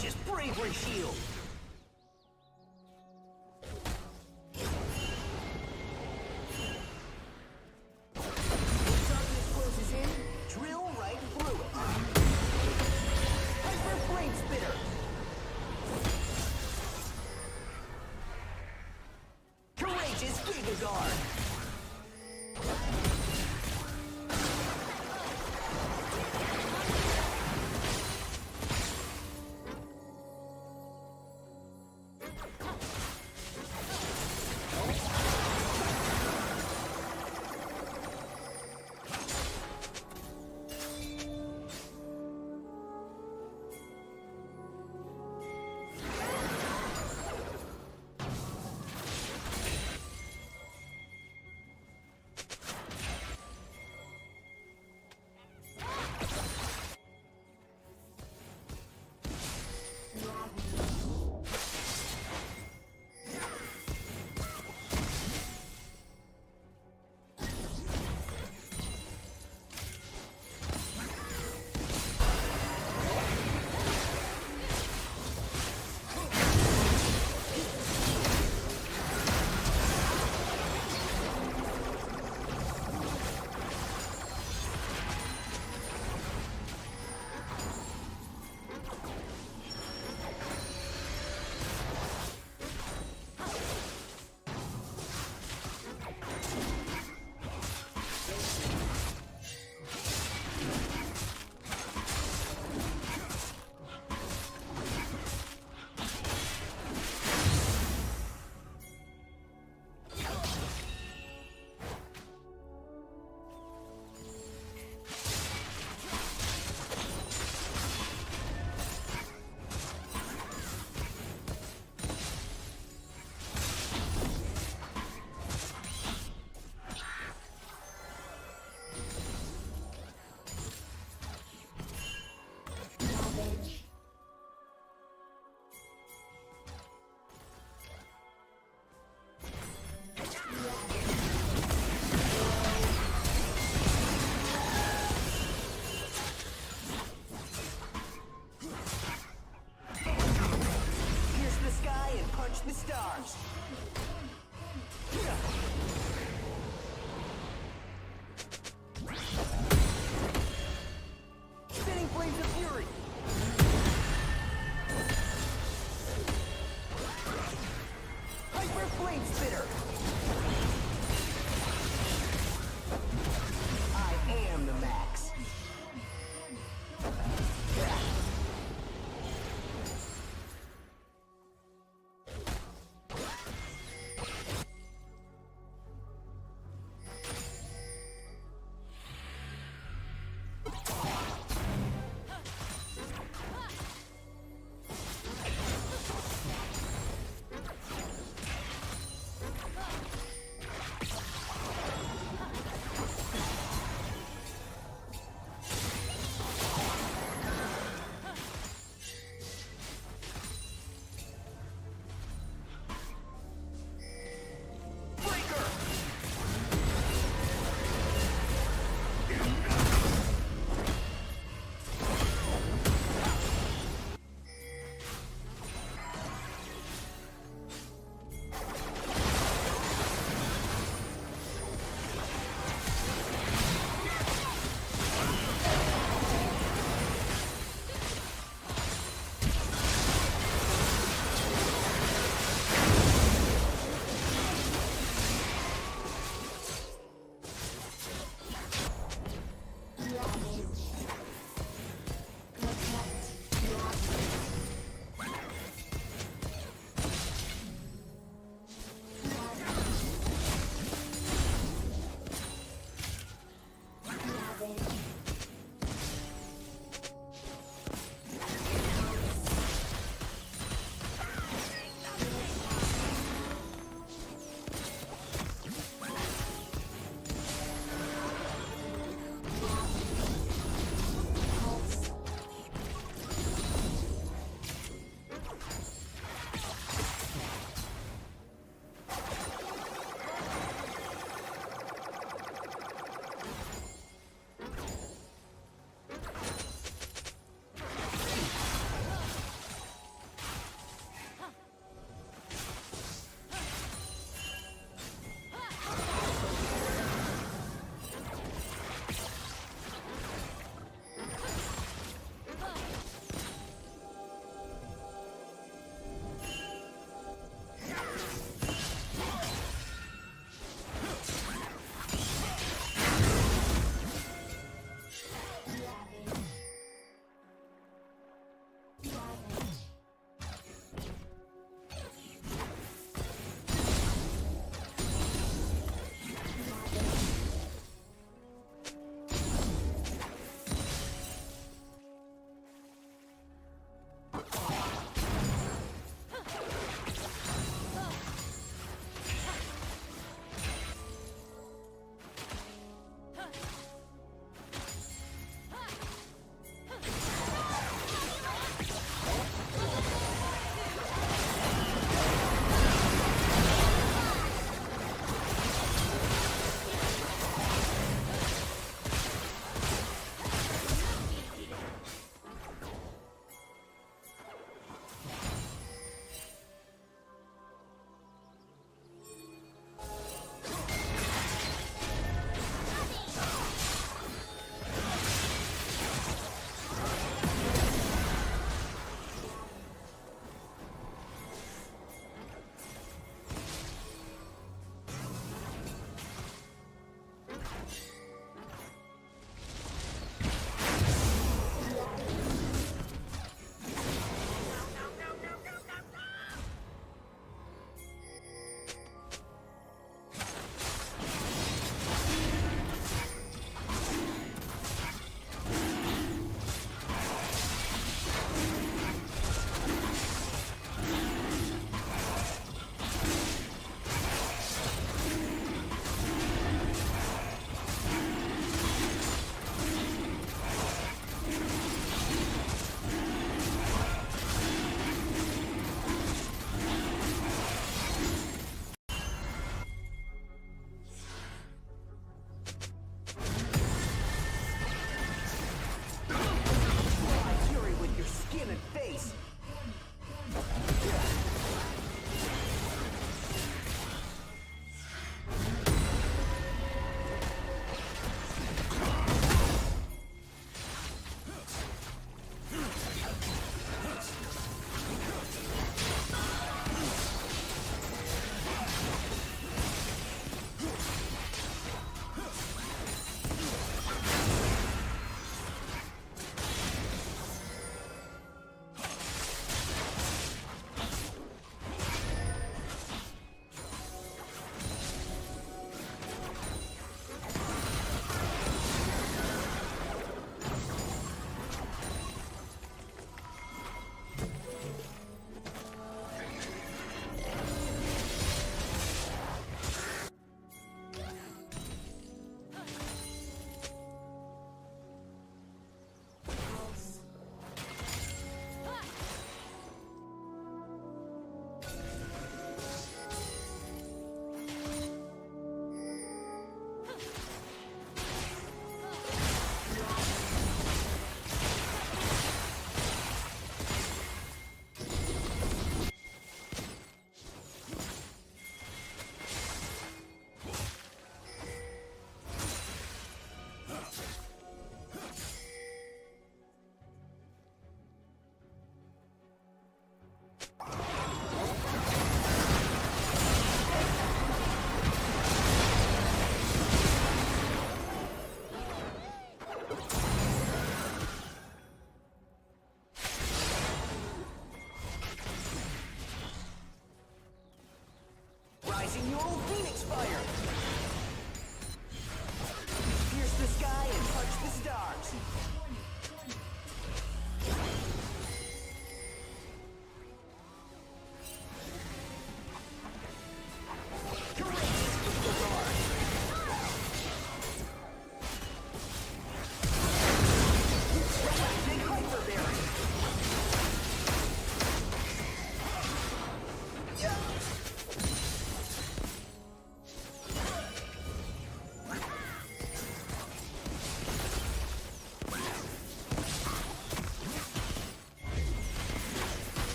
Audacious Bravery Shield! Darkness closes in, drill right through it. Hyper Flame Spitter! Courageous Giga Guard!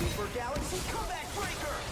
Super Galaxy Comeback Breaker!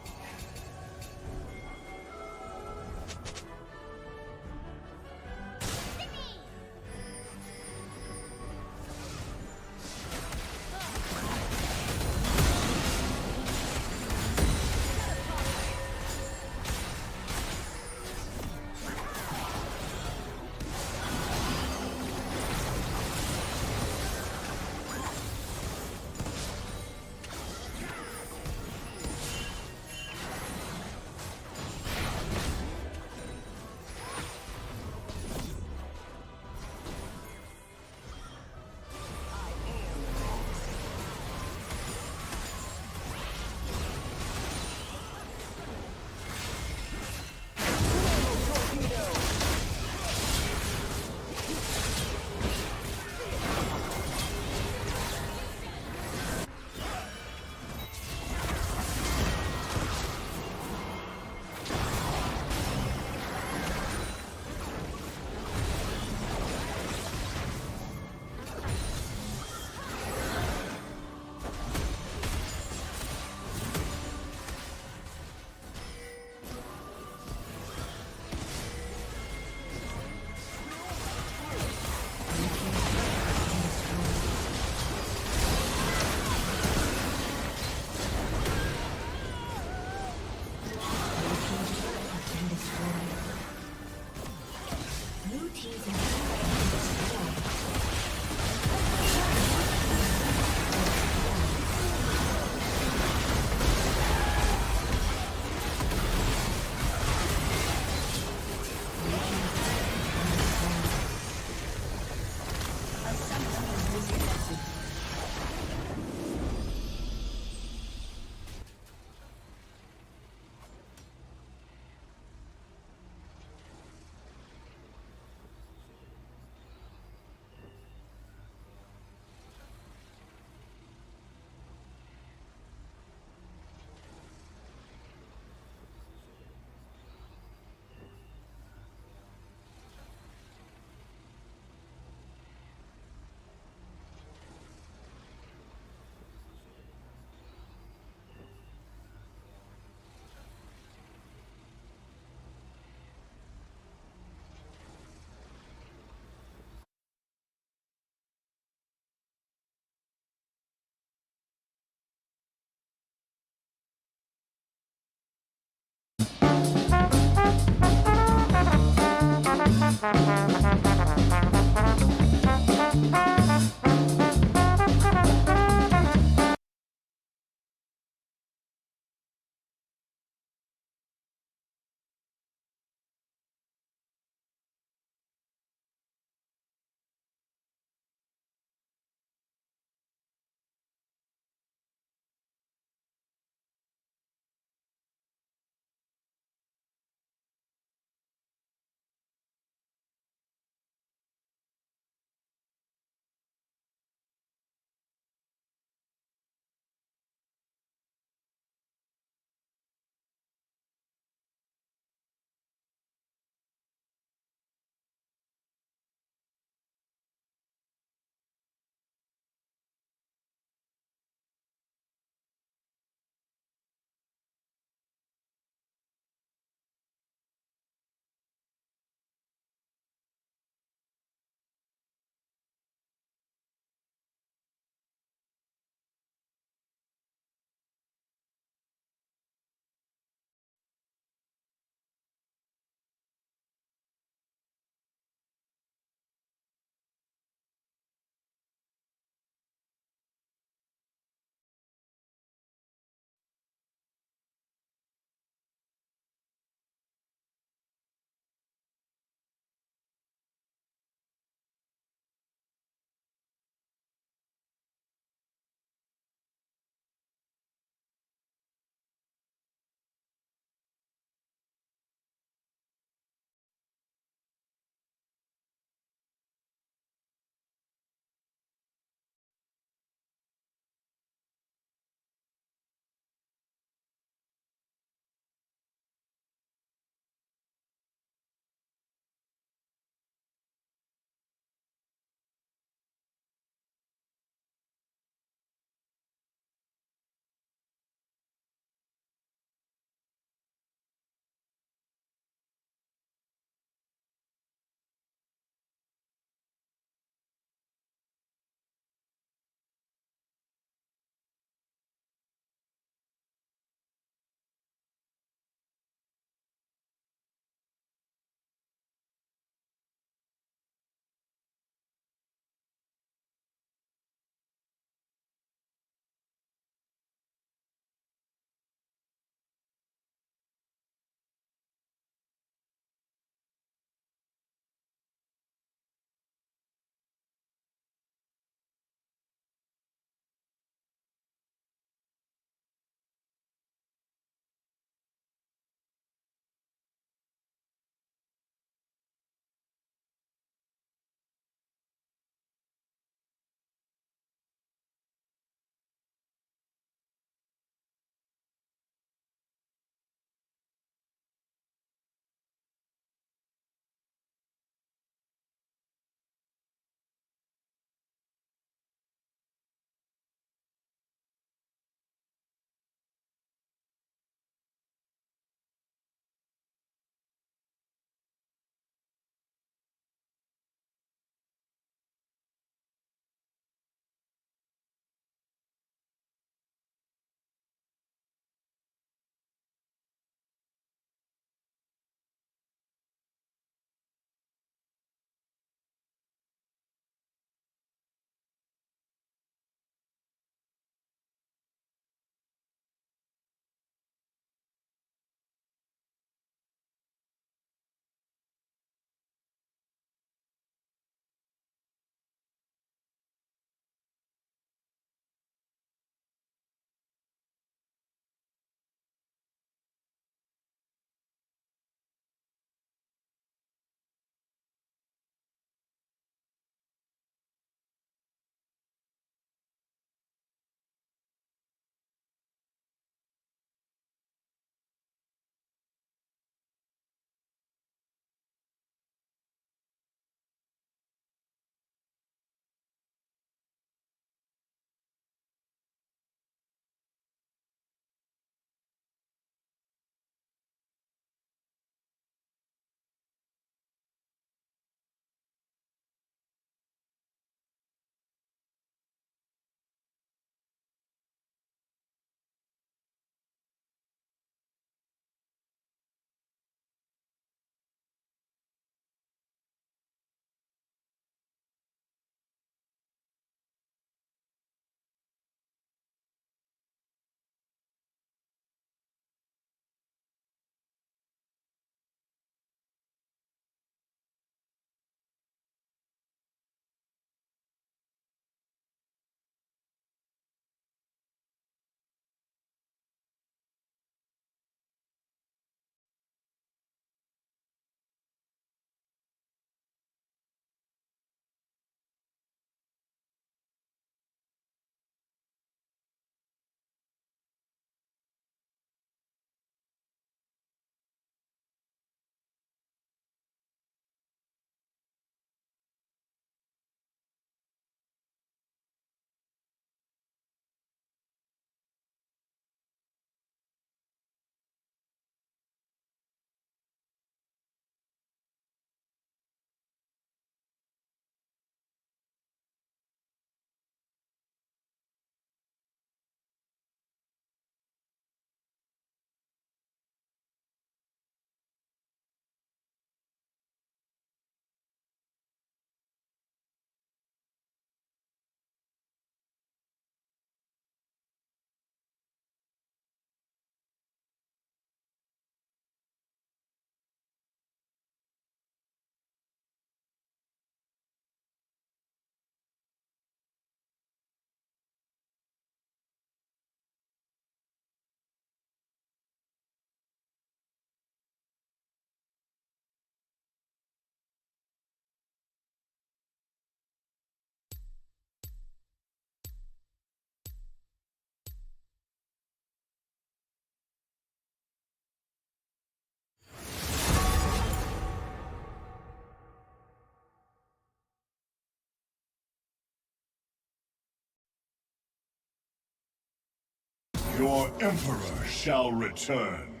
Your Emperor shall return.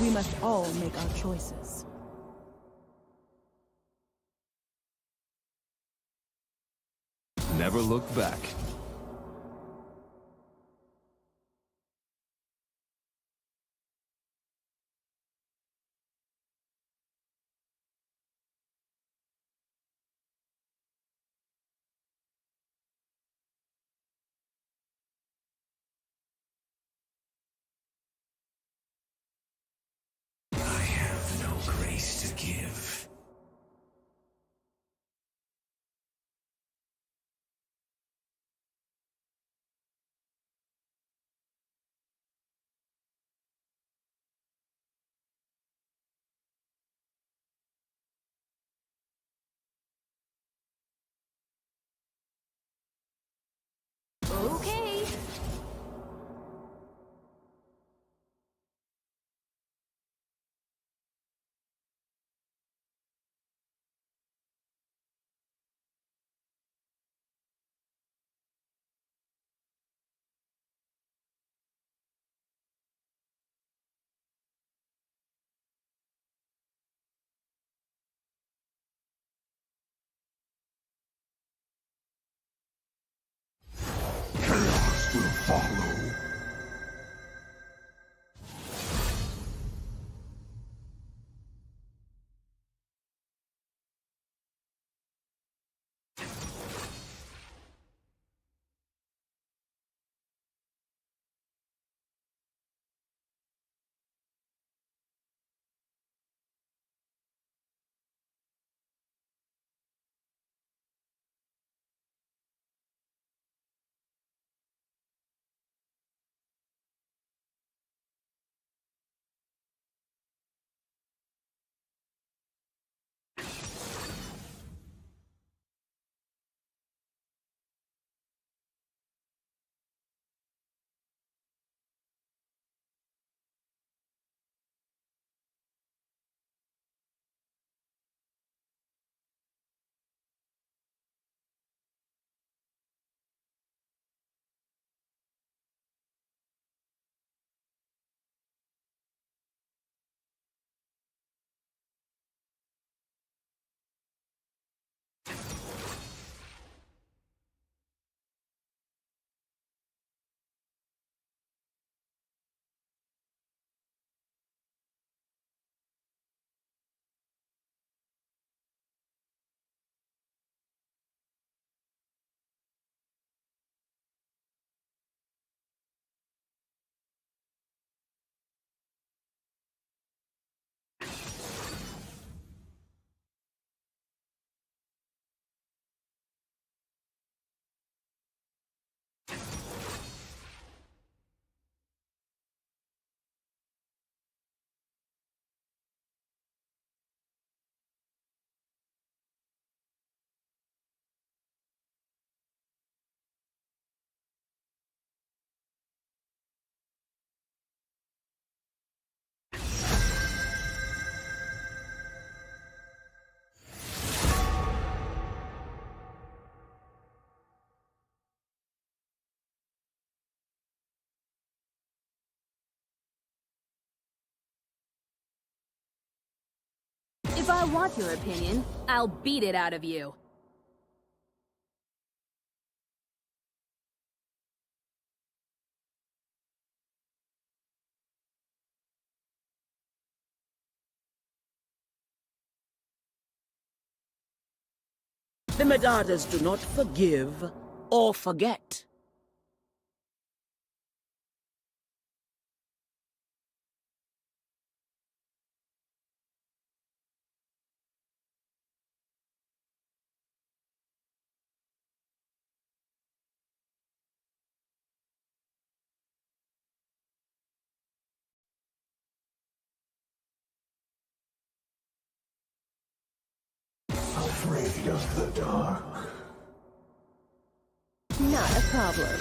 We must all make our choices. Never look back. I have no grace to give. Okay. Chaos will follow. If I want your opinion, I'll beat it out of you. The Medadas do not forgive or forget. Afraid of the dark. Not a problem.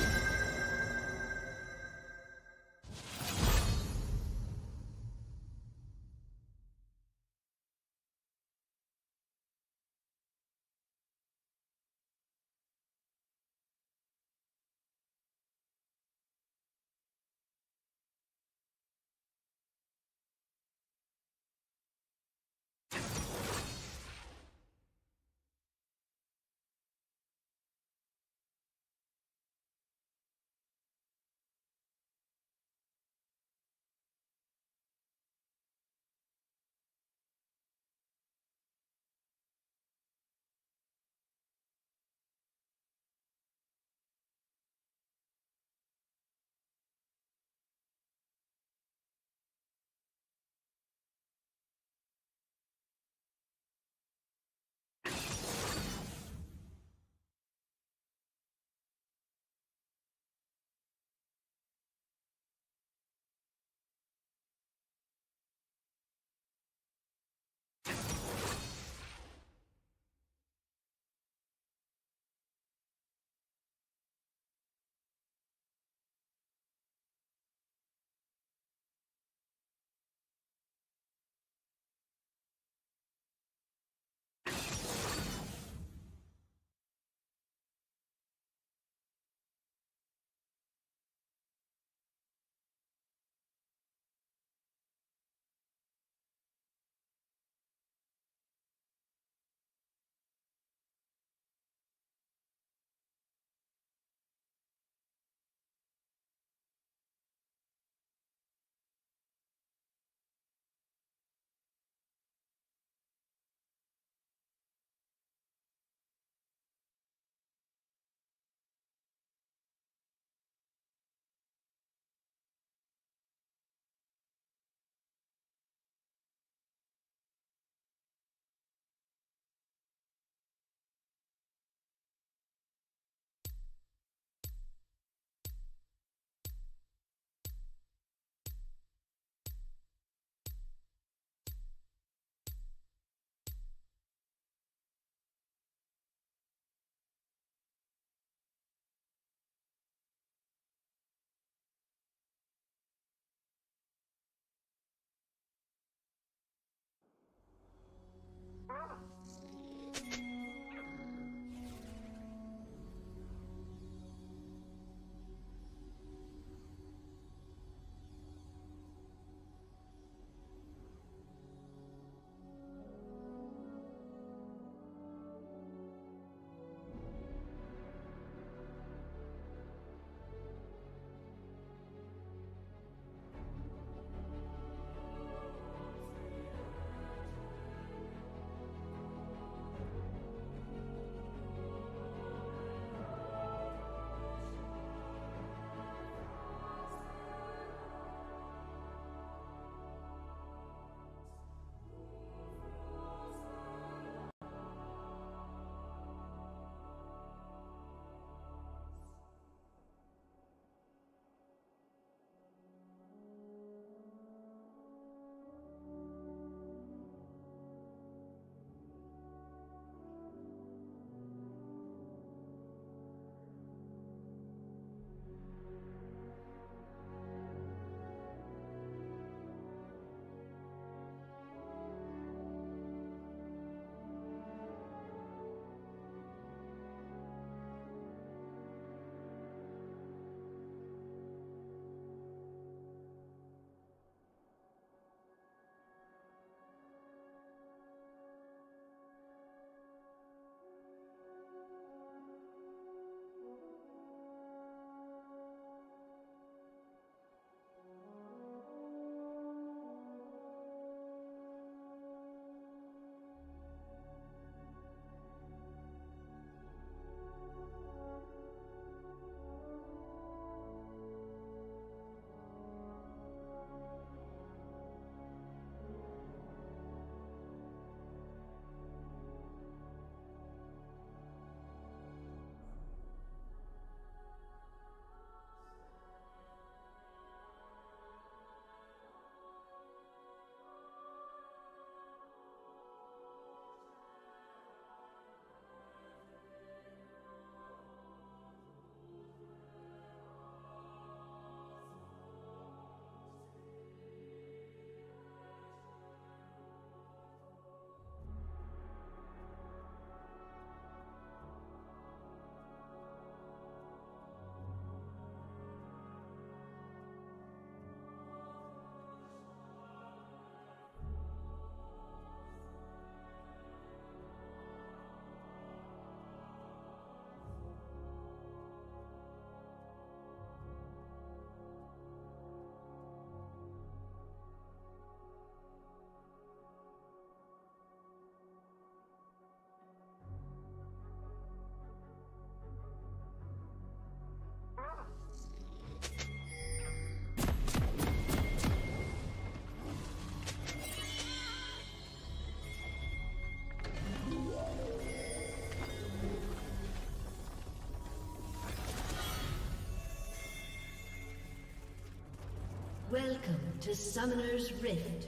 Welcome to Summoner's Rift.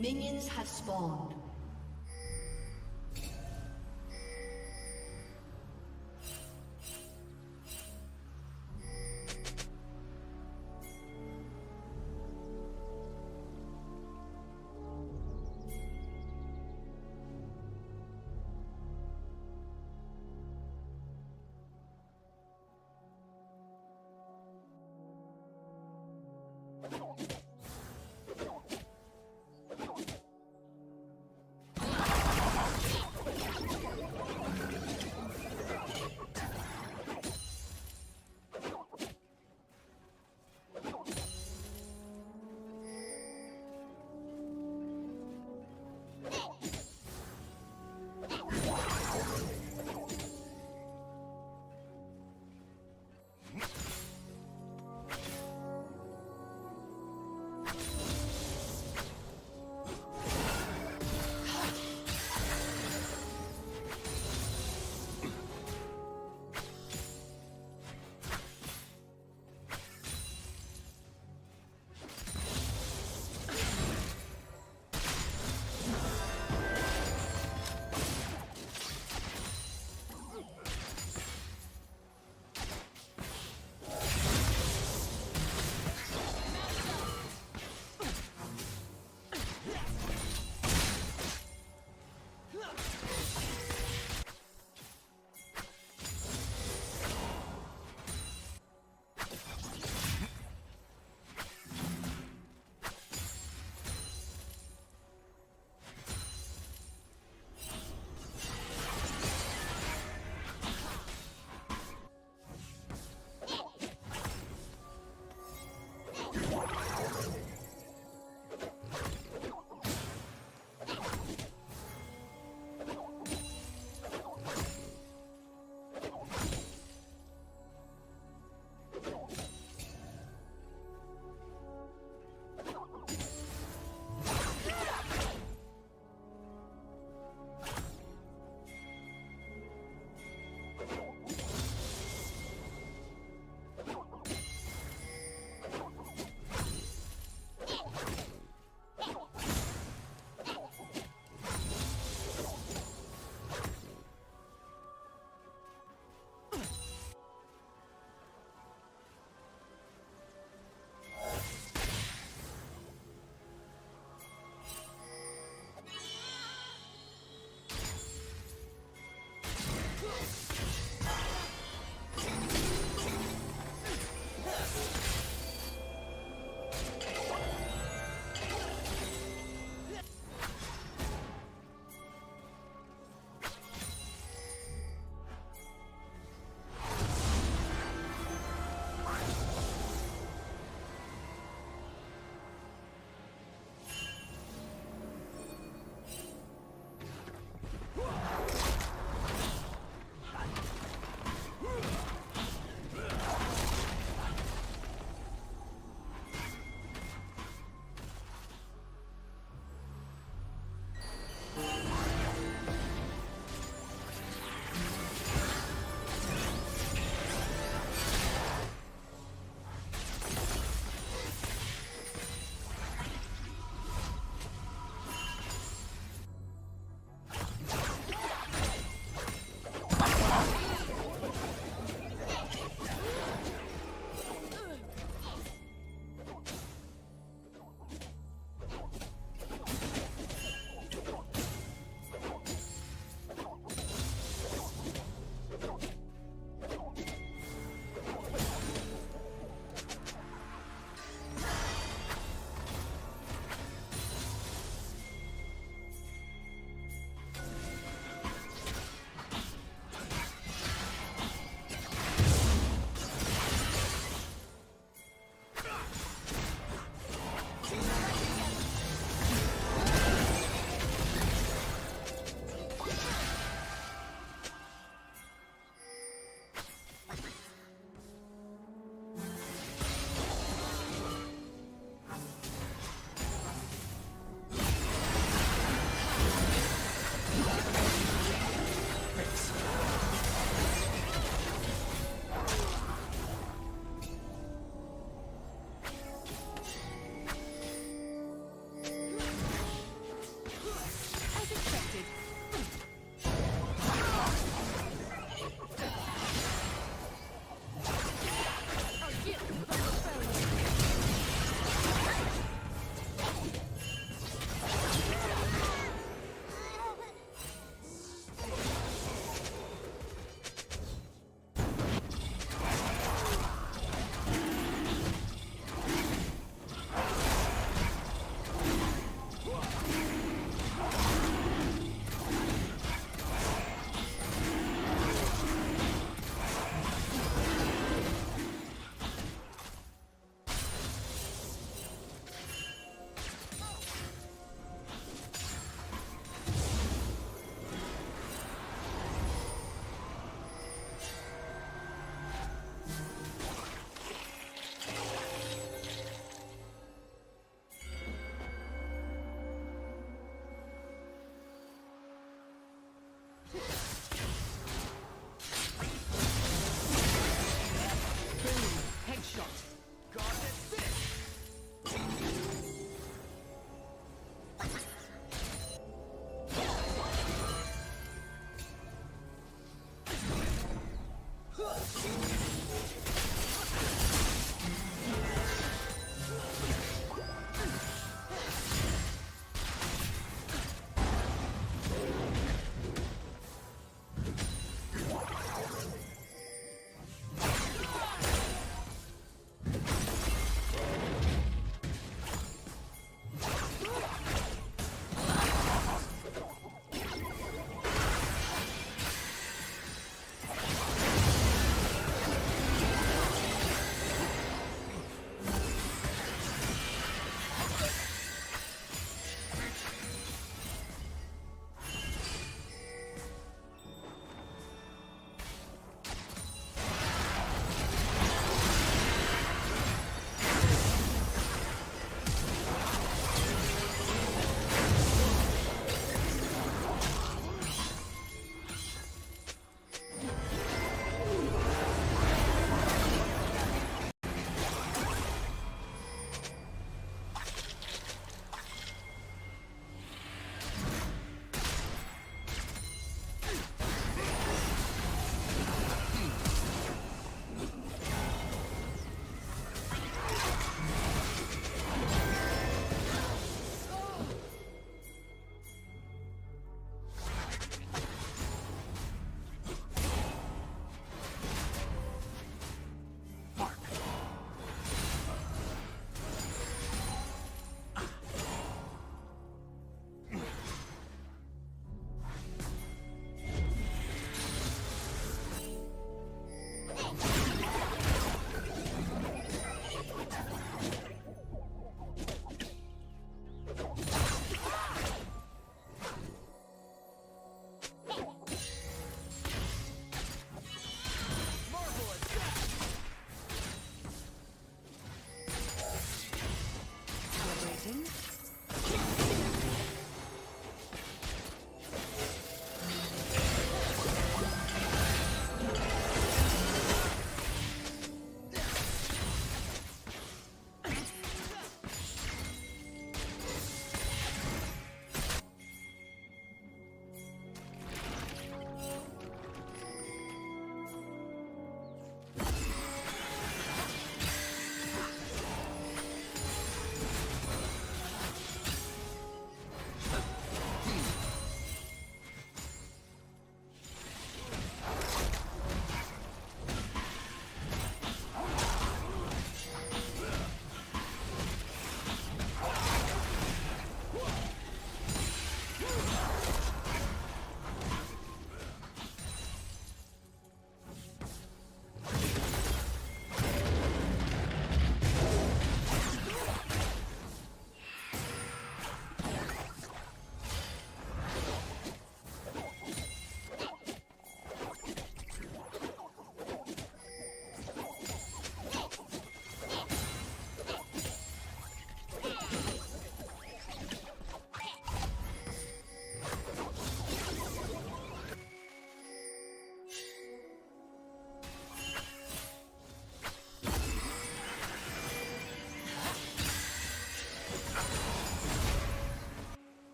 Minions have spawned.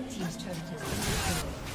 Red team's turret has been destroyed.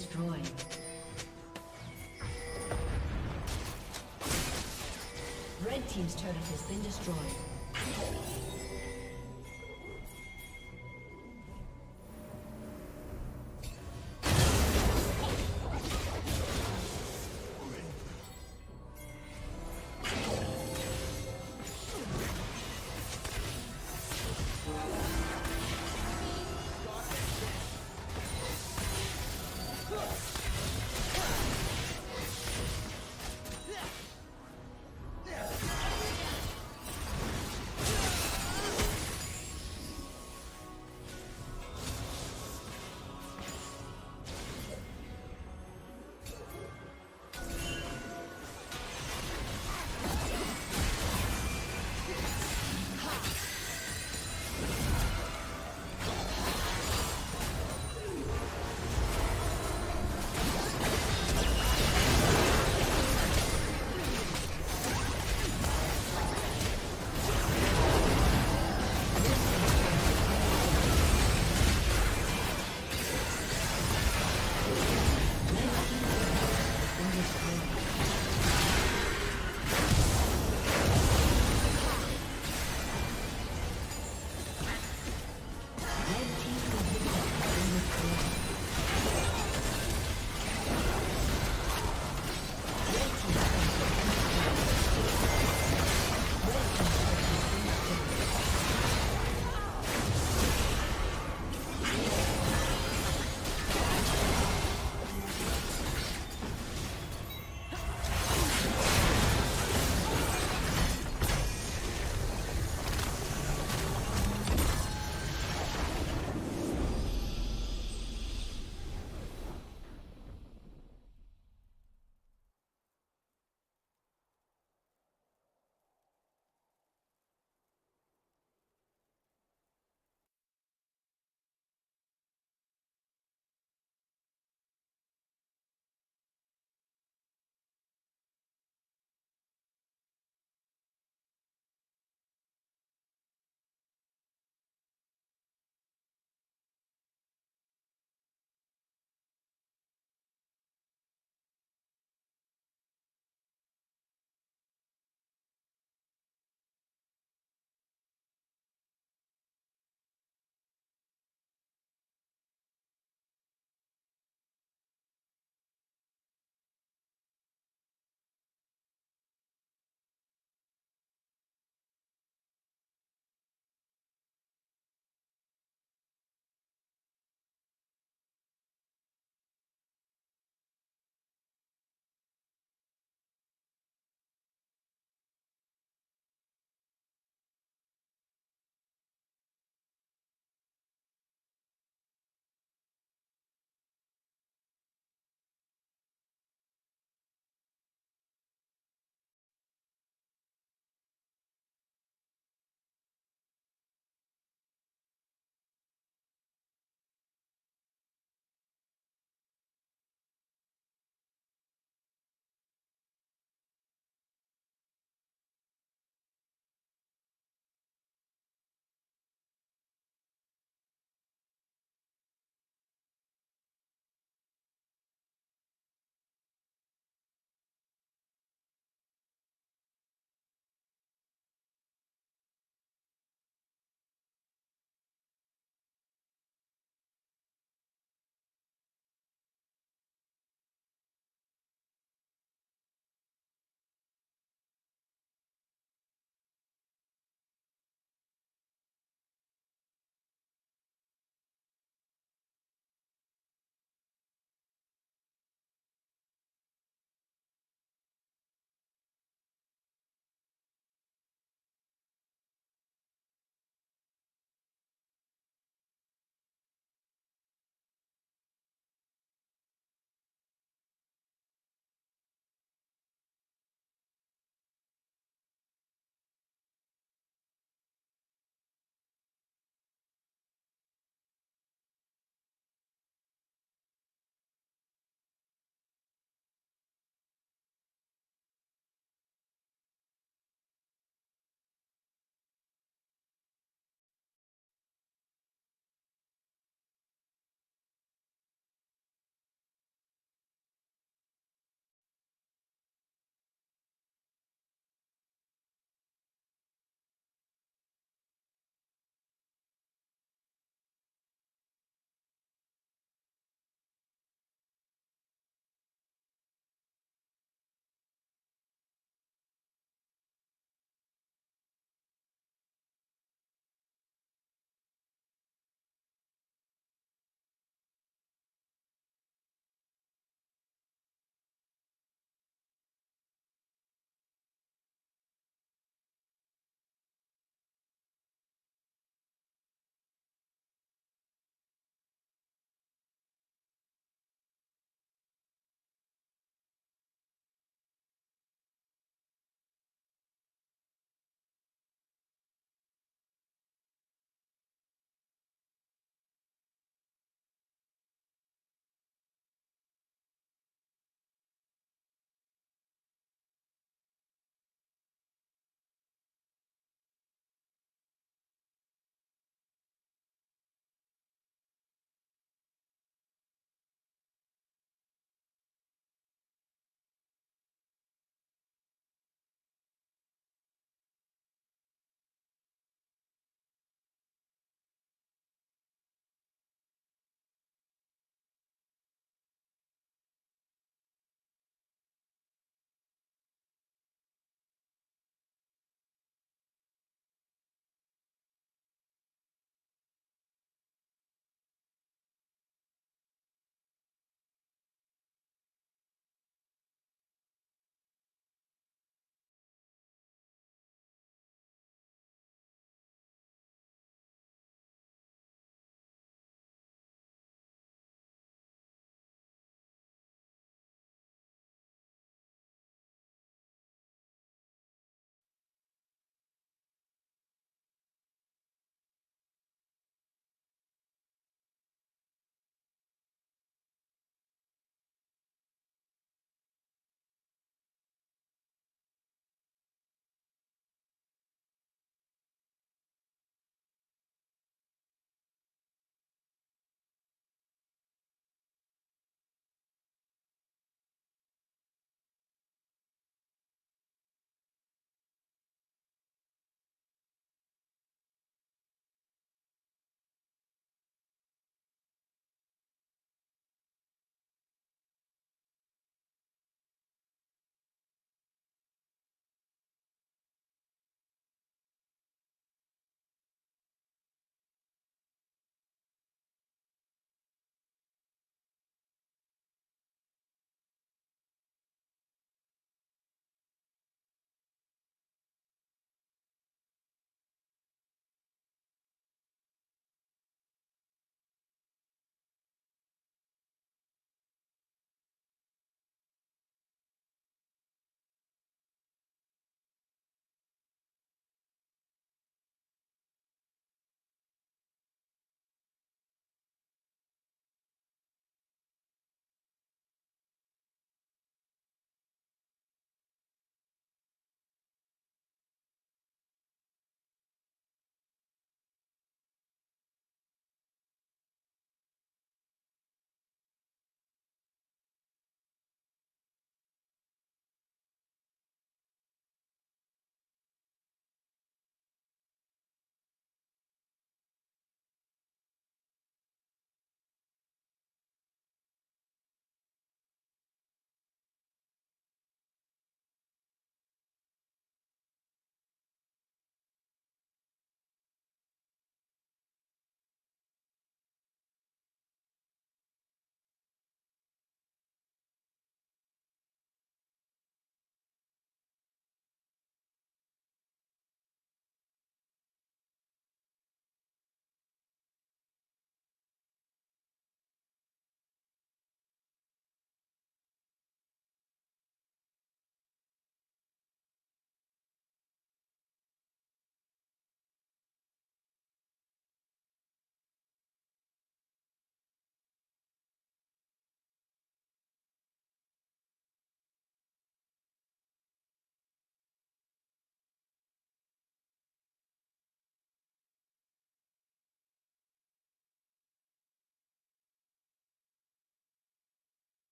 destroyed. Red team's turret has been destroyed.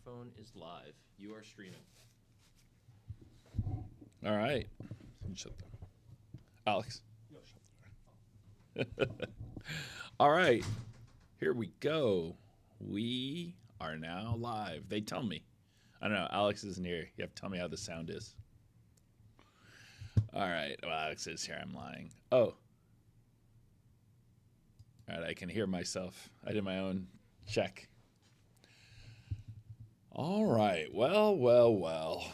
microphone is live. You are streaming. All right. Shut the... Alex. All right. Here we go. We are now live. They tell me. I don't know. Alex isn't here. You have to tell me how the sound is. All right. Well, Alex is here. I'm lying. Oh. All right. I can hear myself. I did my own check. All right. Well.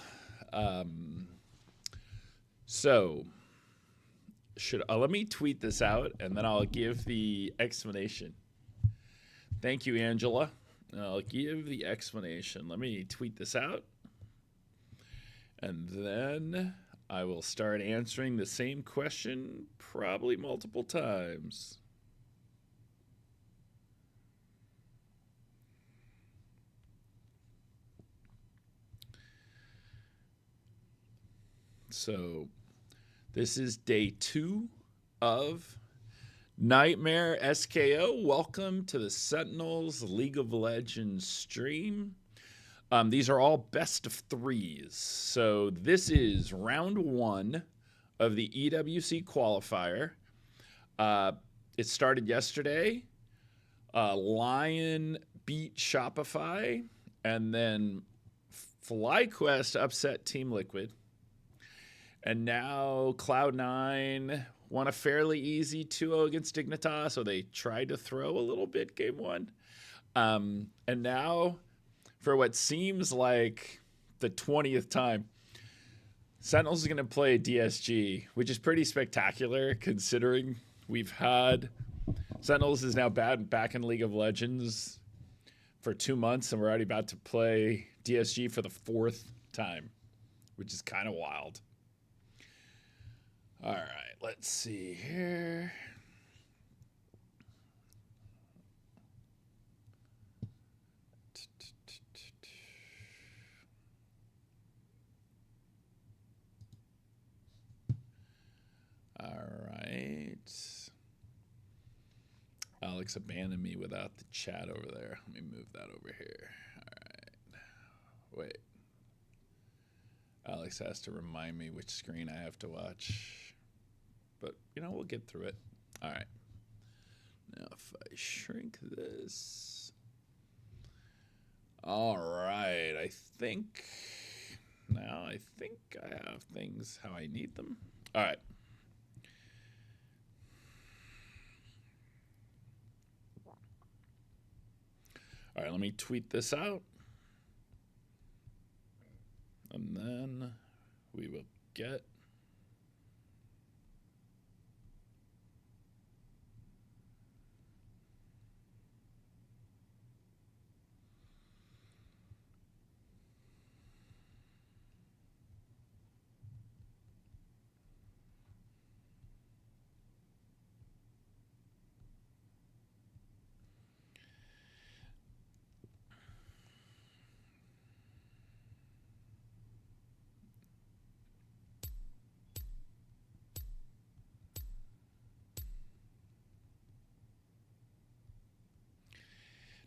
So, let me tweet this out, and then I'll give the explanation. Thank you, Angela. I'll give the explanation. Let me tweet this out, and then I will start answering the same question probably multiple times. So, this is day 2 of Nightmare SKO. Welcome to the Sentinels League of Legends stream. These are all best of 3s. So, this is round 1 of the EWC qualifier. It started yesterday. Lion beat Shopify, and then FlyQuest upset Team Liquid. And now Cloud9 won a fairly easy 2-0 against Dignitas, so they tried to throw a little bit game 1. And now, for what seems like the 20th time, Sentinels is going to play DSG, which is pretty spectacular considering we've had... Sentinels is now back in League of Legends for 2 months, and we're already about to play DSG for the 4th time, which is kind of wild. All right, let's see here. All right. Alex abandoned me without the chat over there. Let me move that over here. All right. Wait. Alex has to remind me which screen I have to watch. But, we'll get through it. All right. Now, if I shrink this. All right. I think I have things how I need them. All right. All right, let me tweet this out. And then we will get...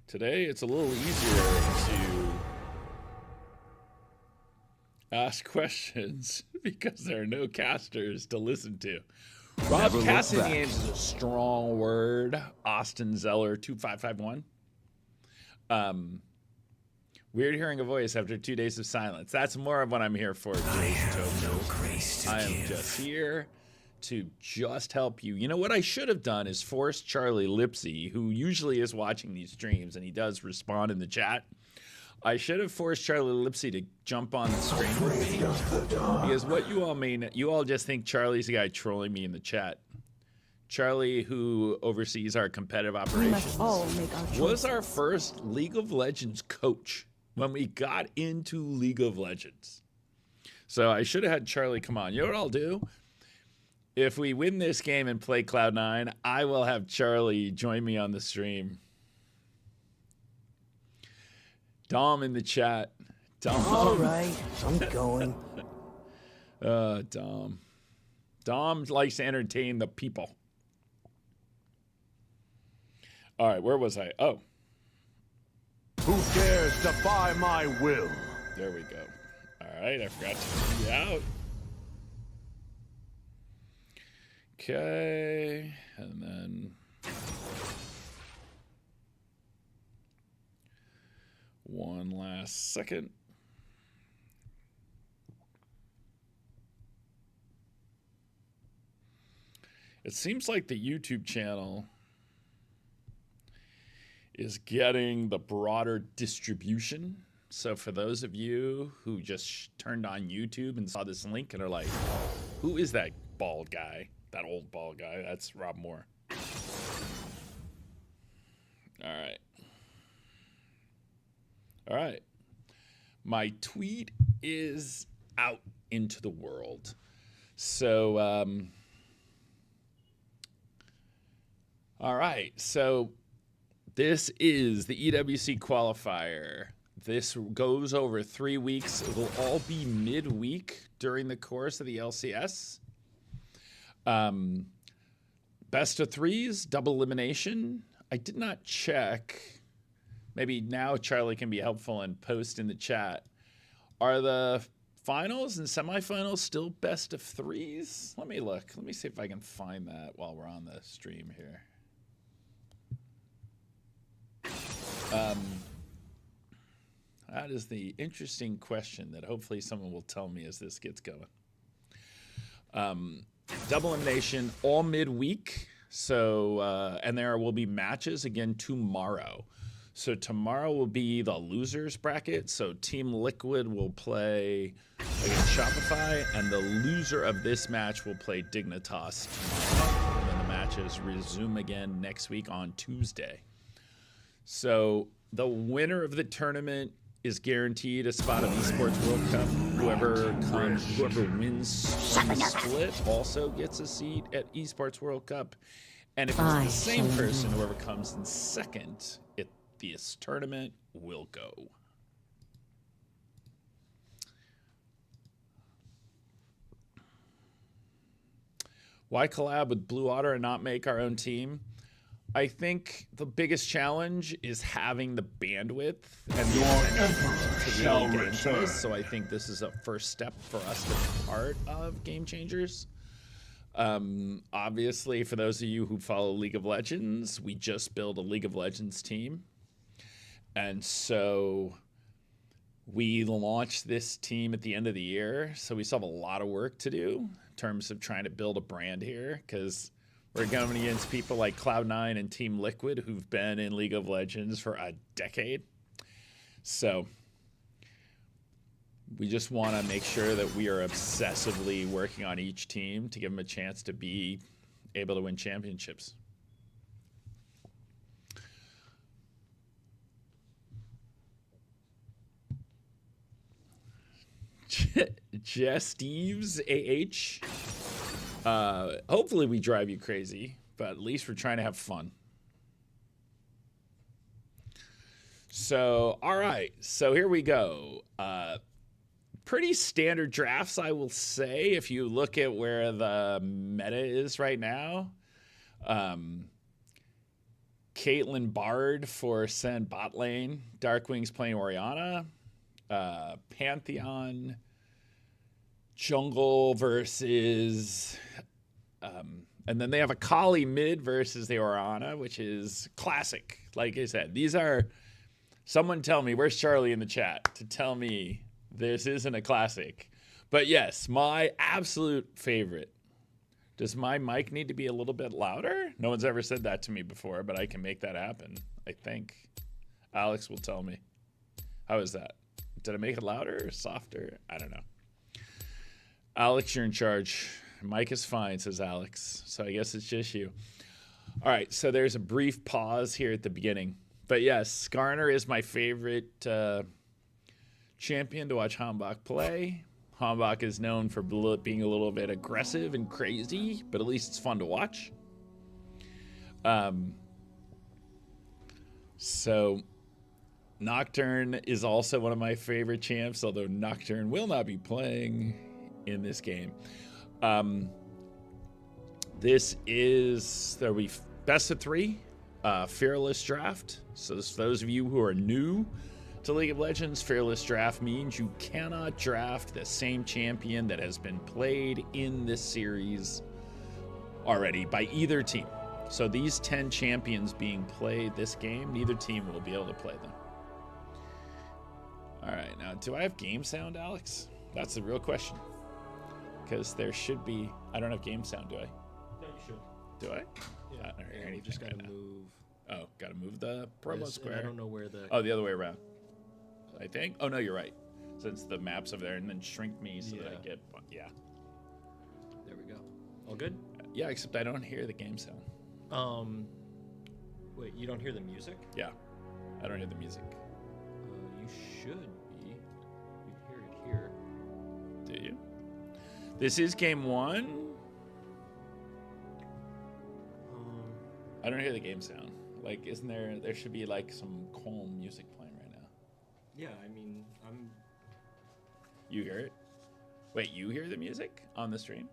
Today, it's a little easier to ask questions because there are no casters to listen to. Rob, casting the games is a strong word. Austin Zeller 2551. Weird hearing a voice after 2 days of silence. That's more of what I'm here for. I have no grace to I am give. just here to just help you. You know what I should have done is force Charlie Lipsy, who usually is watching these streams and he does respond in the chat. I should have forced Charlie Lipsy to jump on the screen with me, because what you all mean, you all just think Charlie's the guy trolling me in the chat. Charlie, who oversees our competitive operations, was our first League of Legends coach when we got into League of Legends. So I should have had Charlie come on. You know what I'll do? If we win this game and play Cloud9, I will have Charlie join me on the stream. Dom in the chat. Dom. All right, I'm going. Dom. Dom likes to entertain the people. All right, where was I? Oh. Who dares defy my will? There we go. All right, I forgot to be out. Okay, and then one last second. It seems like the YouTube channel is getting the broader distribution. So for those of you who just turned on YouTube and saw this link and are like, who is that bald guy? That old bald guy? That's Rob Moore. All right. All right. My tweet is out into the world. So, all right. So this is the EWC qualifier. This goes over 3 weeks. It will all be midweek during the course of the LCS. Best of threes, double elimination. I did not check. Maybe now Charlie can be helpful and post in the chat. Are the finals and semifinals still best of threes? Let me look. Let me see if I can find that while we're on the stream here. That is the interesting question that hopefully someone will tell me as this gets going. Double elimination all midweek. So, and there will be matches again tomorrow. So tomorrow will be the losers bracket. So Team Liquid will play against Shopify, and the loser of this match will play Dignitas tomorrow. And then the matches resume again next week on Tuesday. So the winner of the tournament is guaranteed a spot of Esports World Cup. Whoever wins from the split also gets a seat at Esports World Cup. And if it's the same person, whoever comes in second at this tournament will go. Why collab with Blue Otter and not make our own team? I think the biggest challenge is having the bandwidth and the attention to really get into this. So I think this is a first step for us to be part of Game Changers. Obviously, for those of you who follow League of Legends, we just built a League of Legends team. And so we launched this team at the end of the year. So we still have a lot of work to do in terms of trying to build a brand here, because we're going against people like Cloud9 and Team Liquid who've been in League of Legends for a decade. So we just want to make sure that we are obsessively working on each team to give them a chance to be able to win championships. Jess Steves AH. Hopefully we drive you crazy, but at least we're trying to have fun. So, all right. So here we go. Pretty standard drafts, I will say, if you look at where the meta is right now. Caitlyn Bard for SEN bot lane. Darkwing's playing Orianna. Pantheon. Jungle versus... and then they have a Kali mid versus the Orianna, which is classic. Like I said, these are... Someone tell me, where's Charlie in the chat to tell me this isn't a classic? But yes, my absolute favorite. Does my mic need to be a little bit louder? No one's ever said that to me before, but I can make that happen, I think. Alex will tell me. How is that? Did I make it louder or softer? I don't know. Alex, you're in charge. Mike is fine, says Alex. So I guess it's just you. All right, so there's a brief pause here at the beginning. But yes, Skarner is my favorite champion to watch Hambach play. Hambach is known for being a little bit aggressive and crazy, but at least it's fun to watch. So Nocturne is also one of my favorite champs, although Nocturne will not be playing in this game. This is, there'll be best of three. Fearless Draft. So this, for those of you who are new to League of Legends, Fearless Draft means you cannot draft the same champion that has been played in this series already by either team. So these 10 champions being played this game, neither team will be able to play them. All right, now do I have game sound, Alex? That's the real question. Because there should be, I don't have game sound, do I? No, you should. Do I? Yeah. I don't hear You anything just gotta right now. move. Oh, gotta move the promo this, and square. I don't know where the. Oh, the other way around. I think. Oh no, you're right. Since the map's over there, and then shrink me so that I get. Yeah. There we go. All good. Yeah, except I don't hear the game sound. Wait, you don't hear the music? Yeah, I don't hear the music. You should be. You hear it here. Do you? This is game 1. I don't hear the game sound. Like, isn't there? There should be like some calm music playing right now. Yeah, I mean, I'm. You hear it? Wait, you hear the music on the stream?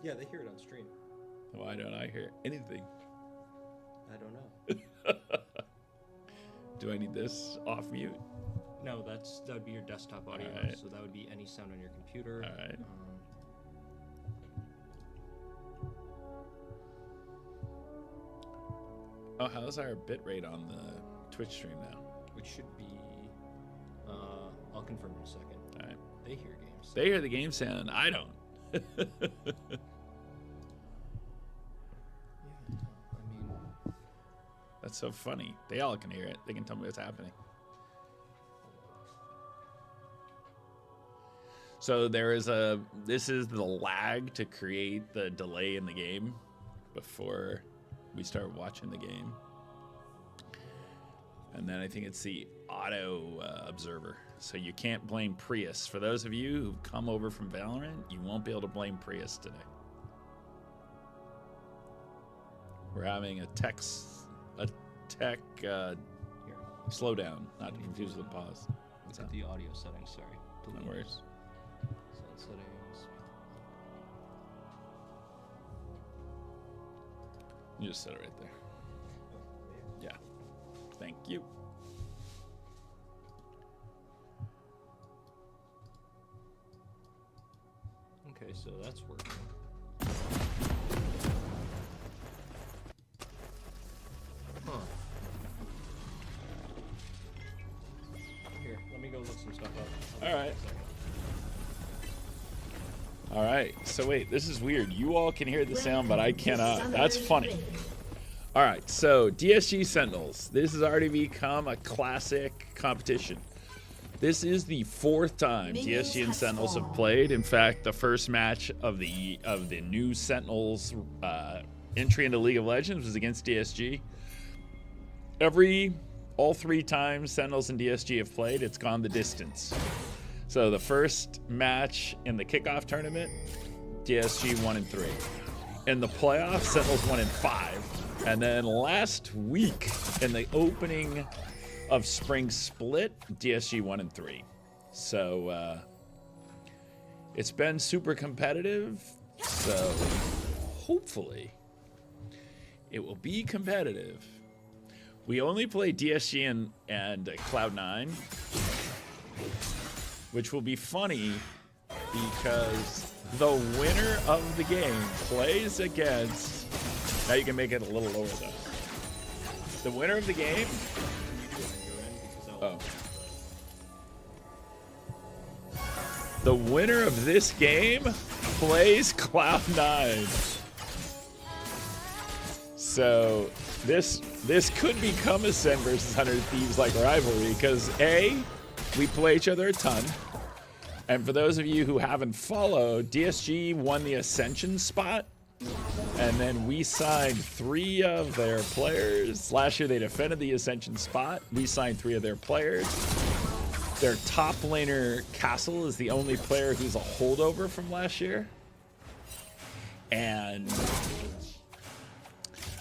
Yeah, they hear it on stream. Why don't I hear anything? I don't know. Do I need this off mute? No, that would be your desktop audio. Right. So that would be any sound on your computer. All right. Oh, how's our bitrate on the Twitch stream now? Which should be. I'll confirm in a second. All right. They hear games. They hear the game sound. I don't. I mean, That's so funny. They all can hear it. They can tell me what's happening. So there is a. This is the lag to create the delay in the game before we start watching the game. And then I think it's the auto observer. So you can't blame Prius. For those of you who've come over from Valorant, you won't be able to blame Prius today. We're having a tech slowdown, not to confuse with pause. What's at the audio settings? Sorry. No worries. Sound settings. You just said it right there. Yeah. Thank you. Okay, so that's working. Huh. Here, let me go look some stuff up. All right. All right. So wait, this is weird. You all can hear the sound, but I cannot. That's funny. All right. So DSG Sentinels. This has already become a classic competition. This is the 4th time DSG and Sentinels have played. In fact, the first match of the new Sentinels entry into League of Legends was against DSG. All 3 times Sentinels and DSG have played, it's gone the distance. So the first match in the kickoff tournament, DSG 1 and 3. In the playoffs, Sentinels 1 and 5. And then last week in the opening of Spring Split, DSG 1 and 3. So it's been super competitive. So hopefully it will be competitive. We only play DSG and Cloud9, which will be funny because the winner of the game plays against. Now you can make it a little lower though. The winner of the game. Oh. The winner of this game plays Cloud9. So this could become a SEN versus 100 Thieves like rivalry because A, we play each other a ton. And for those of you who haven't followed, DSG won the Ascension spot. And then we signed 3 of their players. Last year they defended the Ascension spot. We signed 3 of their players. Their top laner, Castle, is the only player who's a holdover from last year. And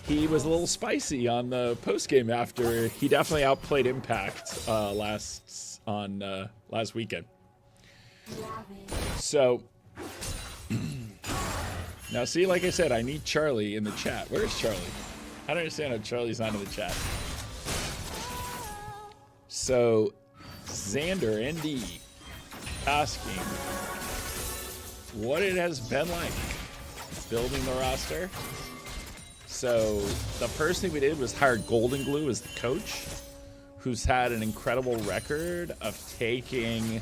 he was a little spicy on the postgame after. He definitely outplayed Impact last weekend. So now see, like I said, I need Charlie in the chat. Where's Charlie? I don't understand how Charlie's not in the chat. So, Xander ND asking what it has been like building the roster. So, the first thing we did was hire Golden Glue as the coach, who's had an incredible record of taking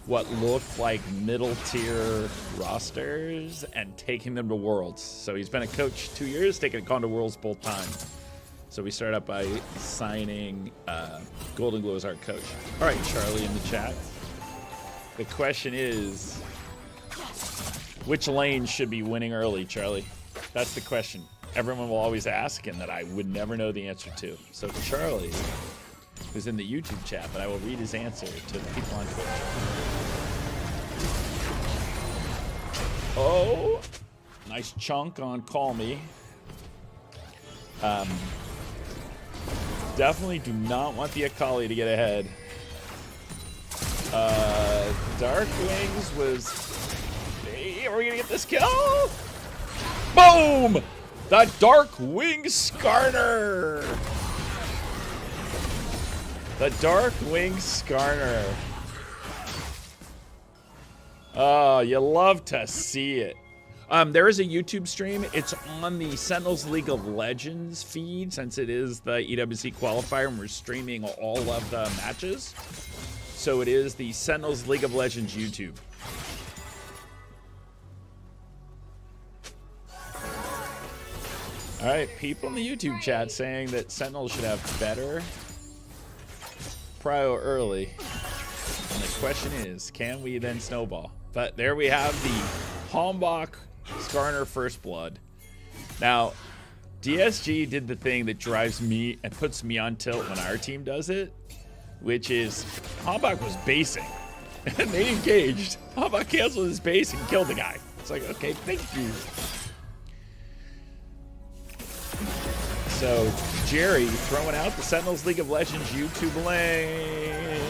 what looked like middle tier rosters and taking them to Worlds. So he's been a coach 2 years, gone to Worlds both times. So we started out by signing Golden Glue as our coach. All right, Charlie in the chat. The question is, which lane should be winning early, Charlie? That's the question. Everyone will always ask, and that I would never know the answer to. So Charlie, who's in the YouTube chat, but I will read his answer to the people on Twitch. Oh, nice chunk on Call Me. Definitely do not want the Akali to get ahead. Dark Wings was... Hey, are we gonna get this kill? Boom! The Dark Wing Skarner! The Dark Wing Skarner. Oh, you love to see it. There is a YouTube stream. It's on the Sentinels League of Legends feed, since it is the EWC qualifier and we're streaming all of the matches. So it is the Sentinels League of Legends YouTube. All right, people in the YouTube chat saying that Sentinels should have better prio early. And the question is, can we then snowball? But there we have the Hambach Skarner First Blood. Now, DSG did the thing that drives me and puts me on tilt when our team does it, which is Hambach was basing and they engaged. Hambach canceled his base and killed the guy. It's like, okay, thank you. So, Jerry throwing out the Sentinels League of Legends YouTube link.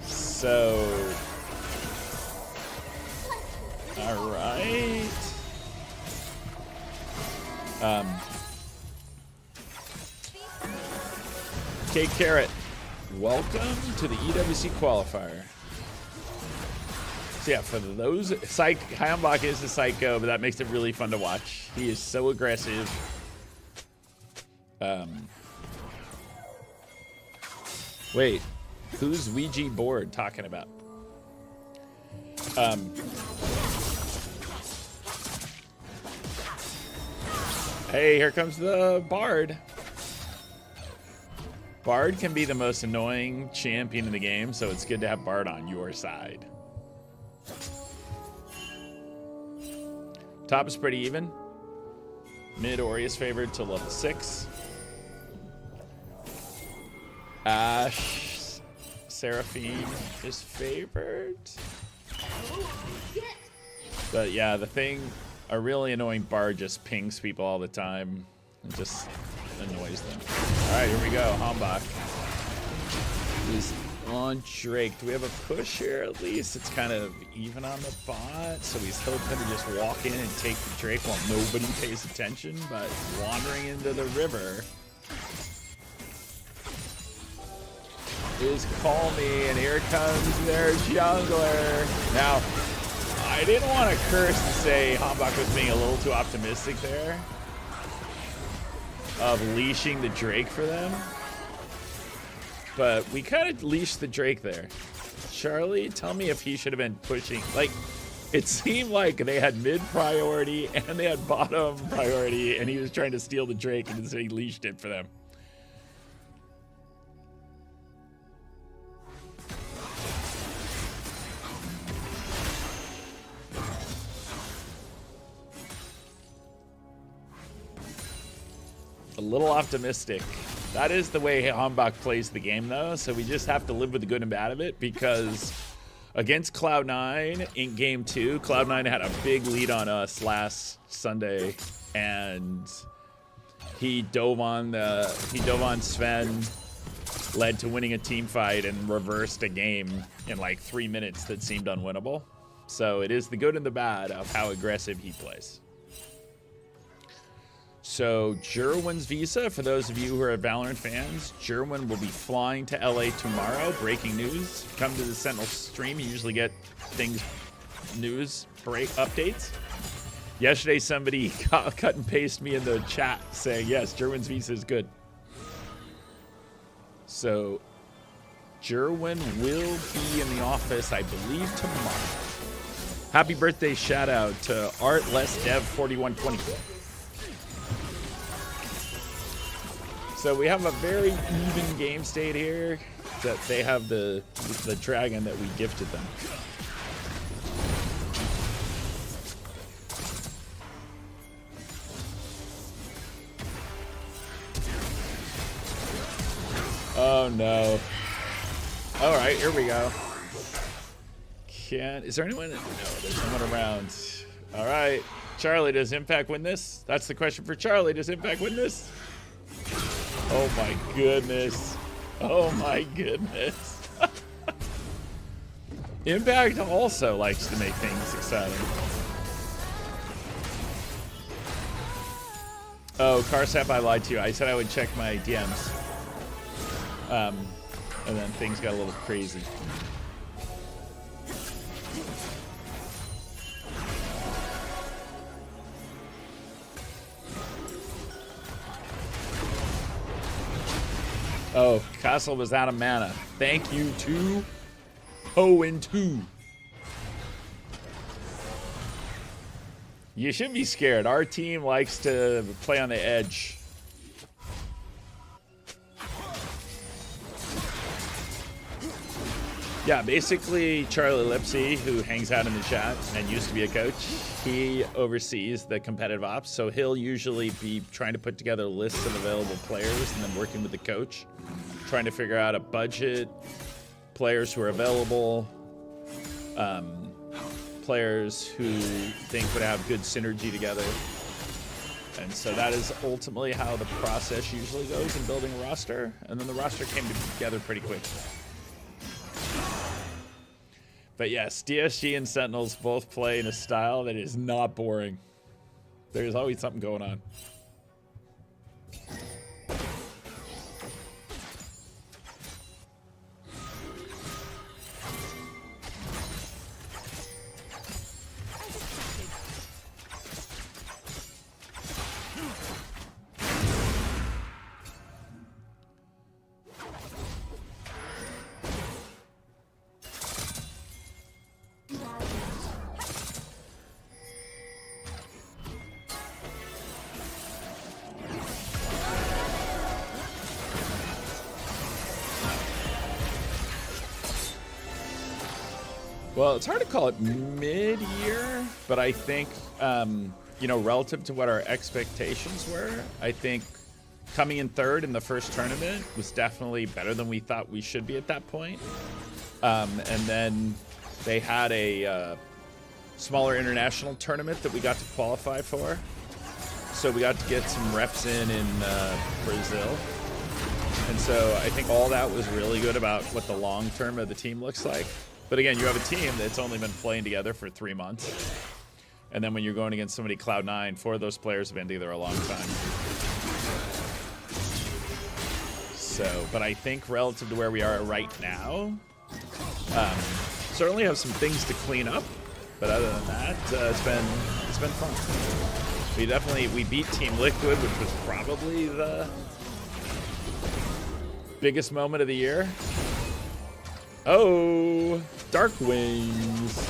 So, all right. K Carrot, welcome to the EWC qualifier. So yeah, for those, Hambach is a psycho, but that makes it really fun to watch. He is so aggressive. Wait, who's Ouija board talking about? Hey, here comes the Bard. Bard can be the most annoying champion in the game, so it's good to have Bard on your side. Top is pretty even. Mid Ori is favored to level 6. Ashe Seraphine is favored. But yeah, the thing, a really annoying Bard just pings people all the time and just annoys them. All right, here we go. Hambach is on Drake. Do we have a push here at least? It's kind of even on the bot, so he's hoping to just walk in and take the Drake while nobody pays attention, but wandering into the river is Call Me, and here comes their jungler. Now, I didn't want to curse to say Hambach was being a little too optimistic there of leashing the Drake for them, but we kind of leashed the Drake there. Charlie, tell me if he should have been pushing. Like, it seemed like they had mid priority and they had bottom priority, and he was trying to steal the Drake and he leashed it for them. A little optimistic. That is the way Hambach plays the game, though, so we just have to live with the good and bad of it, because against Cloud9 in game 2, Cloud9 had a big lead on us last Sunday, and he dove on Sven, led to winning a team fight, and reversed a game in like 3 minutes that seemed unwinnable. So it is the good and the bad of how aggressive he plays. So Jerwin's visa, for those of you who are Valorant fans, Jerwin will be flying to LA tomorrow. Breaking news. Come to the Sentinel stream. You usually get news break updates. Yesterday, somebody cut and pasted me in the chat saying, yes, Jerwin's visa is good. So Jerwin will be in the office, I believe, tomorrow. Happy birthday shout out to Art Less Dev 4120. So we have a very even game state here. That they have the dragon that we gifted them. Oh no. All right, here we go. Is there anyone? No, there's no one around. All right, Charlie, does Impact win this? That's the question for Charlie. Does Impact win this? Oh my goodness. Oh my goodness. Impact also likes to make things exciting. Oh, Carsap, I lied to you. I said I would check my DMs. And then things got a little crazy. Oh, Castle was out of mana. Thank you to Ho-2. You shouldn't be scared. Our team likes to play on the edge. Yeah, basically Charlie Lipsy, who hangs out in the chat and used to be a coach, he oversees the competitive ops. So he'll usually be trying to put together lists of available players and then working with the coach, trying to figure out a budget, players who are available, players who think would have good synergy together. And so that is ultimately how the process usually goes in building a roster. And then the roster came together pretty quick. But yes, DSG and Sentinels both play in a style that is not boring. There's always something going on. Well, it's hard to call it mid-year, but I think, you know, relative to what our expectations were, I think coming in third in the first tournament was definitely better than we thought we should be at that point. And then they had a smaller international tournament that we got to qualify for. So we got to get some reps in Brazil. And so I think all that was really good about what the long term of the team looks like. But again, you have a team that's only been playing together for 3 months. And then when you're going against somebody Cloud9, 4 of those players have been together a long time. So, but I think relative to where we are right now, certainly have some things to clean up. But other than that, it's been fun. We beat Team Liquid, which was probably the biggest moment of the year. Oh, Dark Wings.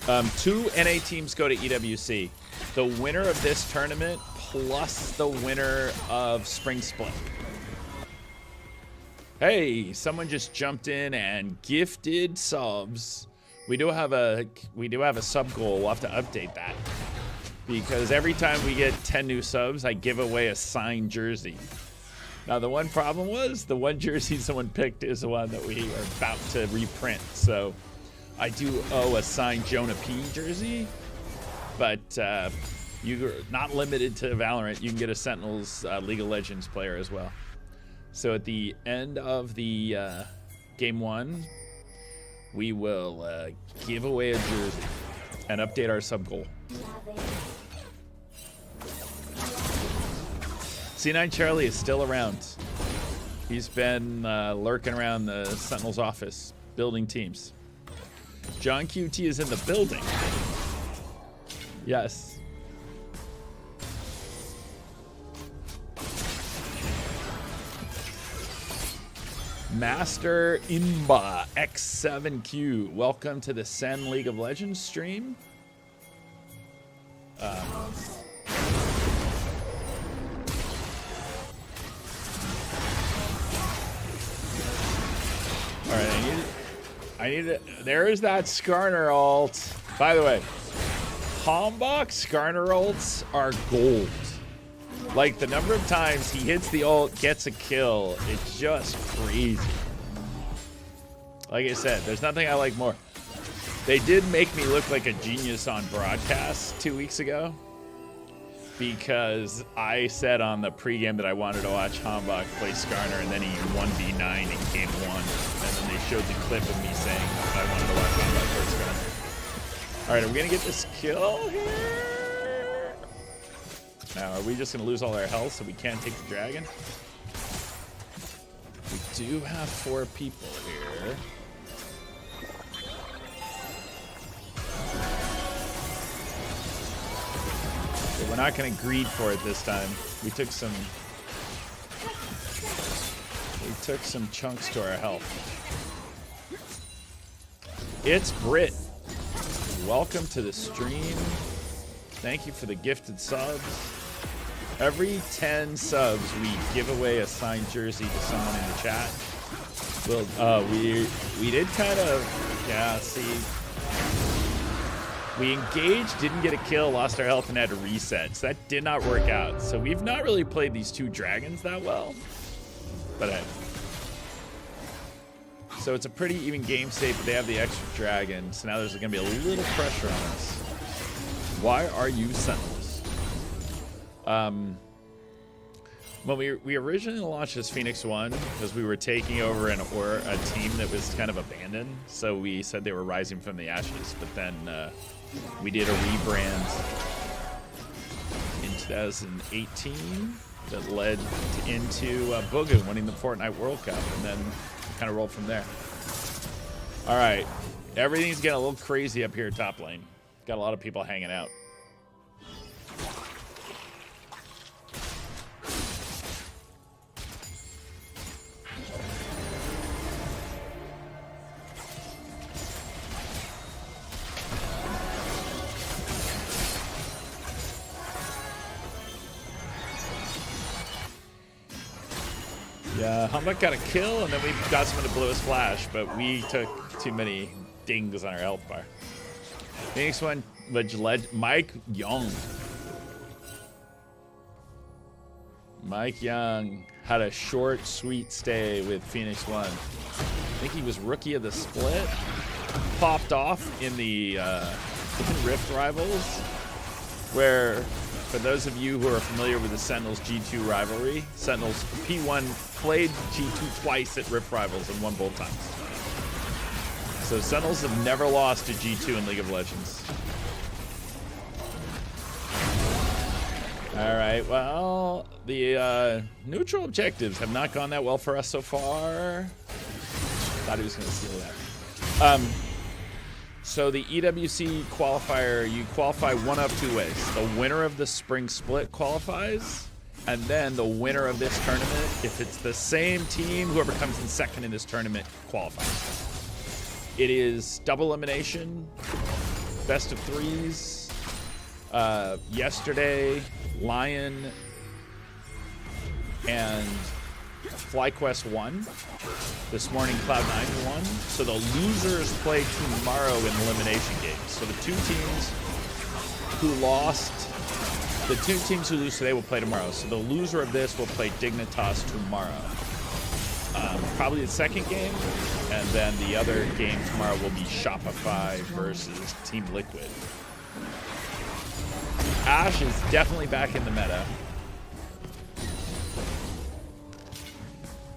2 NA teams go to EWC. The winner of this tournament plus the winner of Spring Split. Hey, someone just jumped in and gifted subs. We do have a sub goal. We'll have to update that. Because every time we get 10 new subs, I give away a signed jersey. Now, the one problem was the one jersey someone picked is the one that we are about to reprint. So I do owe a signed Jonah P jersey, but you're not limited to Valorant. You can get a Sentinels League of Legends player as well. So at the end of the game 1, we will give away a jersey. and update our sub goal. C9 Charlie is still around. He's been lurking around the Sentinels office, building teams. John QT is in the building. Yes. Master Imba X7Q. Welcome to the SEN League of Legends stream. All right, I need it. There is that Skarner ult. By the way, Hombach Skarner ults are gold. Like, the number of times he hits the ult, gets a kill, it's just crazy. Like I said, there's nothing I like more. They did make me look like a genius on broadcast 2 weeks ago, because I said on the pregame that I wanted to watch Hombach play Skarner, and then he 1v9 in game 1. And then they showed the clip of me saying I wanted to watch Hombach play Skarner. All right, are we going to get this kill here? Now, are we just going to lose all our health so we can't take the dragon? We do have 4 people here. But we're not going to greed for it this time. We took some chunks to our health. It's Brit. Welcome to the stream. Thank you for the gifted subs. Every 10 subs, we give away a signed jersey to someone in the chat. Well, we did kind of, yeah, see. We engaged, didn't get a kill, lost our health, and had to reset. So that did not work out. So we've not really played these 2 dragons that well. But hey. So it's a pretty even game state, but they have the extra dragon. So now there's going to be a little pressure on us. Why are you Sentinels? When we originally launched as Phoenix 1, because we were taking over a team that was kind of abandoned, so we said they were rising from the ashes. But then we did a rebrand in 2018 that led into Booga winning the Fortnite World Cup, and then kind of rolled from there. All right, everything's getting a little crazy up here top lane. Got a lot of people hanging out. Yeah, Humbug got a kill, and then we got someone to blow his flash, but we took too many dings on our health bar. Phoenix 1, Mike Young. Mike Young had a short, sweet stay with Phoenix 1. I think he was rookie of the split. Popped off in the Rift Rivals, where, for those of you who are familiar with the Sentinels G2 rivalry, Sentinels P1 played G2 twice at Rift Rivals and won both times. So Sentinels have never lost to G2 in League of Legends. All right, well, the neutral objectives have not gone that well for us so far. Thought he was going to steal that. So the EWC qualifier, you qualify one of 2 ways. The winner of the spring split qualifies, and then the winner of this tournament, if it's the same team, whoever comes in second in this tournament qualifies. It is double elimination, best of 3s. Yesterday, Lion and FlyQuest won. This morning, Cloud9 won. So the losers play tomorrow in elimination games. So the 2 teams who lost, the 2 teams who lose today will play tomorrow. So the loser of this will play Dignitas tomorrow. Probably the second game, and then the other game tomorrow will be Shopify versus Team Liquid. Ashe is definitely back in the meta.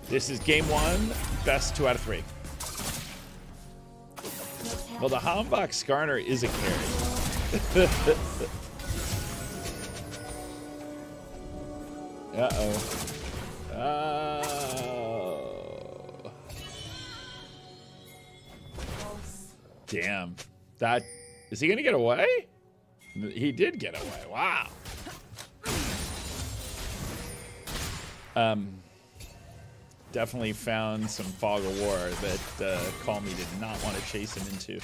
This is game 1, best 2 out of 3. Well, the Hombach Skarner is a carry. Uh-oh. Oh. Damn. That... Is he gonna get away? He did get away. Wow. Definitely found some fog of war that Call Me did not want to chase him into.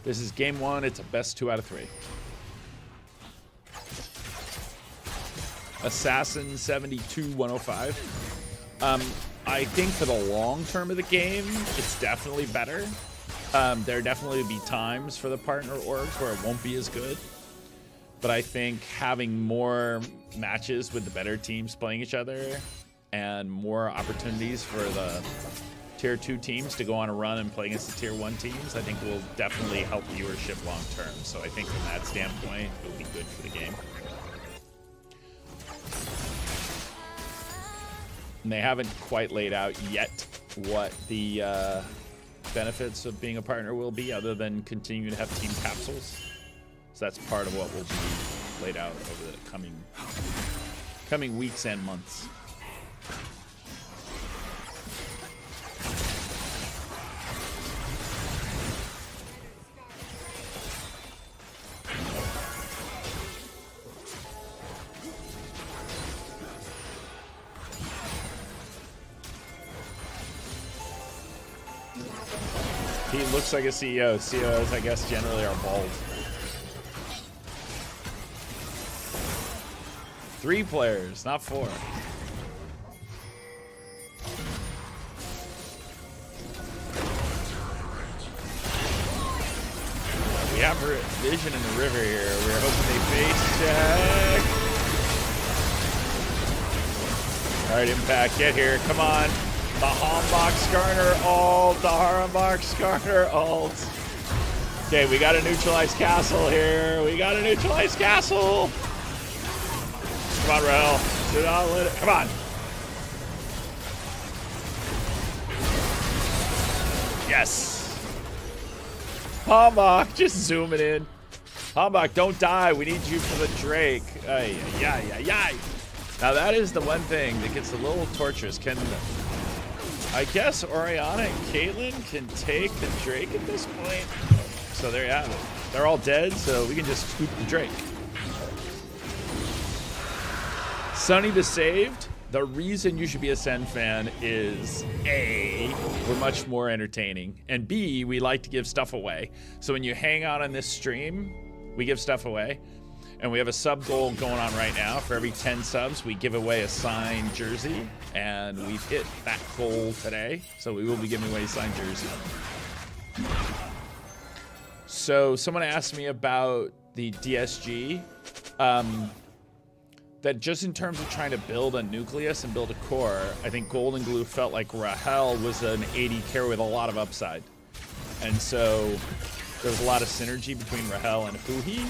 This is game one. It's a best 2 out of 3. Assassin 72 105. I think for the long term of the game, it's definitely better. There definitely be times for the partner orgs where it won't be as good. But I think having more matches with the better teams playing each other and more opportunities for the Tier 2 teams to go on a run and play against the Tier 1 teams, I think will definitely help viewership long term. So I think from that standpoint, it will be good for the game. And they haven't quite laid out yet what the benefits of being a partner will be, other than continuing to have team capsules. So that's part of what will be laid out over the coming weeks and months. He looks like a CEO. CEOs, I guess, generally are bald. 3 players, not 4. We have vision in the river here. We're hoping they face check. All right, Impact, get here. Come on. The Hambach Skarner ult. The Hambach Skarner ult. Okay, we got a neutralized castle here. We got a neutralized castle. Come on, Rel. Do not let it. Come on. Yes. Hambach, just zooming in. Hambach, don't die. We need you for the Drake. Ay, ay, ay, ay. Now that is the one thing that gets a little torturous. I guess Orianna and Caitlyn can take the Drake at this point. So there you have it. They're all dead, so we can just scoop the Drake. Sunny the Saved. The reason you should be a SEN fan is A, we're much more entertaining, and B, we like to give stuff away. So when you hang out on this stream, we give stuff away. And we have a sub goal going on right now. For every 10 subs, we give away a signed jersey. And we've hit that goal today. So we will be giving away a signed jersey. So someone asked me about the DSG. That just in terms of trying to build a nucleus and build a core, I think Golden Glue felt like Rahel was an AD carry with a lot of upside. And so there's a lot of synergy between Rahel and Huhi.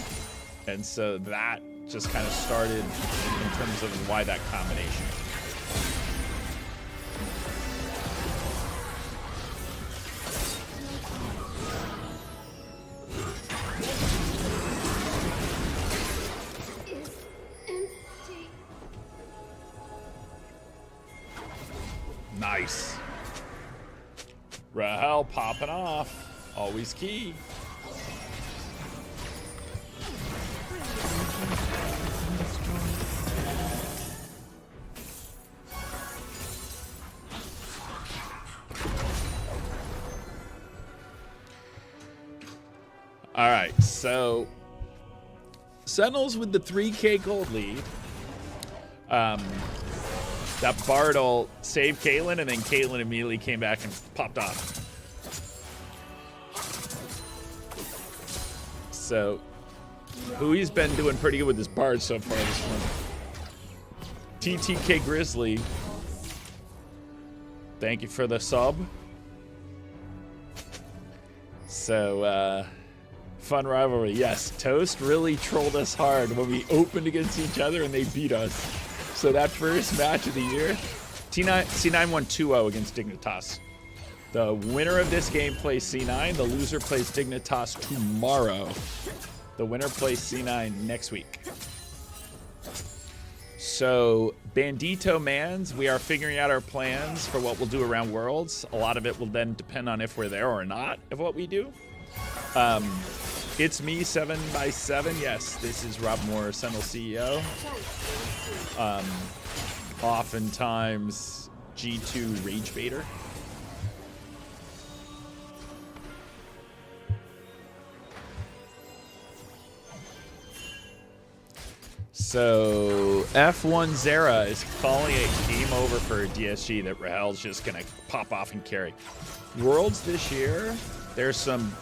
And so that just kind of started in terms of why that combination. Nice. Rahel popping off. Always key. All right, so Sentinels with the 3K gold lead. That Bardal saved Caitlyn, and then Caitlyn immediately came back and popped off. So, Hui's been doing pretty good with his Bard so far this one. TTK Grizzly, thank you for the sub. So, Fun rivalry. Yes, Toast really trolled us hard when we opened against each other and they beat us. So that first match of the year, C9 won 2-0 against Dignitas. The winner of this game plays C9. The loser plays Dignitas tomorrow. The winner plays C9 next week. So, Bandito Mans, we are figuring out our plans for what we'll do around Worlds. A lot of it will then depend on if we're there or not of what we do. It's me, 7x7. Yes, this is Rob Moore, Sentinel CEO. Oftentimes, G2 Rage Baiter. So F1 Zera is calling it game over for DSG that Rahel's just going to pop off and carry. Worlds this year, there's some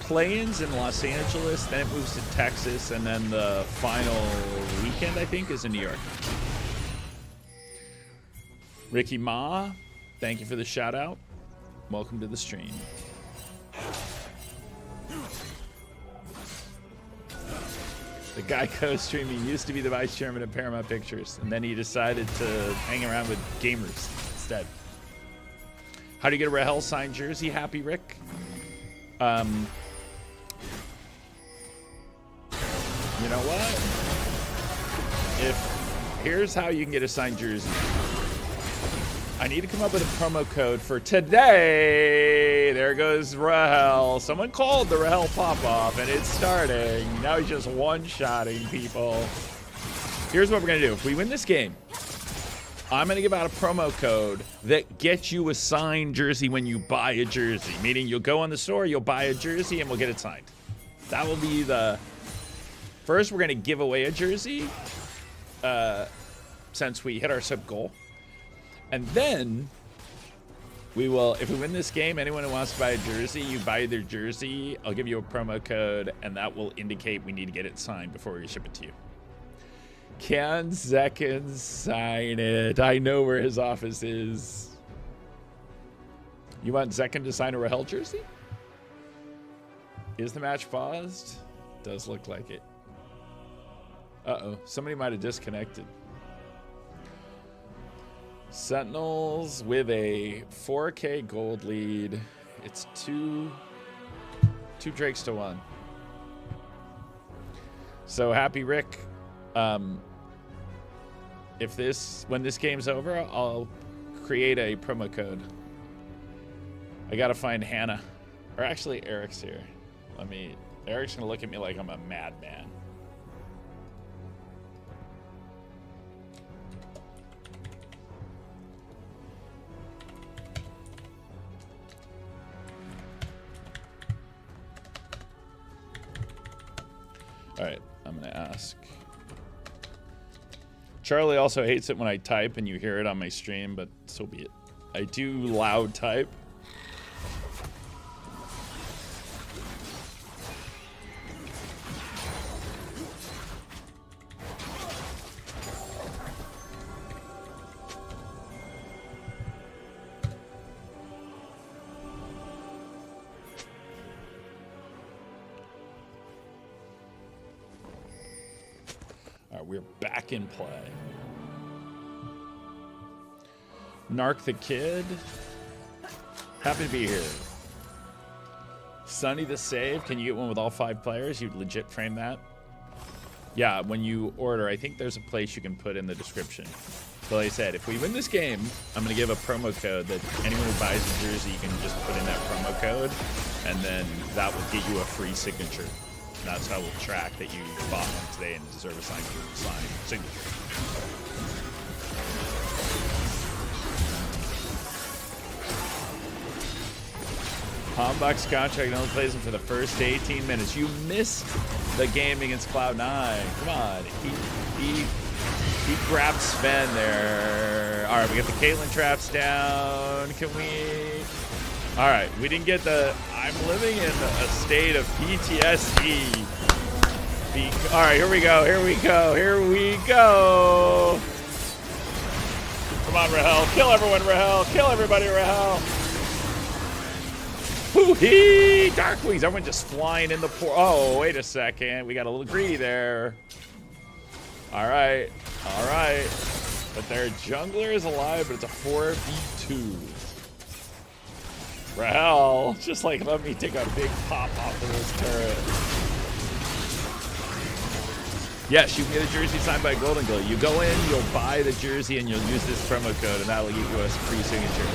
play-ins in Los Angeles, then it moves to Texas, and then the final weekend, I think, is in New York. Ricky Ma, thank you for the shout-out. Welcome to the stream. The guy co-streaming used to be the vice chairman of Paramount Pictures, and then he decided to hang around with gamers instead. How do you get a Rahel signed jersey? Happy Rick. You know what? Here's how you can get a signed jersey. I need to come up with a promo code for today. There goes Rahel. Someone called the Rahel pop-off, and it's starting. Now he's just one-shotting people. Here's what we're going to do. If we win this game, I'm going to give out a promo code that gets you a signed jersey when you buy a jersey. Meaning you'll go on the store, you'll buy a jersey, and we'll get it signed. That will be the... First, we're going to give away a jersey since we hit our sub goal. And then we will, if we win this game, anyone who wants to buy a jersey, you buy their jersey. I'll give you a promo code, and that will indicate we need to get it signed before we ship it to you. Can Zekin sign it? I know where his office is. You want Zekin to sign a Rahel jersey? Is the match paused? Does look like it. Uh-oh, somebody might have disconnected. Sentinels with a 4K gold lead. It's two Drakes to 1. So happy Rick. When this game's over, I'll create a promo code. I gotta find Hannah. Or actually Eric's here. Eric's gonna look at me like I'm a madman. All right, I'm gonna ask. Charlie also hates it when I type and you hear it on my stream, but so be it. I do loud type. We're back in play. Narc the Kid. Happy to be here. Sunny the Save. Can you get one with all 5 players? You'd legit frame that? Yeah, when you order, I think there's a place you can put in the description. So like I said, if we win this game, I'm going to give a promo code that anyone who buys a jersey, you can just put in that promo code, and then that will get you a free signature. That's how we'll track that you bought one today and deserve a signed signature. Hombuck's contract only plays him for the first 18 minutes. You missed the game against Cloud9. Come on. He grabbed Sven there. All right, we got the Caitlyn traps down. Can we... All right, we didn't get the... I'm living in a state of PTSD. All right, here we go. Come on, Rahel. Kill everyone, Rahel. Kill everybody, Rahel. Hoo-hee! Darkwings, everyone just flying in the portal. Oh, wait a second. We got a little greedy there. All right. All right. But their jungler is alive, but it's a 4v2. Rahel, just like let me take a big pop off of this turret. Yes, you can get a jersey signed by Golden Glow. You go in, you'll buy the jersey, and you'll use this promo code, and that'll get you a free signature.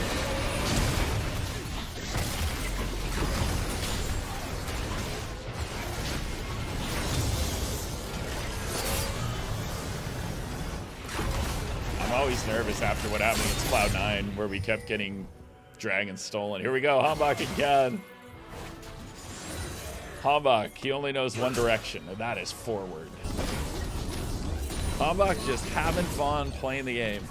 I'm always nervous after what happened against Cloud9, where we kept getting dragons stolen. Here we go, Hambach again. Hambach, he only knows one direction, and that is forward. Hambach just having fun playing the game.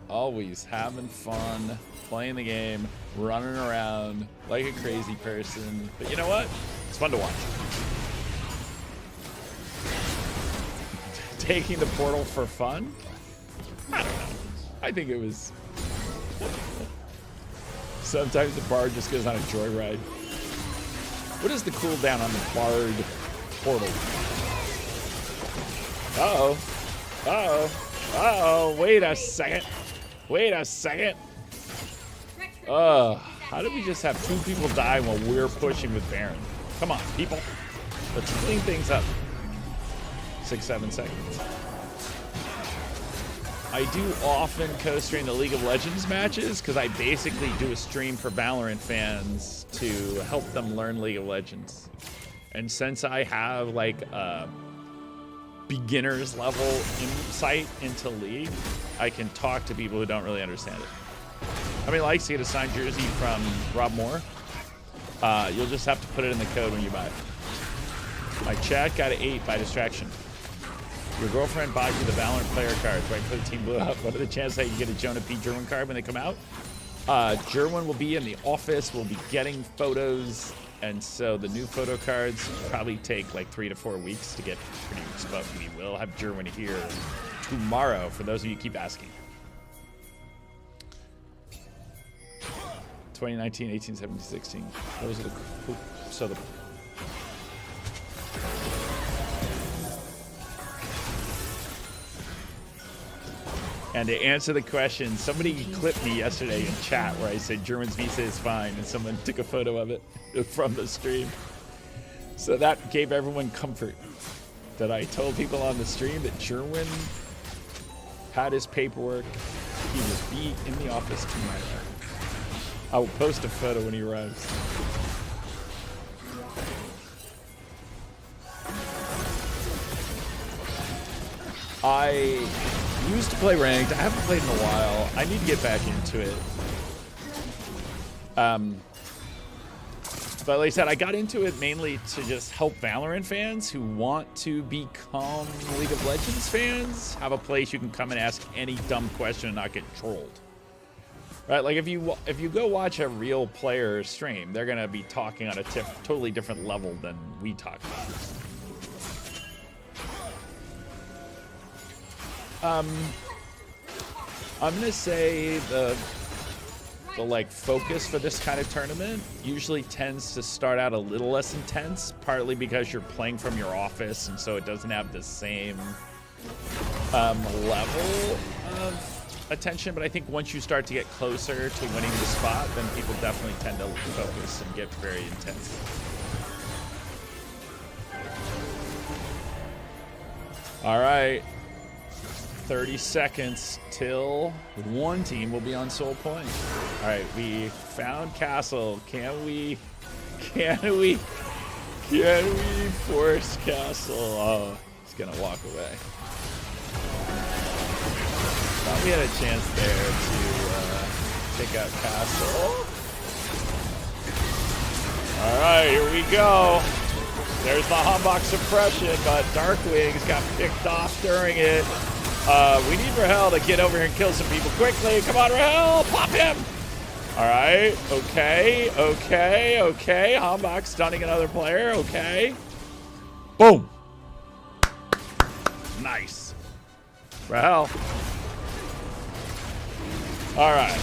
Always having fun playing the game, running around like a crazy person. But you know what? It's fun to watch. Taking the portal for fun? I don't know. I think it was... Sometimes the bard just goes on a joyride. What is the cooldown on the bard portal? Uh-oh. Uh-oh. Uh-oh. Wait a second. Wait a second. How did we just have 2 people die while we're pushing with Baron? Come on, people. Let's clean things up. 6-7 seconds. I do often co-stream the League of Legends matches because I basically do a stream for Valorant fans to help them learn League of Legends. And since I have like a beginner's level insight into League, I can talk to people who don't really understand it. How many likes to get a signed jersey from Rob Moore? You'll just have to put it in the code when you buy it. My chat got an 8 by distraction. Your girlfriend bought you the Valorant player cards right before the team blew up. What are the chances that you get a Jonah P. Jerwin card when they come out? Jerwin will be in the office. We'll be getting photos. And so the new photo cards probably take like 3 to 4 weeks to get produced. But we will have Jerwin here tomorrow for those of you who keep asking. 2019, 18, 17, 16. Those are the... So the... And to answer the question, somebody clipped me yesterday in chat where I said German's visa is fine, and someone took a photo of it from the stream. So that gave everyone comfort that I told people on the stream that Jerwin had his paperwork. He will be in the office tomorrow. I will post a photo when he arrives. I used to play ranked. I haven't played in a while. I need to get back into it. But like I said, I got into it mainly to just help Valorant fans who want to become League of Legends fans have a place you can come and ask any dumb question and not get trolled. Right? Like if you go watch a real player stream, they're gonna be talking on a totally different level than we talk about. I'm gonna say the like focus for this kind of tournament usually tends to start out a little less intense, partly because you're playing from your office and so it doesn't have the same level of attention. But I think once you start to get closer to winning the spot, then people definitely tend to focus and get very intense. All right. 30 seconds till one team will be on soul point. All right, we found Castle. Can we force Castle? Oh, he's gonna walk away. Thought we had a chance there to take out Castle. All right, here we go. There's the Hambach suppression, but Darkwings got picked off during it. We need Rahel to get over here and kill some people quickly. Come on, Rahel, pop him. All right, okay. Hambach stunning another player, okay. Boom. Nice. Rahel. All right.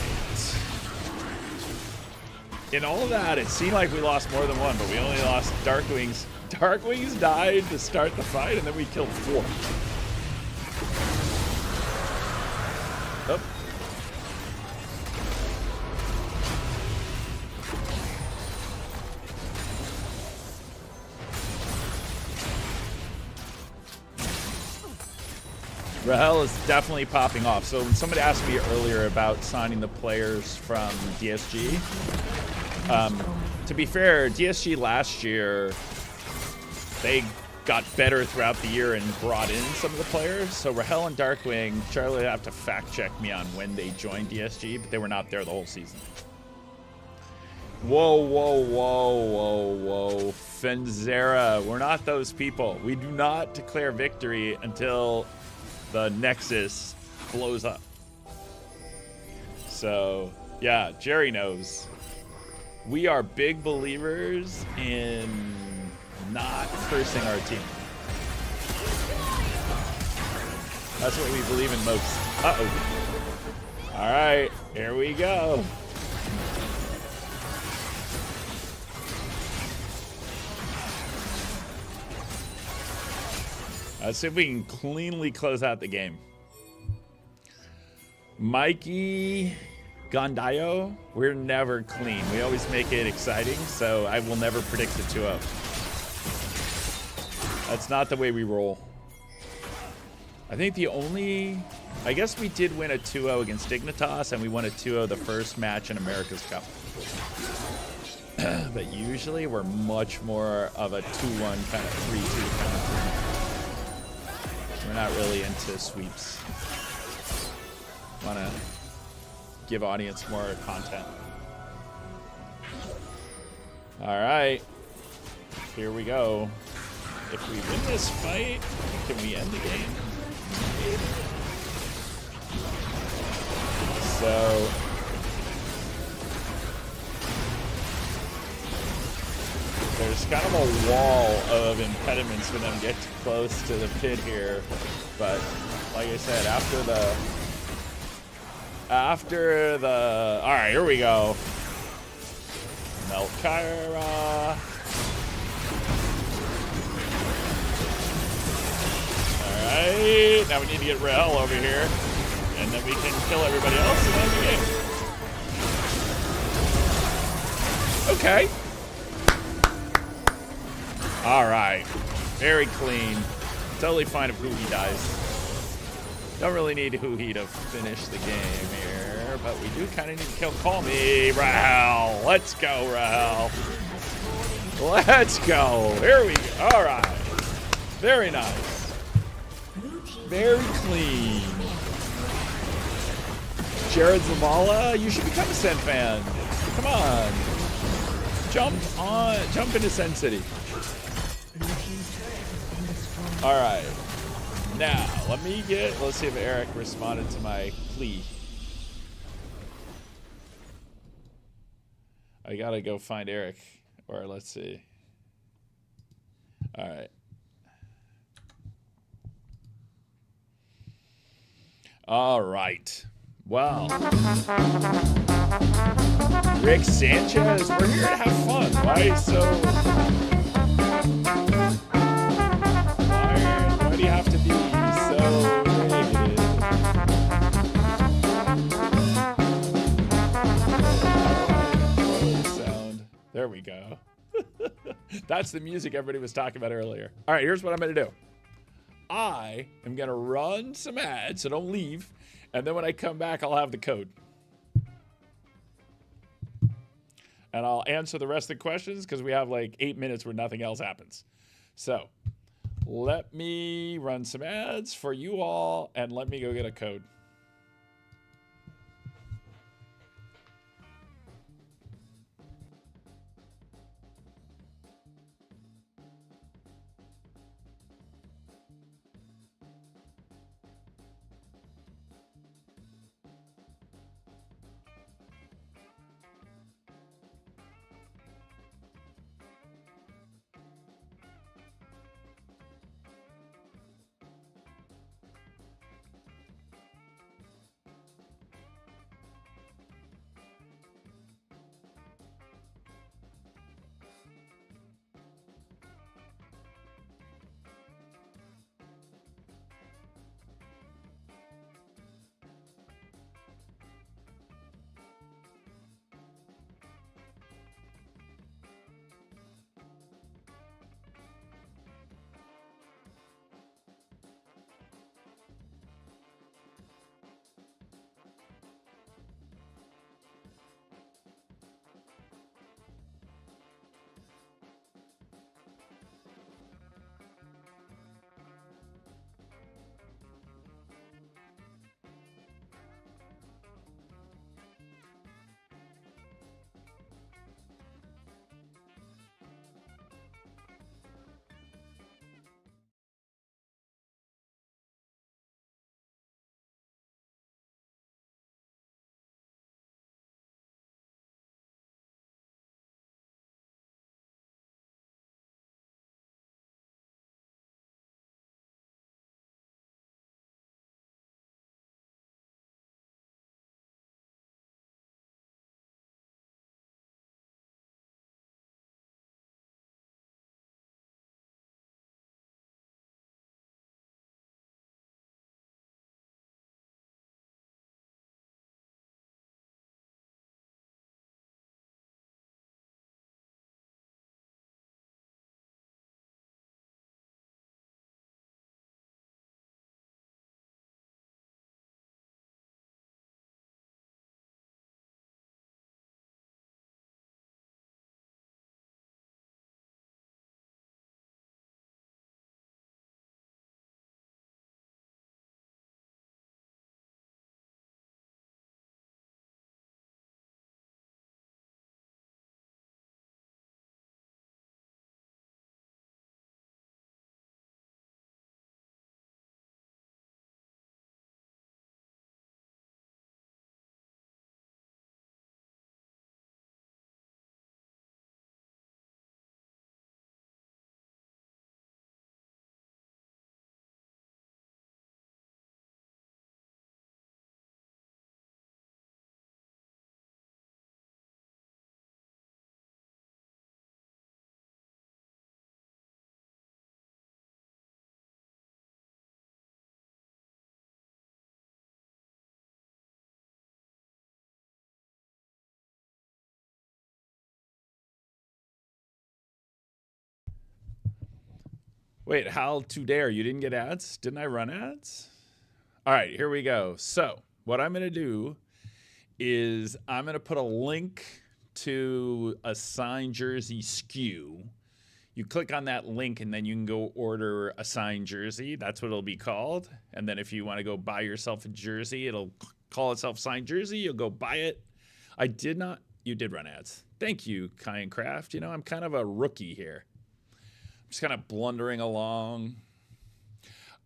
in all of that, it seemed like we lost more than one, but we only lost Darkwings. Darkwings died to start the fight, and then we killed 4. Oh. Rahel is definitely popping off. So somebody asked me earlier about signing the players from DSG. To be fair, DSG last year, they got better throughout the year and brought in some of the players. So Rahel and Darkwing, Charlie would have to fact check me on when they joined DSG, but they were not there the whole season. Whoa, whoa, whoa, whoa, whoa. Fenzera, we're not those people. We do not declare victory until the Nexus blows up. So, yeah, Jerry knows. We are big believers in not cursing our team. That's what we believe in most. Uh-oh. All right, here we go. Let's see if we can cleanly close out the game. Mikey Gondayo, we're never clean. We always make it exciting, so I will never predict a 2-0. That's not the way we roll. I think I guess we did win a 2-0 against Dignitas, and we won a 2-0 the first match in America's Cup. But usually we're much more of a 2-1 kind of 3-2 kind of thing. We're not really into sweeps. Want to give audience more content. All right, here we go. If we win this fight, can we end the game? So there's kind of a wall of impediments for them to get too close to the pit here, but like I said, after the all right, here we go. Melkyra. All right, now we need to get Rahel over here, and then we can kill everybody else and end the game. Okay. All right, very clean. Totally fine if Huhi dies. Don't really need Huhi to finish the game here, but we do kind of need to kill. Call me, Rahel. Let's go, Rahel. Let's go. Here we go. All right. Very nice. Very clean. Jared Zavala, you should become a SEN fan. Come on. Jump into SEN City. All right. Now, let's see if Eric responded to my plea. I gotta go find Eric, or let's see. All right. All right. Well, Rick Sanchez, we're here to have fun. Why do you have to be so negative? Sound. There we go. That's the music everybody was talking about earlier. All right, here's what I'm going to do. I am going to run some ads, so don't leave. And then when I come back, I'll have the code. And I'll answer the rest of the questions because we have like 8 minutes where nothing else happens. So let me run some ads for you all, and let me go get a code. Wait, how to dare? You didn't get ads? Didn't I run ads? All right, here we go. So what I'm going to do is I'm going to put a link to a signed jersey SKU. You click on that link and then you can go order a signed jersey. That's what it'll be called. And then if you want to go buy yourself a jersey, it'll call itself signed jersey. You'll go buy it. You did run ads. Thank you, Kai Craft. You know, I'm kind of a rookie here. I'm just kind of blundering along.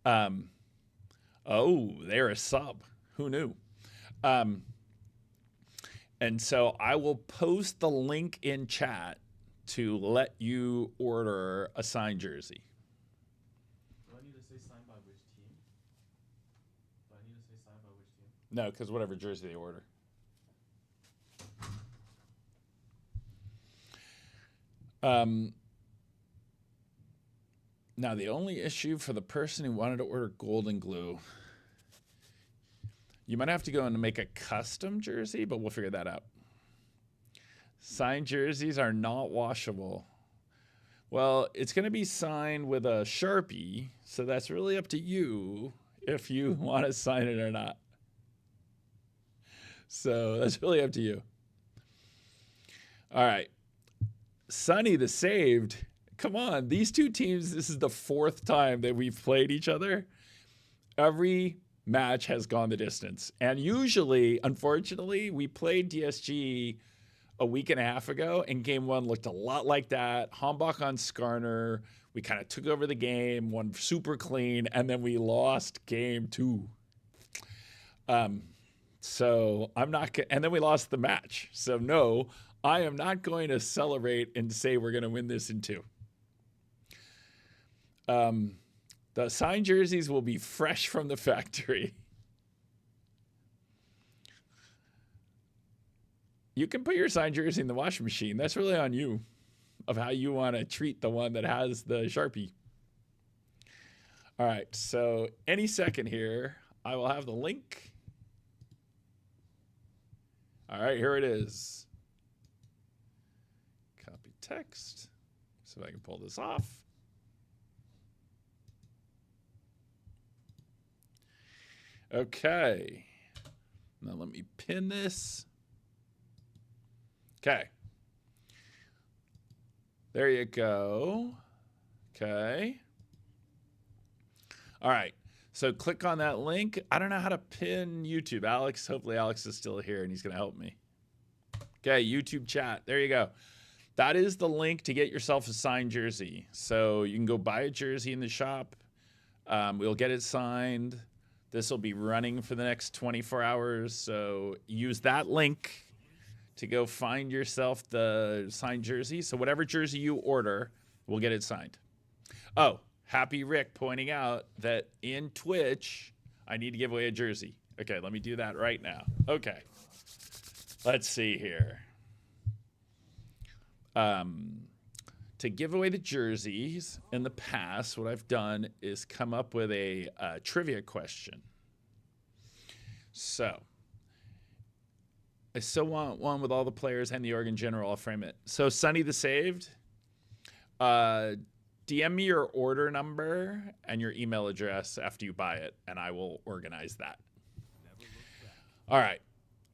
Oh, they're a sub. Who knew? And so I will post the link in chat to let you order a signed jersey. Do I need to say signed by which team? No, because whatever jersey they order. Now, the only issue for the person who wanted to order golden glue, you might have to go and make a custom jersey, but we'll figure that out. Signed jerseys are not washable. Well, it's going to be signed with a Sharpie, so that's really up to you if you want to sign it or not. So that's really up to you. All right. Sonny the Saved. Come on. These two teams, this is the fourth time that we've played each other. Every match has gone the distance. And usually, unfortunately, we played DSG a week and a half ago, and game one looked a lot like that. Hombach on Skarner. We kind of took over the game, won super clean, and then we lost game two. So I'm not, and then we lost the match. So no, I am not going to celebrate and say we're going to win this in two. The signed jerseys will be fresh from the factory. You can put your signed jersey in the washing machine. That's really on you of how you want to treat the one that has the Sharpie. All right, so any second here, I will have the link. All right, here it is. Copy text. See if I can pull this off. Okay. Now let me pin this. Okay. There you go. Okay. All right. So click on that link. I don't know how to pin YouTube. Alex, hopefully Alex is still here and he's going to help me. Okay, YouTube chat. There you go. That is the link to get yourself a signed jersey. So you can go buy a jersey in the shop. We'll get it signed. This will be running for the next 24 hours. So use that link to go find yourself the signed jersey. So whatever jersey you order, we'll get it signed. Oh, Happy Rick pointing out that in Twitch, I need to give away a jersey. Okay, let me do that right now. Okay. Let's see here. To give away the jerseys, in the past, what I've done is come up with a trivia question. So, I still want one with all the players and the org in general. I'll frame it. So, Sonny the Saved, DM me your order number and your email address after you buy it, and I will organize that. All right.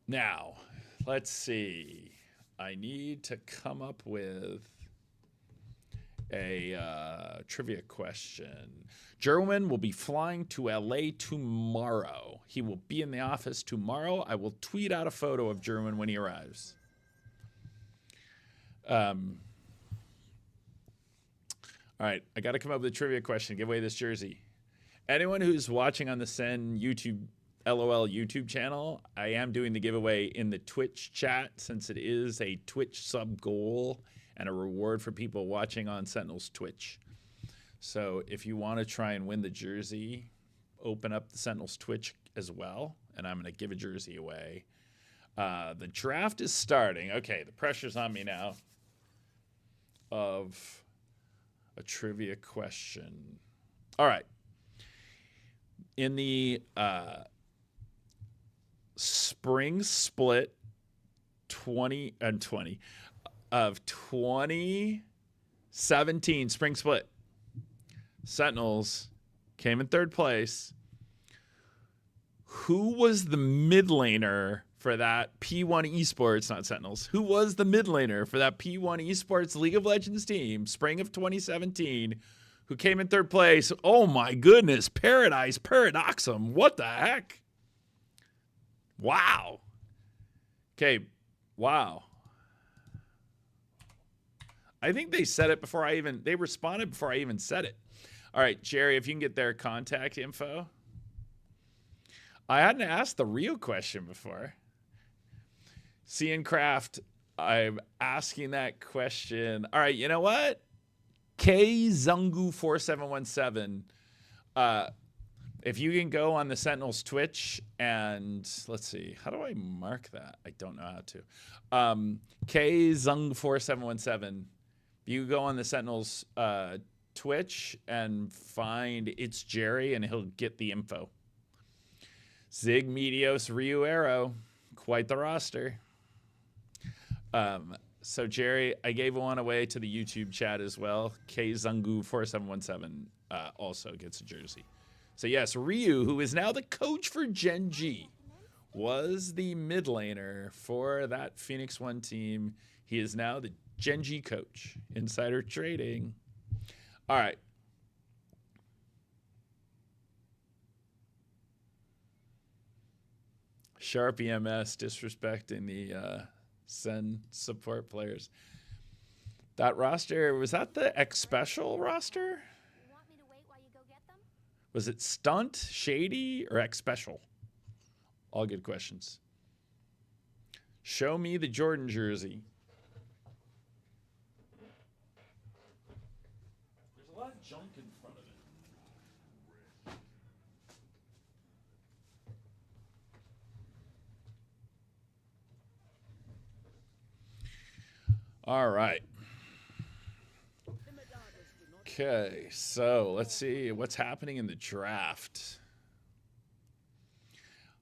Now, let's see. I need to come up with a trivia question. Jerwin will be flying to LA tomorrow. He will be in the office tomorrow. I will tweet out a photo of Jerwin when he arrives. All right, I got to come up with a trivia question. Give away this jersey. Anyone who's watching on the SEN YouTube, LOL YouTube channel, I am doing the giveaway in the Twitch chat since it is a Twitch sub goal and a reward for people watching on Sentinels Twitch. So if you want to try and win the jersey, open up the Sentinels Twitch as well, and I'm going to give a jersey away. The draft is starting. Okay, the pressure's on me now of a trivia question. All right. In the spring split 2020 of 2017 spring split, Sentinels came in third place. Who was the mid laner for that P1 Esports, not Sentinels? Who was the mid laner for that P1 Esports League of Legends team, spring of 2017, who came in third place? Oh my goodness, Paradise Paradoxum. What the heck? Wow. Okay, wow. I think they said it before they responded before I even said it. All right, Jerry, if you can get their contact info. I hadn't asked the real question before. CN Craft, I'm asking that question. All right, you know what? K Zungu 4717. If you can go on the Sentinels Twitch and let's see, how do I mark that? I don't know how to. K Zung 4717. You go on the Sentinels Twitch and find It's Jerry, and he'll get the info. Zig Medios Ryu Arrow, quite the roster. So Jerry, I gave one away to the YouTube chat as well. K Zungu 4717 also gets a jersey. So yes, Ryu, who is now the coach for Gen G, was the mid laner for that Phoenix 1 team. He is now the Gen G coach. Insider trading. All right. Sharp EMS disrespecting the SEN support players. That roster, was that the X Special roster? Was it Stunt, Shady, or X Special? All good questions. Show me the Jordan jersey. There's a lot of junk in front of it. All right. Okay, so let's see what's happening in the draft.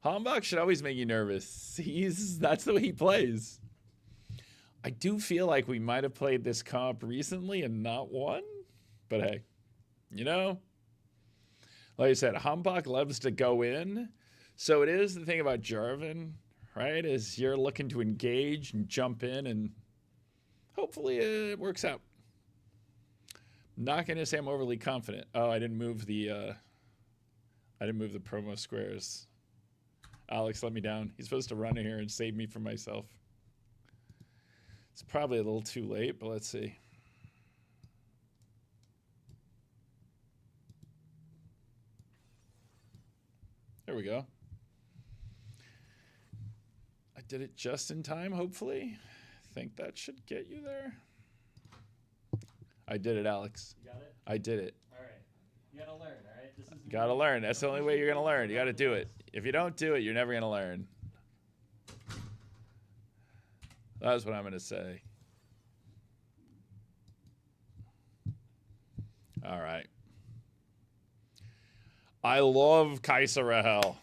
Hombach should always make you nervous. That's the way he plays. I do feel like we might have played this comp recently and not won, but hey, you know, like I said, Hombach loves to go in. So it is the thing about Jarvan, right? Is you're looking to engage and jump in, and hopefully it works out. Not going to say I'm overly confident. Oh, I didn't move the promo squares. Alex let me down. He's supposed to run in here and save me from myself. It's probably a little too late, but let's see. There we go. I did it just in time, hopefully. Think that should get you there. I did it, Alex. You got it? I did it. All right. You gotta learn, all right? This is Gotta learn. That's the only way you're gonna learn. You gotta do it. If you don't do it, you're never gonna learn. That's what I'm gonna say. All right. I love Kaiser Rahel.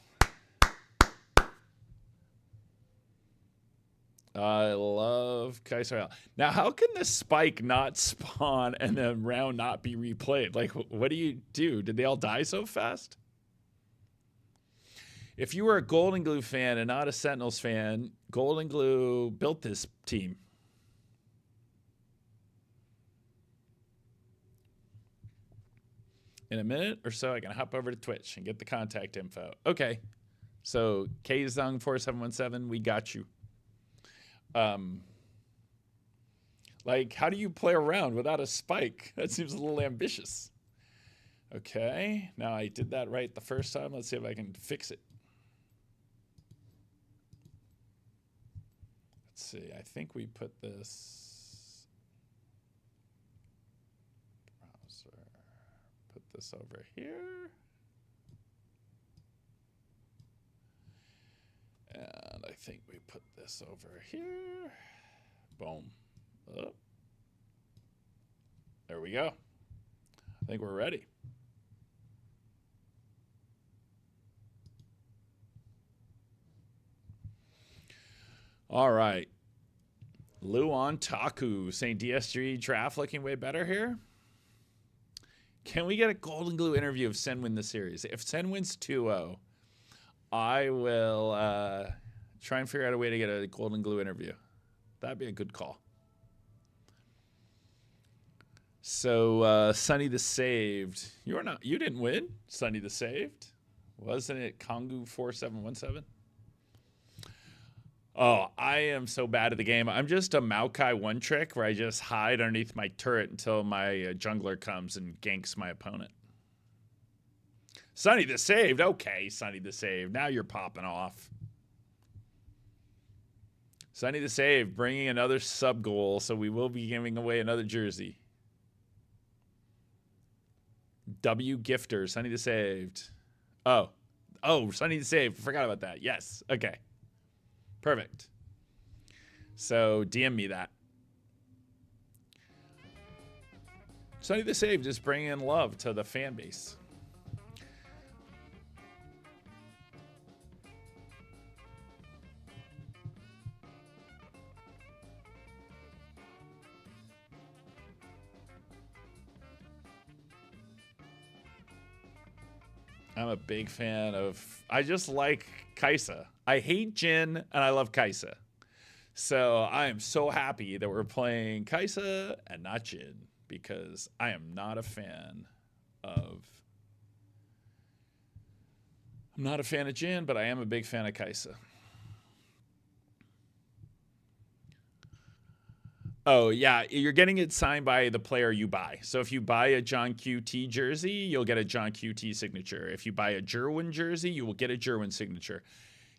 I love Kaiser Rahel. Now, how can the spike not spawn and the round not be replayed? Like, what do you do? Did they all die so fast? If you were a Golden Glue fan and not a Sentinels fan, Golden Glue built this team. In a minute or so, I can hop over to Twitch and get the contact info. Okay. So, KZung4717, we got you. Like, how do you play around without a spike? That seems a little ambitious. Okay. Now, I did that right the first time. Let's see if I can fix it. Let's see. I think we put this browser. Put this over here. And I think we put this over here. Boom. Oh. There we go. I think we're ready. All right. Luon Taku saying DSG draft looking way better here. Can we get a golden glue interview if Sen win the series? If Sen wins 2-0, I will try and figure out a way to get a golden glue interview. That'd be a good call. So Sonny the Saved. You didn't win, Sonny the Saved. Wasn't it Kongu 4717? Oh, I am so bad at the game. I'm just a Maokai one trick where I just hide underneath my turret until my jungler comes and ganks my opponent. Sonny the Saved. Okay, Sonny the Saved. Now you're popping off. Sonny the Saved bringing another sub goal, so we will be giving away another jersey. W Gifter, Sonny the Saved. Oh, Sonny the Saved. Forgot about that. Yes. Okay. Perfect. So DM me that. Sonny the Saved is bringing love to the fan base. I'm a big fan of... I just like Kai'Sa. I hate Jhin, and I love Kai'Sa. So I am so happy that we're playing Kai'Sa and not Jhin, because I am not a fan of... I'm not a fan of Jhin, but I am a big fan of Kai'Sa. Oh, yeah, you're getting it signed by the player you buy. So if you buy a John QT jersey, you'll get a John QT signature. If you buy a Jerwin jersey, you will get a Jerwin signature.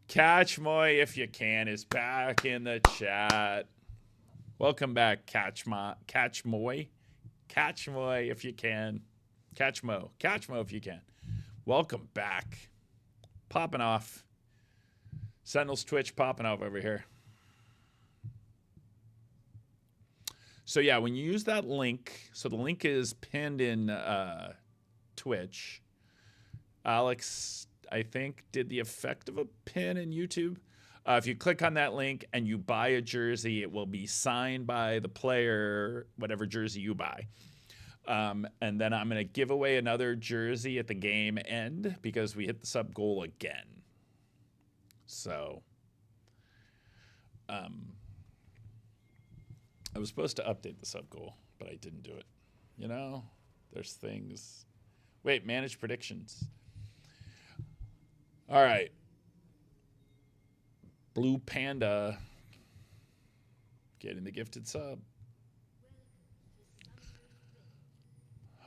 Catch Moy, if you can, is back in the chat. Welcome back, Catch Moy. Catch Moy, if you can. Catch Mo, if you can. Welcome back. Popping off. Sentinels Twitch popping off over here. So yeah, when you use that link, so the link is pinned in Twitch. Alex, I think, did the effect of a pin in YouTube. If you click on that link and you buy a jersey, it will be signed by the player, whatever jersey you buy. And then I'm going to give away another jersey at the game end because we hit the sub goal again. So... I was supposed to update the sub goal, but I didn't do it. You know, there's things. Wait, manage predictions. All right. Blue Panda getting the gifted sub.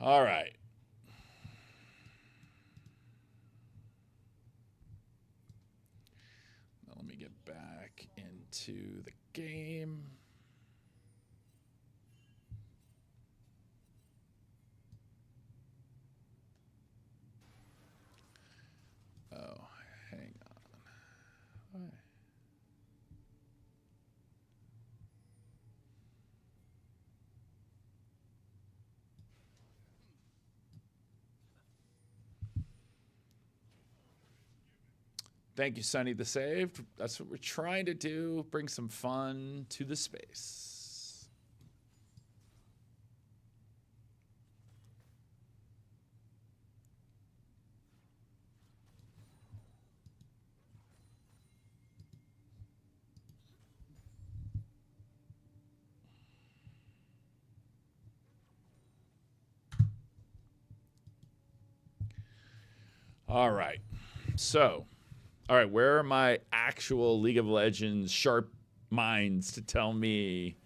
All right. Now let me get back into the game. Oh, hang on. Why? Thank you, Sonny the Saved. That's what we're trying to do. Bring some fun to the space. All right. So, all right, where are my actual League of Legends sharp minds to tell me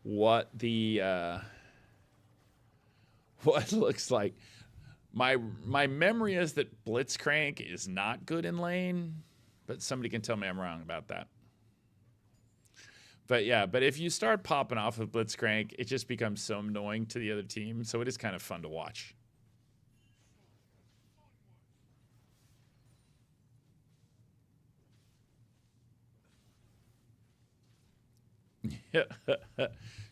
what the what it looks like? My memory is that Blitzcrank is not good in lane, but somebody can tell me I'm wrong about that. But yeah, but if you start popping off of Blitzcrank, it just becomes so annoying to the other team, so it is kind of fun to watch.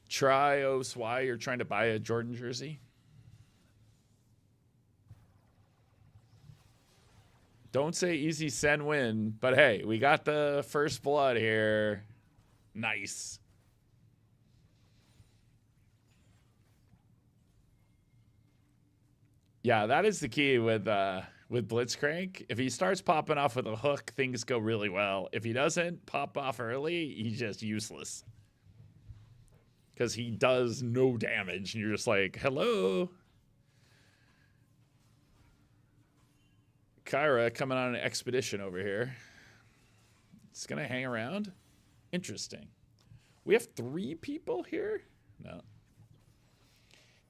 Try why you're trying to buy a Jordan jersey. Don't say easy Sen win, but hey, we got the first blood here. Nice. Yeah, that is the key with Blitzcrank. If he starts popping off with a hook, things go really well. If he doesn't pop off early, he's just useless. Because he does no damage. And you're just like, hello. Kyra coming on an expedition over here. It's going to hang around. Interesting. We have 3 people here? No.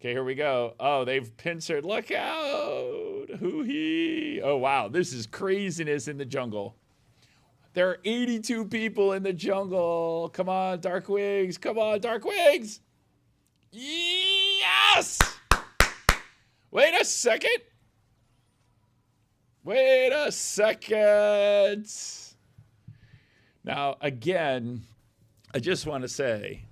Okay, here we go. Oh, they've pincered. Look out. Hoo-hee. Oh, wow. This is craziness in the jungle. There are 82 people in the jungle. Come on, Dark Wings. Come on, Dark Wings. Yes! Wait a second. Wait a second. Now, again, I just want to say,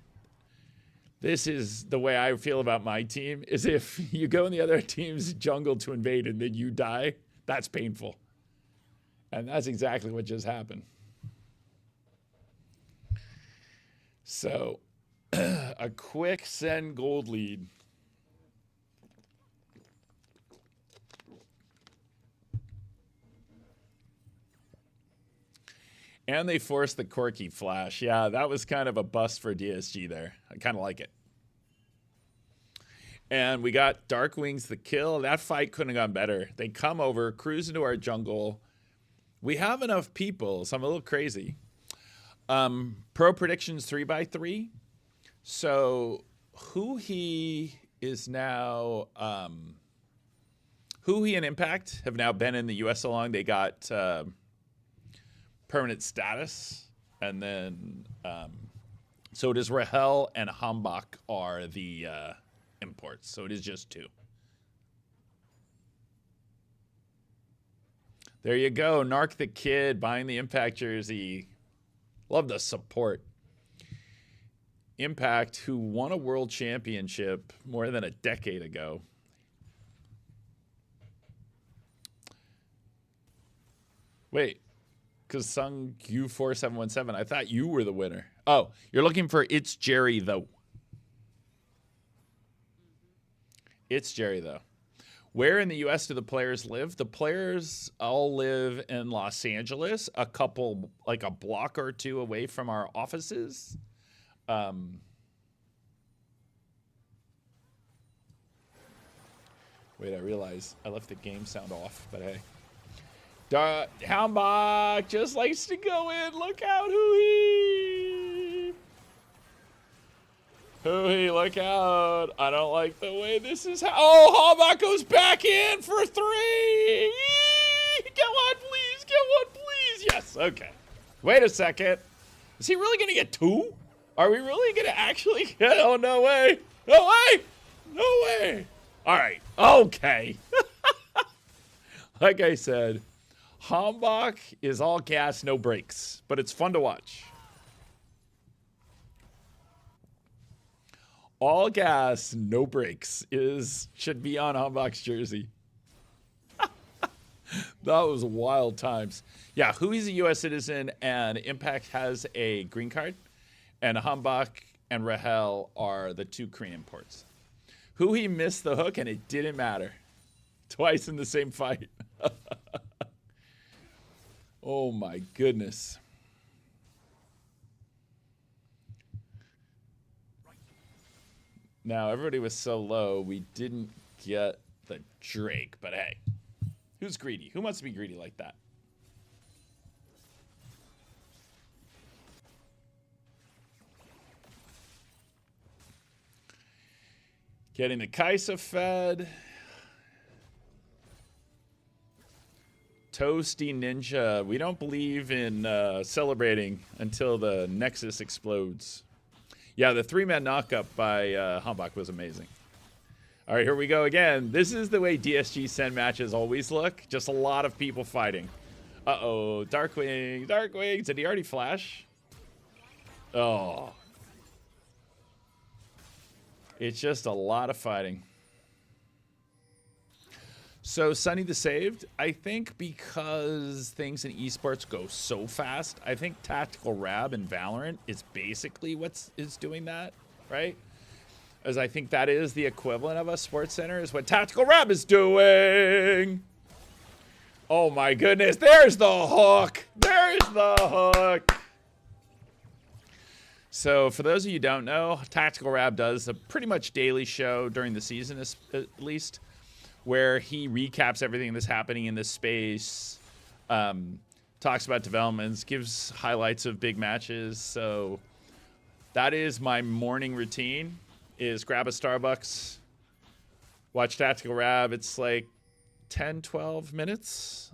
this is the way I feel about my team, is if you go in the other team's jungle to invade and then you die, that's painful. And that's exactly what just happened. So, a quick SEN gold lead. And they forced the Corky flash. Yeah, that was kind of a bust for DSG there. I kind of like it. And we got Dark Wings the kill. That fight couldn't have gone better. They come over, cruise into our jungle. We have enough people, so I'm a little crazy. Pro predictions 3x3. So Hoo-hee is now Hoo-hee and Impact have now been in the US so long. They got permanent status, and then so it is Rahel and Hambach are the imports. So it is just 2. There you go, Narc the Kid buying the Impact jersey. Love the support. Impact, who won a world championship more than a decade ago. Wait, because Sung U4717, I thought you were the winner. Oh, you're looking for It's Jerry, though. It's Jerry, though. Where in the U.S. do the players live? The players all live in Los Angeles, a couple, like a block or 2 away from our offices. Wait, I realize I left the game sound off, but hey. Hambach just likes to go in. Look out, Hoo-hee. Hoo-hee, look out. I don't like the way this is. Oh, Hambach goes back in for 3. Yee! Get one, please. Get one, please. Yes, okay. Wait a second. Is he really going to get 2? Are we really going to actually get? Oh, no way. No way. No way. All right. Okay. Like I said, Hambach is all gas, no brakes, but it's fun to watch. All gas, no brakes should be on Hambach's jersey. That was wild times. Yeah, Hoo-hee's a U.S. citizen, and Impact has a green card, and Hambach and Rahel are the 2 Korean imports. Hoo-hee missed the hook, and it didn't matter. Twice in the same fight. Oh, my goodness. Now, everybody was so low, we didn't get the Drake. But hey, who's greedy? Who wants to be greedy like that? Getting the Kaisa fed. Toasty Ninja. We don't believe in celebrating until the Nexus explodes. Yeah, the 3-man knockup by Hambach was amazing. All right, here we go again. This is the way DSG SEN matches always look. Just a lot of people fighting. Uh-oh, Darkwing, Darkwing. Did he already flash? Oh. It's just a lot of fighting. So, Sunny the Saved, I think because things in esports go so fast, I think Tactical Rab in Valorant is basically what is doing that, right? as I think that is the equivalent of a Sports Center, is what Tactical Rab is doing. Oh my goodness, there's the hook. There's the hook. So for those of you who don't know, Tactical Rab does a pretty much daily show during the season at least, where he recaps everything that's happening in this space, talks about developments, gives highlights of big matches. So that is my morning routine, is grab a Starbucks, watch Tactical Rab. It's like 10, 12 minutes.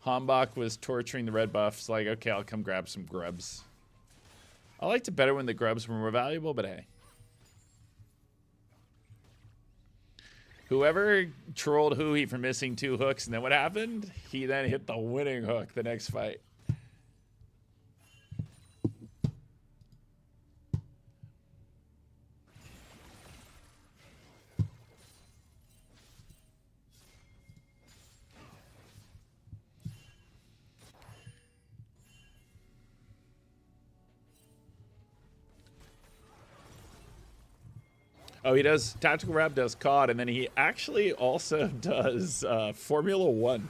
Hombach was torturing the red buffs. Like, okay, I'll come grab some grubs. I liked it better when the grubs were more valuable, but hey. Whoever trolled Hui for missing 2 hooks, and then what happened? He then hit the winning hook the next fight. Oh, he does. Tactical Rab does COD, and then he actually also does Formula 1.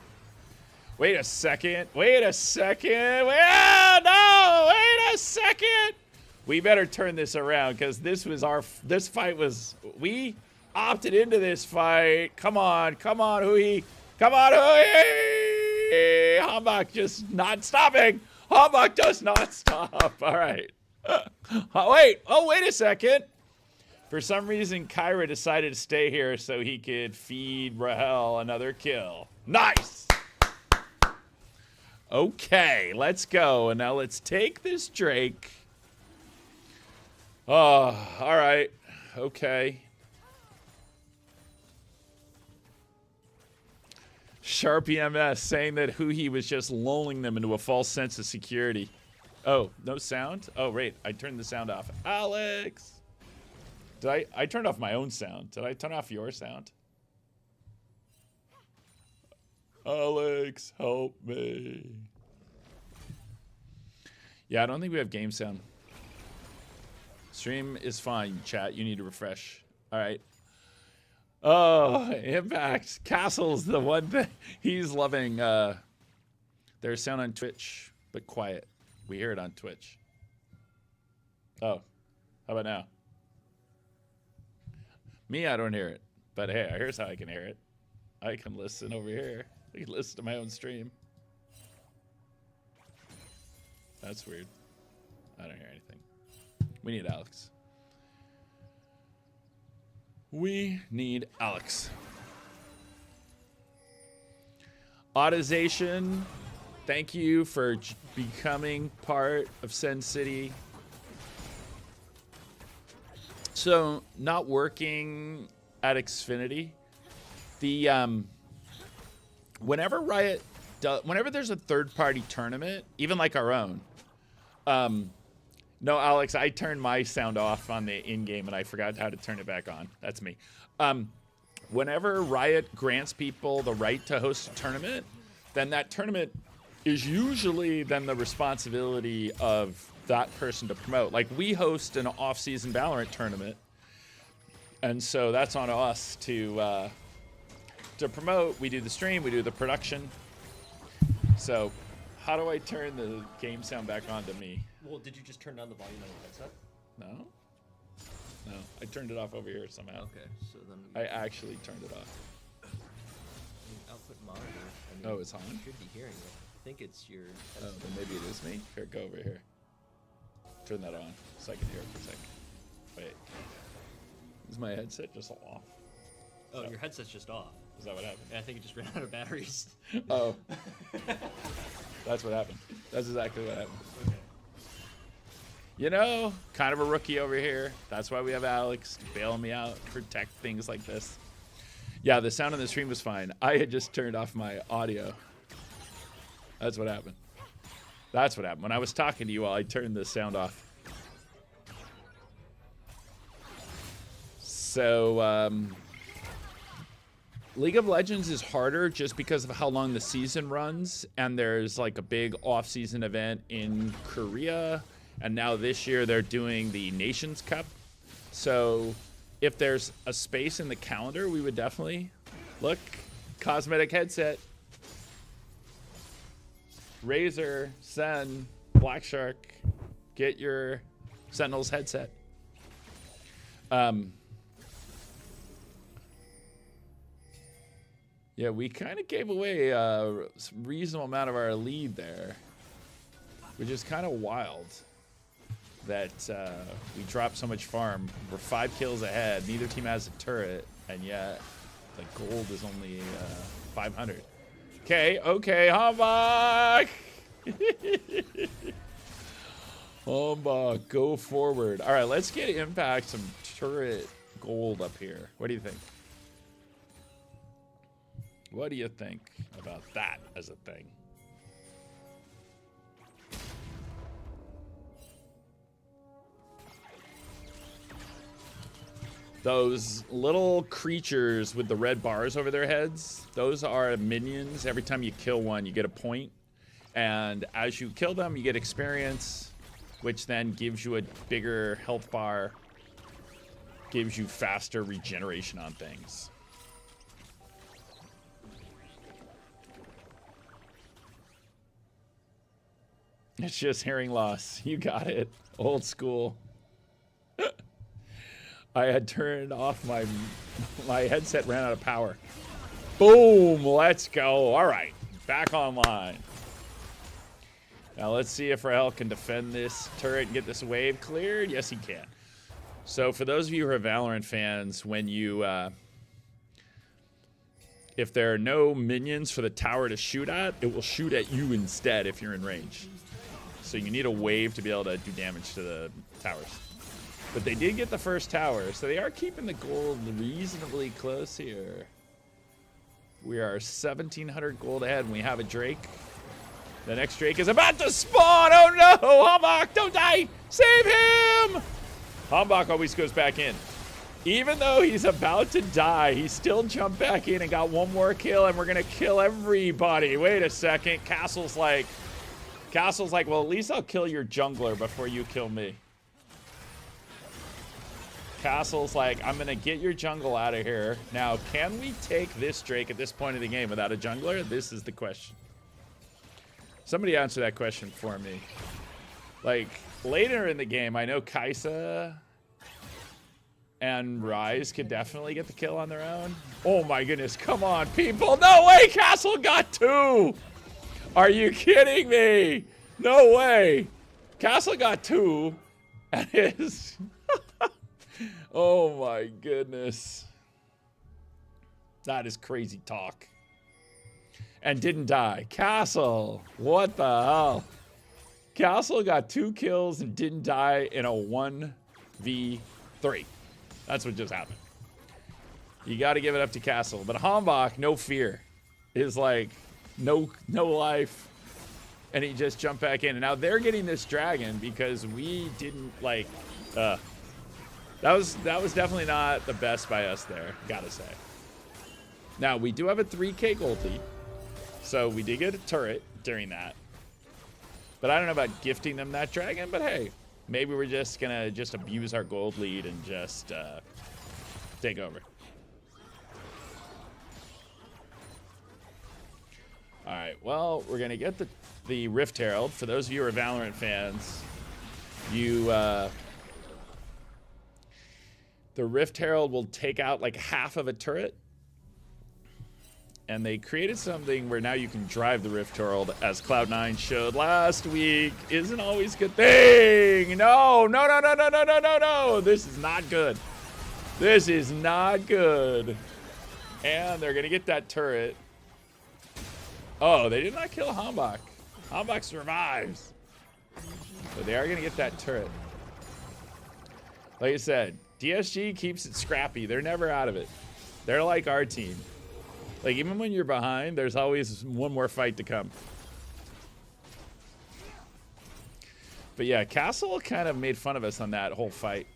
Wait a second. Wait a second. No! Wait a second. We better turn this around, because this fight was, we opted into this fight. Come on, Hui. Come on, Hui. Hombach just not stopping. Hombach does not stop. All right. Wait a second. For some reason, Kyra decided to stay here so he could feed Rahel another kill. Nice! Okay, let's go. And now let's take this Drake. Oh, all right. Okay. Sharp EMS saying that Hui was just lulling them into a false sense of security. Oh, no sound? Oh, wait. I turned the sound off. Alex! I turned off my own sound. Did I turn off your sound? Alex, help me. Yeah, I don't think we have game sound. Stream is fine, chat. You need to refresh. All right. Oh, Impact. Castle's the one thing. He's loving their sound on Twitch, but quiet. We hear it on Twitch. Oh, how about now? Me, I don't hear it. But hey, here's how I can hear it. I can listen over here. I can listen to my own stream. That's weird. I don't hear anything. We need Alex. We need Alex. Autization, thank you for becoming part of Sen City. So, not working at Xfinity, whenever Riot does, whenever there's a third-party tournament, even like our own, no, Alex, I turned my sound off on the in-game and I forgot how to turn it back on. That's me. Whenever Riot grants people the right to host a tournament, then that tournament is usually then the responsibility of that person to promote. Like, we host an off-season Valorant tournament, and so that's on us to promote. We do the stream, we do the production. So how do I turn the game sound back on to me? Well, did you just turn down the volume on your headset? No, I turned it off over here somehow. Okay, so then I actually turned it off. Output monitor. Oh, it's on? You should be hearing it. I think it's your headset. Oh, then maybe it is me. Here, go over here. Turn that on so I can hear it for a second. Wait. Is my headset just off? Oh, your headset's just off. Is that what happened? I think it just ran out of batteries. Oh. That's what happened. That's exactly what happened. Okay. You know, kind of a rookie over here. That's why we have Alex to bail me out, protect things like this. Yeah, the sound on the stream was fine. I had just turned off my audio. That's what happened. That's what happened. When I was talking to you all, I turned the sound off. So, League of Legends is harder just because of how long the season runs, and there's like a big off-season event in Korea, And now this year they're doing the Nations Cup. So if there's a space in the calendar, we would definitely look. Cosmetic headset. Razor, Sen, Black Shark. Get your Sentinels headset. Yeah, we kind of gave away a reasonable amount of our lead there, which is kind of wild that we dropped so much farm. We're 5 kills ahead. Neither team has a turret, and yet the gold is only 500. Okay, Hambach! Hambach, go forward. All right, let's get Impact some turret gold up here. What do you think? What do you think about that as a thing? Those little creatures with the red bars over their heads, those are minions. Every time you kill one, you get a point. And as you kill them, you get experience, which then gives you a bigger health bar, gives you faster regeneration on things. It's just hearing loss. You got it. Old school. I had turned off my headset, ran out of power. Boom, let's go. All right, back online. Now let's see if Rahel can defend this turret and get this wave cleared. Yes, he can. So for those of you who are Valorant fans, when you, if there are no minions for the tower to shoot at, it will shoot at you instead if you're in range. So you need a wave to be able to do damage to the towers. But they did get the first tower, so they are keeping the gold reasonably close here. We are 1,700 gold ahead, and we have a Drake. The next Drake is about to spawn! Oh no! Hambach, don't die! Save him! Hambach always goes back in. Even though he's about to die, he still jumped back in and got one more kill, and we're gonna kill everybody. Wait a second. Castle's like, well, at least I'll kill your jungler before you kill me. Castle's like, I'm going to get your jungle out of here. Now, can we take this Drake at this point of the game without a jungler? This is the question. Somebody answer that question for me. Like, later in the game, I know Kaisa and Ryze could definitely get the kill on their own. Oh my goodness, come on, people. No way, Castle got 2. Are you kidding me? No way. Castle got 2. And his... Oh my goodness. That is crazy talk. And didn't die. Castle, what the hell? Castle got 2 kills and didn't die in a 1v3. That's what just happened. You got to give it up to Castle. But Hambach, no fear, is like no life. And he just jumped back in. And now they're getting this dragon because we didn't like... That was definitely not the best by us there, gotta say. Now, we do have a 3K gold lead, so we did get a turret during that. But I don't know about gifting them that dragon, but hey, maybe we're just gonna abuse our gold lead and just take over. All right, well, we're gonna get the Rift Herald. For those of you who are Valorant fans, the Rift Herald will take out like half of a turret. And they created something where now you can drive the Rift Herald, as Cloud9 showed last week. Isn't always a good thing. No. This is not good. This is not good. And they're going to get that turret. Oh, they did not kill Hambach. Hambach survives. But they are going to get that turret. Like I said, DSG keeps it scrappy. They're never out of it. They're like our team. Like, even when you're behind, there's always one more fight to come. But yeah, Castle kind of made fun of us on that whole fight.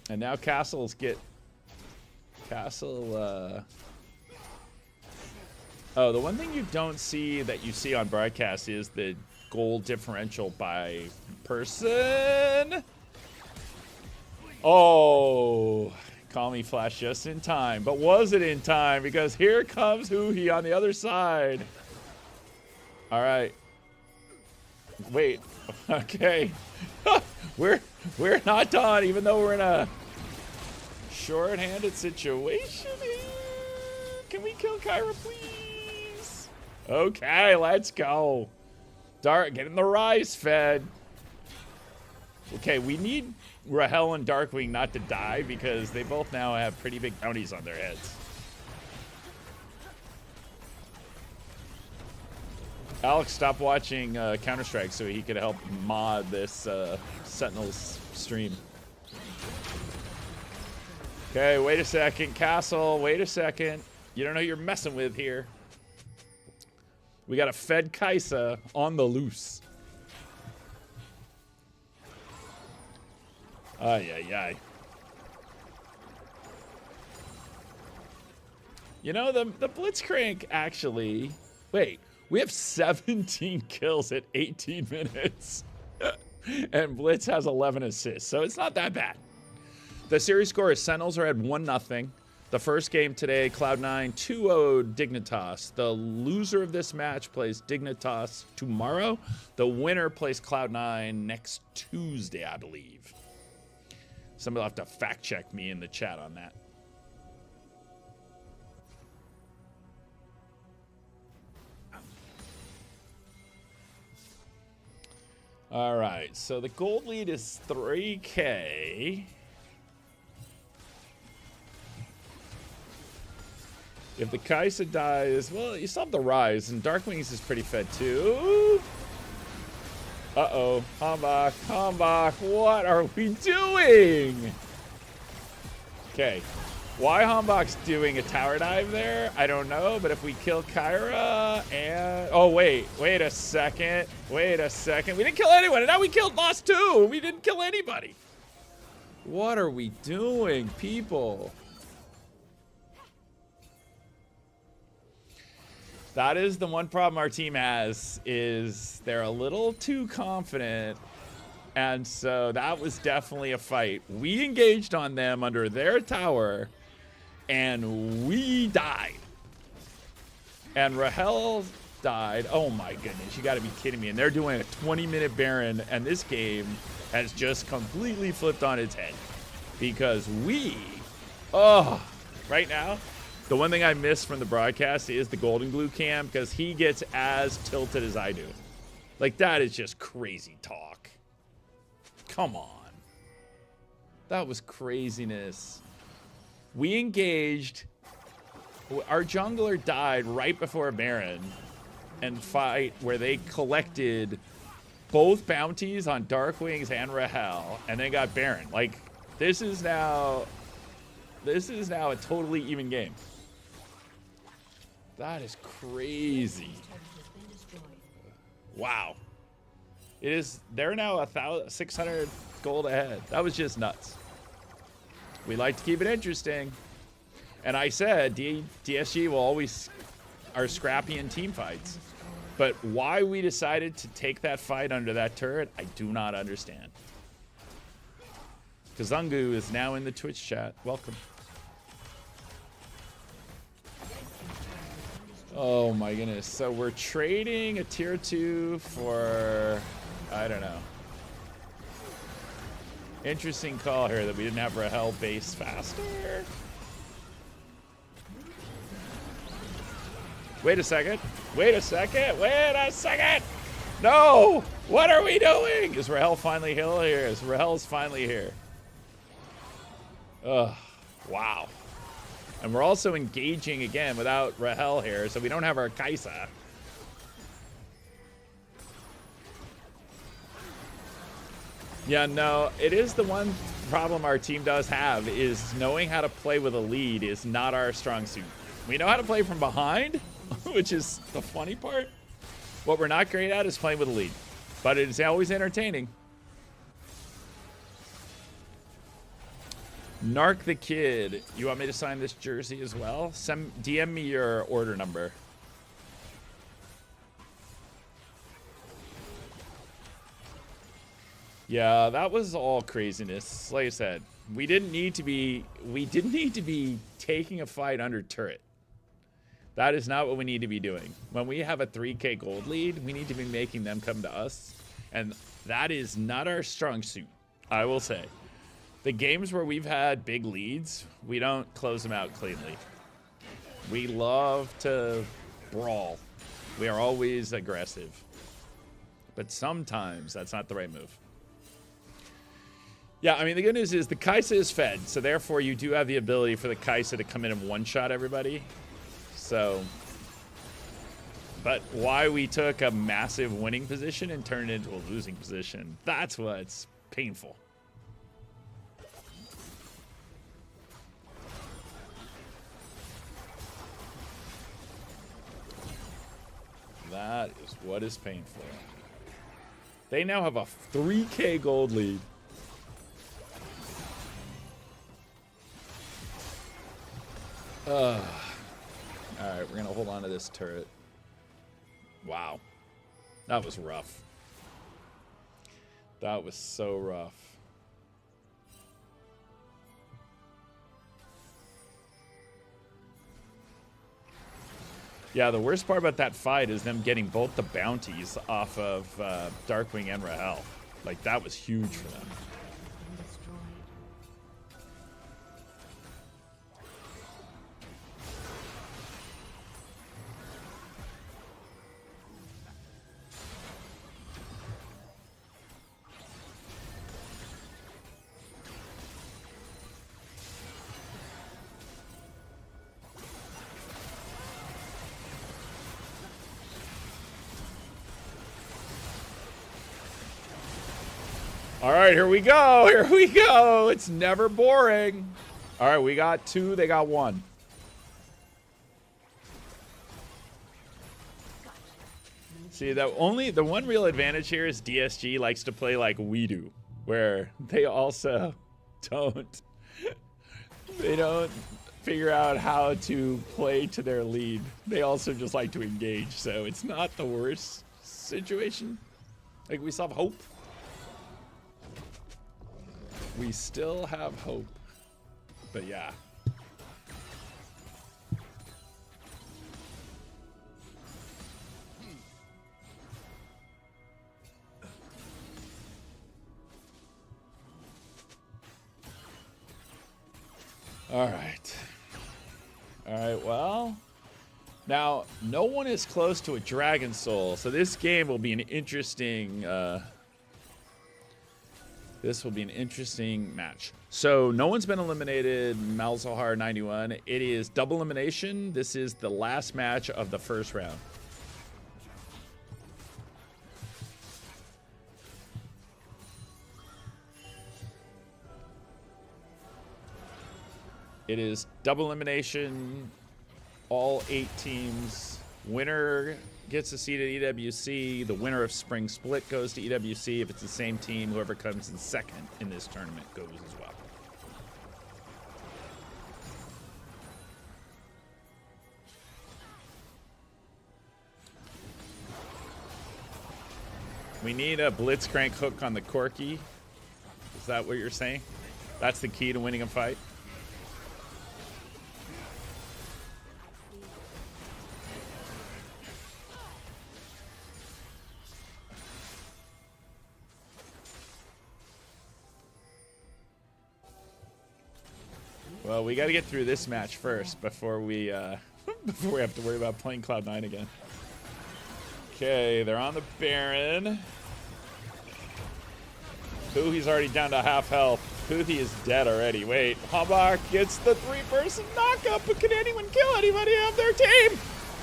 And now Castle's oh, the one thing you don't see that you see on broadcast is the gold differential by person. Oh, call me Flash just in time. But was it in time? Because here comes Huhi on the other side. All right. Wait. Okay. we're not done, even though we're in a short-handed situation here. Can we kill Kyra, please? Okay, let's go. Dark, getting the rise fed. Okay, we need Rahel and Darkwing not to die because they both now have pretty big bounties on their heads. Alex stopped watching Counter-Strike so he could help mod this Sentinels stream. Okay, wait a second. Castle, wait a second. You don't know who you're messing with here. We got a fed Kaisa on the loose. Ay, ay, ay. You know, the Blitzcrank actually... Wait, we have 17 kills at 18 minutes. And Blitz has 11 assists, so it's not that bad. The series score is Sentinels are at 1-0. The first game today, Cloud9 2-0 Dignitas. The loser of this match plays Dignitas tomorrow. The winner plays Cloud9 next Tuesday, I believe. Somebody will have to fact check me in the chat on that. All right, so the gold lead is 3K. If the Kaisa dies, well, you still have the rise, and Darkwings is pretty fed too. Uh-oh, Hambach, Hambach, what are we doing? Okay, why Hambach's doing a tower dive there, I don't know, but if we kill Kyra and... Oh, wait a second, we didn't kill anyone, and now we lost two, we didn't kill anybody. What are we doing, people? That is the one problem our team has, is they're a little too confident. And so that was definitely a fight. We engaged on them under their tower, and we died. And Rahel died. Oh my goodness, you gotta be kidding me. And they're doing a 20-minute Baron, and this game has just completely flipped on its head. Because right now, the one thing I miss from the broadcast is the Golden Glue cam, because he gets as tilted as I do. Like, that is just crazy talk. Come on. That was craziness. We engaged. Our jungler died right before Baron and fight where they collected both bounties on Darkwings and Rahel and then got Baron. Like, this is now a totally even game. That is crazy. Wow. They're now 600 gold ahead. That was just nuts. We like to keep it interesting. And I said DSG will always are scrappy in team fights. But why we decided to take that fight under that turret, I do not understand. Kazungu is now in the Twitch chat. Welcome. Oh my goodness. So we're trading a tier 2 for, I don't know. Interesting call here that we didn't have Rahel base faster. Wait a second. No! What are we doing? Is Rahel finally here? Rahel's finally here. Ugh. Wow. And we're also engaging again without Rahel here, so we don't have our Kaisa. Yeah, no, it is the one problem our team does have, is knowing how to play with a lead is not our strong suit. We know how to play from behind, which is the funny part. What we're not great at is playing with a lead, but it's always entertaining. Narc the Kid, you want me to sign this jersey as well? DM me your order number. Yeah, that was all craziness. Like I said, we didn't need to be taking a fight under turret. That is not what we need to be doing. When we have a 3K gold lead, we need to be making them come to us. And that is not our strong suit, I will say. The games where we've had big leads, we don't close them out cleanly. We love to brawl. We are always aggressive. But sometimes that's not the right move. Yeah, I mean, the good news is the Kai'Sa is fed, so therefore you do have the ability for the Kai'Sa to come in and one-shot everybody. So, but why we took a massive winning position and turned it into a losing position, that's what's painful. That is what is painful. They now have a 3K gold lead. Alright, we're gonna hold on to this turret. Wow. That was rough. That was so rough. Yeah, the worst part about that fight is them getting both the bounties off of Darkwing and Rahel. Like, that was huge for them. All right, here we go. Here we go. It's never boring. All right, we got 2. They got 1. See, the one real advantage here is DSG likes to play like we do, where they also don't figure out how to play to their lead. They also just like to engage, so it's not the worst situation. Like, we still have hope. We still have hope. But yeah. All right. All right, well. Now, no one is close to a Dragon Soul, so this game will be an interesting... This will be an interesting match. So no one's been eliminated. Malzahar 91. It is double elimination. This is the last match of the first round. It is double elimination. All 8 teams. Winner gets a seat at EWC. The winner of Spring Split goes to EWC. If it's the same team, whoever comes in second in this tournament goes as well. We need a Blitzcrank hook on the Corki. Is that what you're saying? That's the key to winning a fight? Well, we got to get through this match first before we have to worry about playing Cloud9 again. Okay, they're on the Baron. Puhi's already down to half health. Puhi is dead already. Wait, Hambach gets the 3-person knockup, but can anyone kill anybody on their team?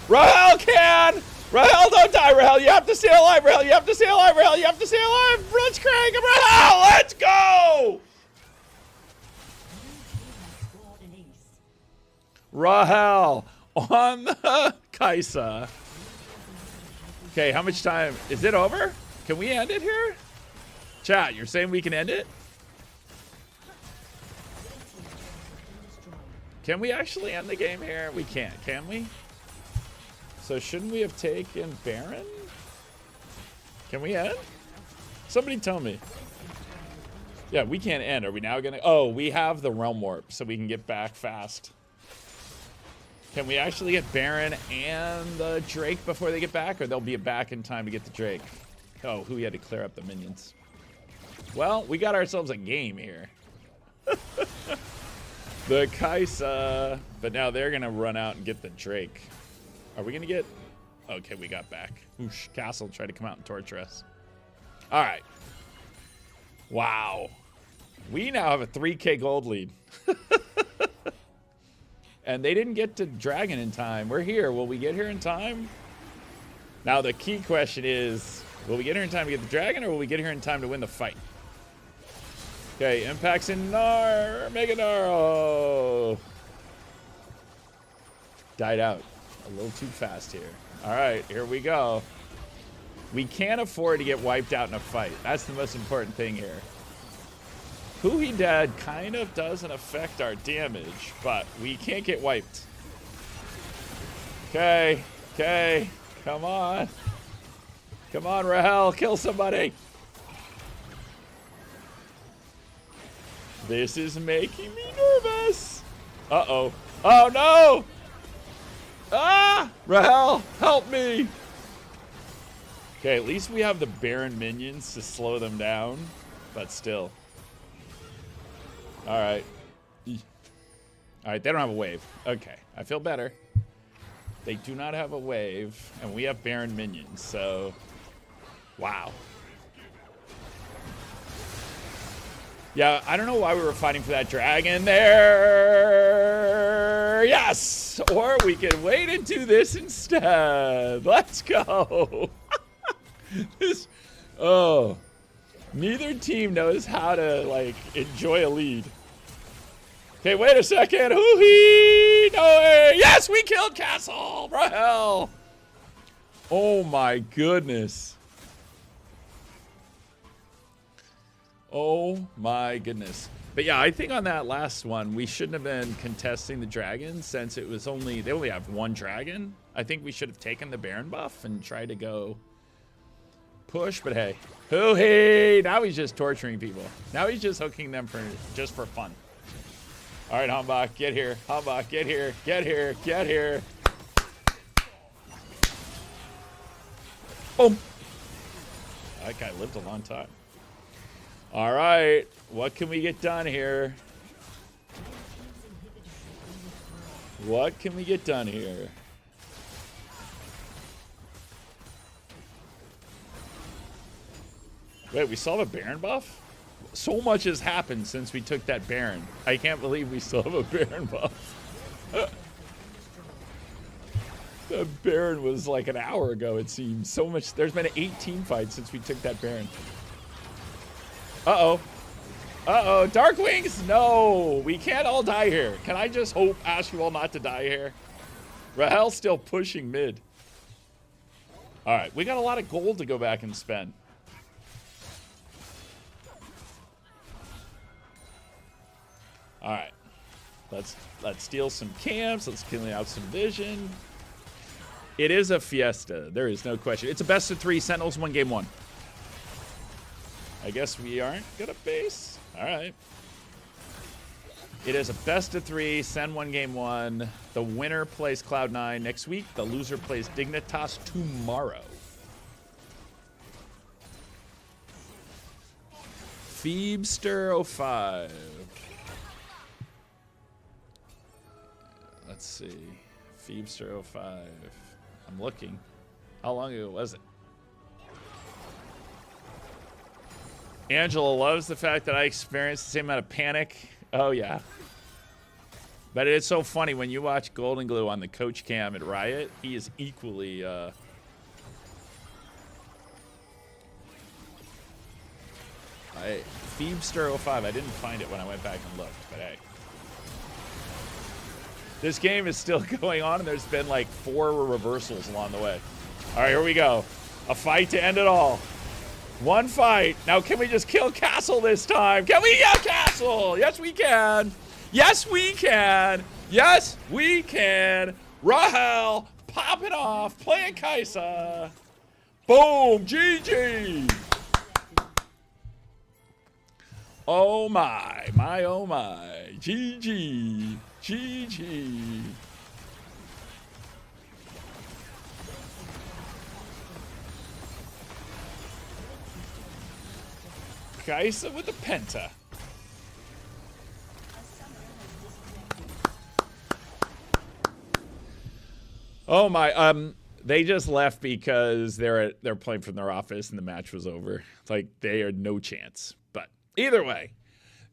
Rahel can! Rahel, don't die, Rahel. You have to stay alive, Rahel. You have to stay alive, Rahel. You have to stay alive. Let's crank him, Rahel. Let's go! Rahel on the Kai'Sa. Okay, how much time? Is it over? Can we end it here? Chat, you're saying we can end it? Can we actually end the game here? We can't, can we? So shouldn't we have taken Baron? Can we end? Somebody tell me. Yeah, we can't end. Are we now gonna? Oh, we have the Realm Warp, so we can get back fast. Can we actually get Baron and the Drake before they get back, or they'll be back in time to get the Drake? Oh, who had to clear up the minions? Well, we got ourselves a game here. The Kaisa, but now they're gonna run out and get the Drake. Are we gonna get? Okay, we got back. Oosh, Castle tried to come out and torture us. All right. Wow. We now have a 3K gold lead. And they didn't get to Dragon in time. We're here. Will we get here in time? Now the key question is, will we get here in time to get the Dragon, or will we get here in time to win the fight? Okay, impacts in Nar. Mega Nar. Oh. Died out a little too fast here. All right, here we go. We can't afford to get wiped out in a fight. That's the most important thing here. Who He Dead kind of doesn't affect our damage, but we can't get wiped. Okay, okay, come on. Come on, Rahel, kill somebody. This is making me nervous. Uh-oh. Oh, no! Ah! Rahel, help me! Okay, at least we have the Baron minions to slow them down, but still. All right. All right, they don't have a wave. Okay, I feel better. They do not have a wave, and we have Baron minions, so... Wow. Yeah, I don't know why we were fighting for that dragon there. Yes! Or we can wait and do this instead. Let's go. Oh. Neither team knows how to, like, enjoy a lead. Okay, wait a second. Hoo-hee! No way! Yes, we killed Castle! Rahel! Oh my goodness. Oh my goodness. But yeah, I think on that last one, we shouldn't have been contesting the dragon since it was only, they only have one dragon. I think we should have taken the Baron buff and tried to go push, but hey. Hoo-hee! Now he's just torturing people. Now he's just hooking them for just for fun. All right, Hambach, get here. Hambach, get here. Get here. Get here. Boom. That guy lived a long time. All right, what can we get done here? What can we get done here? Wait, we still have a Baron buff? So much has happened since we took that Baron. I can't believe we still have a Baron buff. The Baron was like an hour ago, it seems. So much. There's been 18 fights since we took that Baron. Uh-oh. Uh-oh. Dark Wings? No. We can't all die here. Can I just hope ask you all not to die here? Rahel's still pushing mid. All right. We got a lot of gold to go back and spend. All right. Let's steal some camps. Let's clean out some vision. It is a fiesta. There is no question. It's a best of 3. Sentinels won game 1. I guess we aren't gonna base. All right. It is a best of 3. Sen won game 1. The winner plays Cloud9 next week. The loser plays Dignitas tomorrow. Phoebster05. Let's see. Phoebster05. I'm looking. How long ago was it? Angela loves the fact that I experienced the same amount of panic. Oh, yeah. But it's so funny when you watch Golden Glue on the coach cam at Riot. He is equally... Phoebster05. I didn't find it when I went back and looked, but hey. This game is still going on, and there's been like 4 reversals along the way. All right, here we go. A fight to end it all. One fight. Now, can we just kill Castle this time? Can we get Castle? Yes, we can. Yes, we can. Yes, we can. Rahel popping off, playing Kaisa. Boom, GG. Oh my, oh my. GG. GG. Kaisa with the penta. Oh my, they just left because they're playing from their office and the match was over. It's like they had no chance. But either way,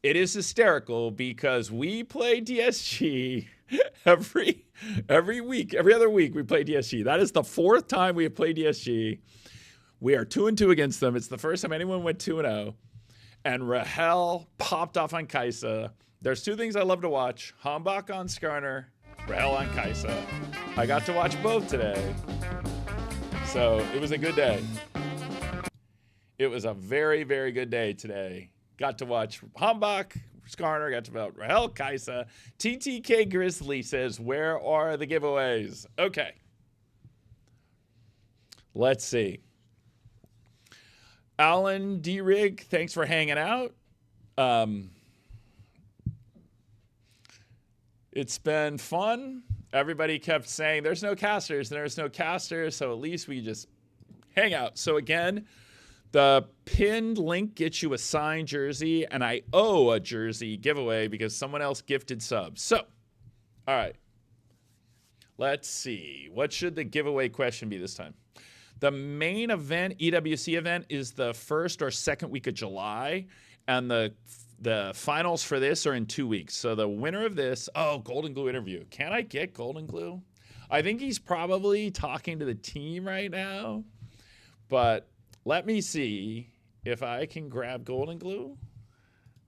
it is hysterical because we play DSG every week, every other week we play DSG. That is the 4th time we have played DSG. We are 2-2 against them. It's the first time anyone went 2-0. And Rahel popped off on Kaisa. There's 2 things I love to watch: Hambach on Skarner, Rahel on Kaisa. I got to watch both today. So it was a good day. It was a very, very good day today. Got to watch Hambach, Skarner, got to watch Rahel, Kaisa. TTK Grizzly says, where are the giveaways? Okay. Let's see. Alan D-Rig, thanks for hanging out. It's been fun. Everybody kept saying, there's no casters, so at least we just hang out. So again, the pinned link gets you a signed jersey, and I owe a jersey giveaway because someone else gifted subs. So, all right. Let's see. What should the giveaway question be this time? The main event, EWC event, is the 1st or 2nd week of July, and the finals for this are in 2 weeks. So the winner of this, Golden Glue interview. Can I get Golden Glue? I think he's probably talking to the team right now, but let me see if I can grab Golden Glue.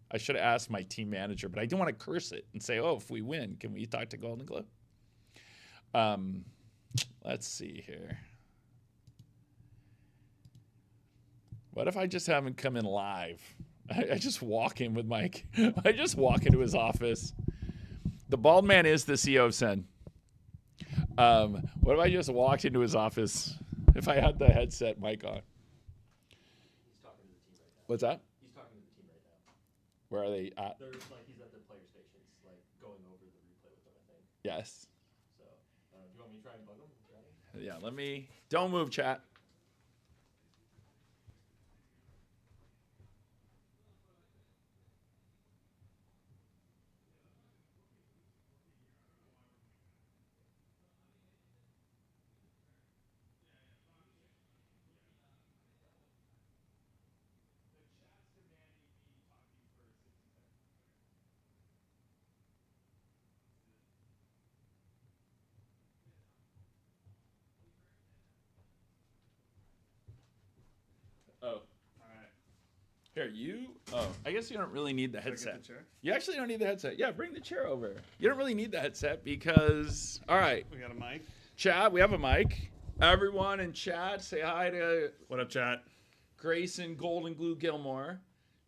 I should have asked my team manager, but I didn't want to curse it and say, if we win, can we talk to Golden Glue? Let's see here. What if I just have him come in live? I just walk in with Mike. I just walk into his office. The bald man is the CEO of SEN. What if I just walked into his office if I had the headset mic on? He's talking to the team right now. What's that? He's talking to the team right now. Where are they at? There's he's at the player stations, going over the replay with them, I think. Yes. So, do you want me to try and bug him? Yeah, don't move, chat. Oh. All right. Here, I guess you don't really need the headset. You actually don't need the headset. Yeah, bring the chair over. You don't really need the headset because, all right. We got a mic. Chat, we have a mic. Everyone in chat, say hi to What up, chat? Grayson Golden Glue Gilmore.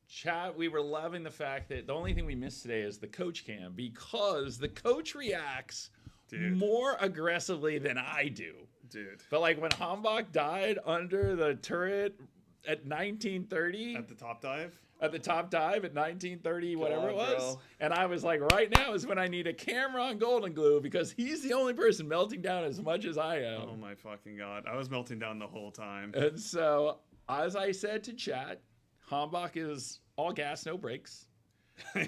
Chat, we were loving the fact that the only thing we missed today is the coach cam because the coach reacts more aggressively than I do. Dude. But like when Hambach died under the turret at 1930. At the top dive? At the top dive at 1930, whatever it was. Bro. And I was like, right now is when I need a camera on Golden Glue because he's the only person melting down as much as I am. Oh my fucking God. I was melting down the whole time. And so, as I said to chat, Hambach is all gas, no brakes.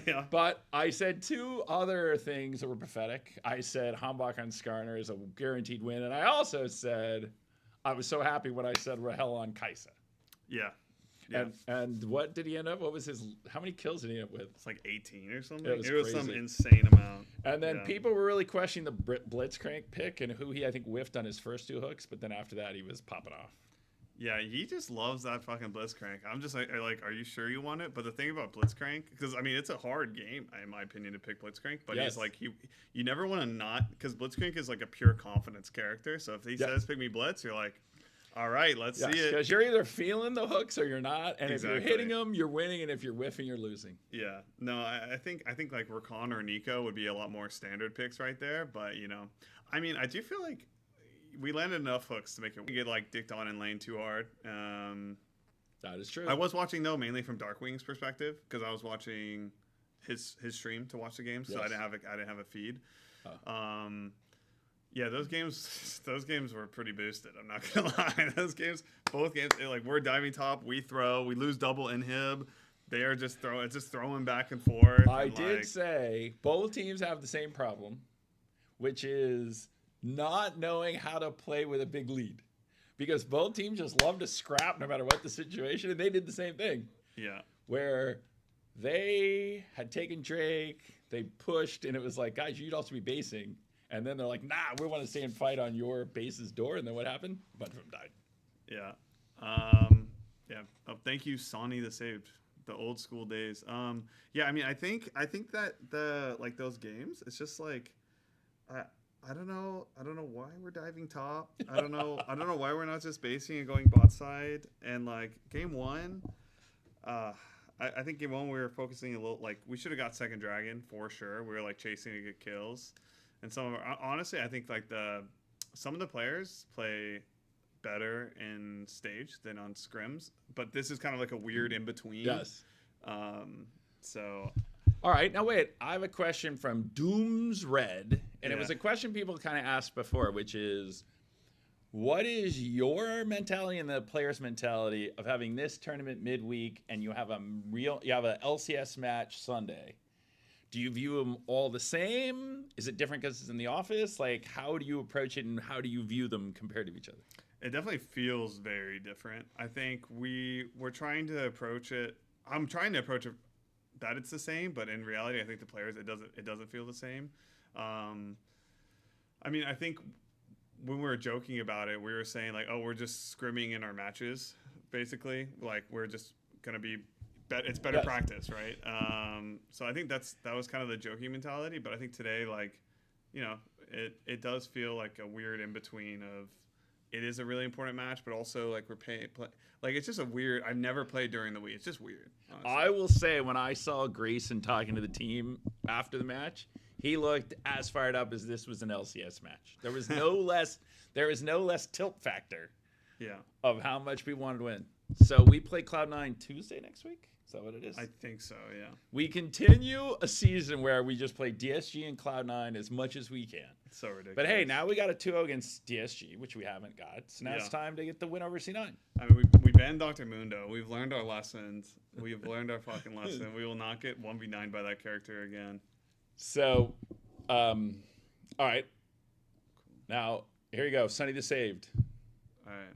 Yeah. But I said 2 other things that were pathetic. I said Hambach on Skarner is a guaranteed win. And I also said I was so happy when I said Rahel on Kaisa. Yeah. Yeah. And what did he end up? What was how many kills did he end up with? It's like 18 or something. It was crazy. Some crazy. insane amount. And then people were really questioning the Blitzcrank pick and who I think, whiffed on his first 2 hooks. But then after that, he was popping off. Yeah, he just loves that fucking Blitzcrank. I'm just like, are you sure you want it? But the thing about Blitzcrank, because, I mean, it's a hard game, in my opinion, to pick Blitzcrank. But Yes. he's like, you never want to not, because Blitzcrank is like a pure confidence character. So if he says pick me Blitz, you're like, all right, let's see it. Because you're either feeling the hooks or you're not. And if you're Exactly. hitting them, you're winning. And if you're whiffing, you're losing. Yeah, no, I think like Rakan or Nico would be a lot more standard picks right there. But, I mean, I do feel like we landed enough hooks to make it. We get like dicked on in lane too hard. That is true. I was watching though mainly from Darkwing's perspective because I was watching his stream to watch the game, so I didn't have a feed. Oh. Yeah, those games were pretty boosted. I'm not gonna lie. Both games, like we're diving top, we throw, we lose double inhib. They are just throwing back and forth. I did say both teams have the same problem, which is not knowing how to play with a big lead, because both teams just love to scrap no matter what the situation, and they did the same thing. Yeah, where they had taken Drake, they pushed, and it was like, guys, you'd also be basing. And then they're like, nah, we want to stay and fight on your base's door. And then what happened? A bunch of them died. Yeah. Yeah. Oh, thank you, Sonny the Saved. The old school days. Yeah, I mean, I think that those games, it's just like, I don't know why we're diving top. I don't know why we're not just basing and going bot side. And like game one, I think game one we were focusing a little, like we should have got second dragon for sure. We were like chasing to get kills. And honestly, I think like some of the players play better in stage than on scrims, but this is kind of like a weird in between. Yes. So. All right, now wait. I have a question from Dooms Red, and it was Yeah. a question people kind of asked before, which is, what is your mentality and the players' mentality of having this tournament midweek, and you have a LCS match Sunday? Do you view them all the same? Is it different because it's in the office? Like, how do you approach it, and how do you view them compared to each other? It definitely feels very different. I think we're trying to approach it. I'm trying to approach it that it's the same, but in reality, I think the players it doesn't feel the same. I mean, I think when we were joking about it, we were saying like, oh, we're just scrimming in our matches, basically. Like we're just gonna be. It's better practice, right? So I think that was kind of the joking mentality, but I think today, like, you know, it does feel like a weird in between of it is a really important match, but also like we're like it's just a weird. I've never played during the week. It's just weird. Honestly. I will say when I saw Grayson talking to the team after the match, he looked as fired up as this was an LCS match. There was no less tilt factor. Yeah. Of how much we wanted to win. So we play Cloud9 Tuesday next week. Is that what it is? I think so, yeah. We continue a season where we just play DSG and Cloud9 as much as we can. It's so ridiculous. But hey, now we got a 2-0 against DSG, which we haven't got. So now it's time to get the win over C9. I mean, we banned Dr. Mundo. We've learned our lessons. We've learned our fucking lesson. We will not get 1v9 by that character again. So, all right. Now, here you go. Sonny the Saved. All right.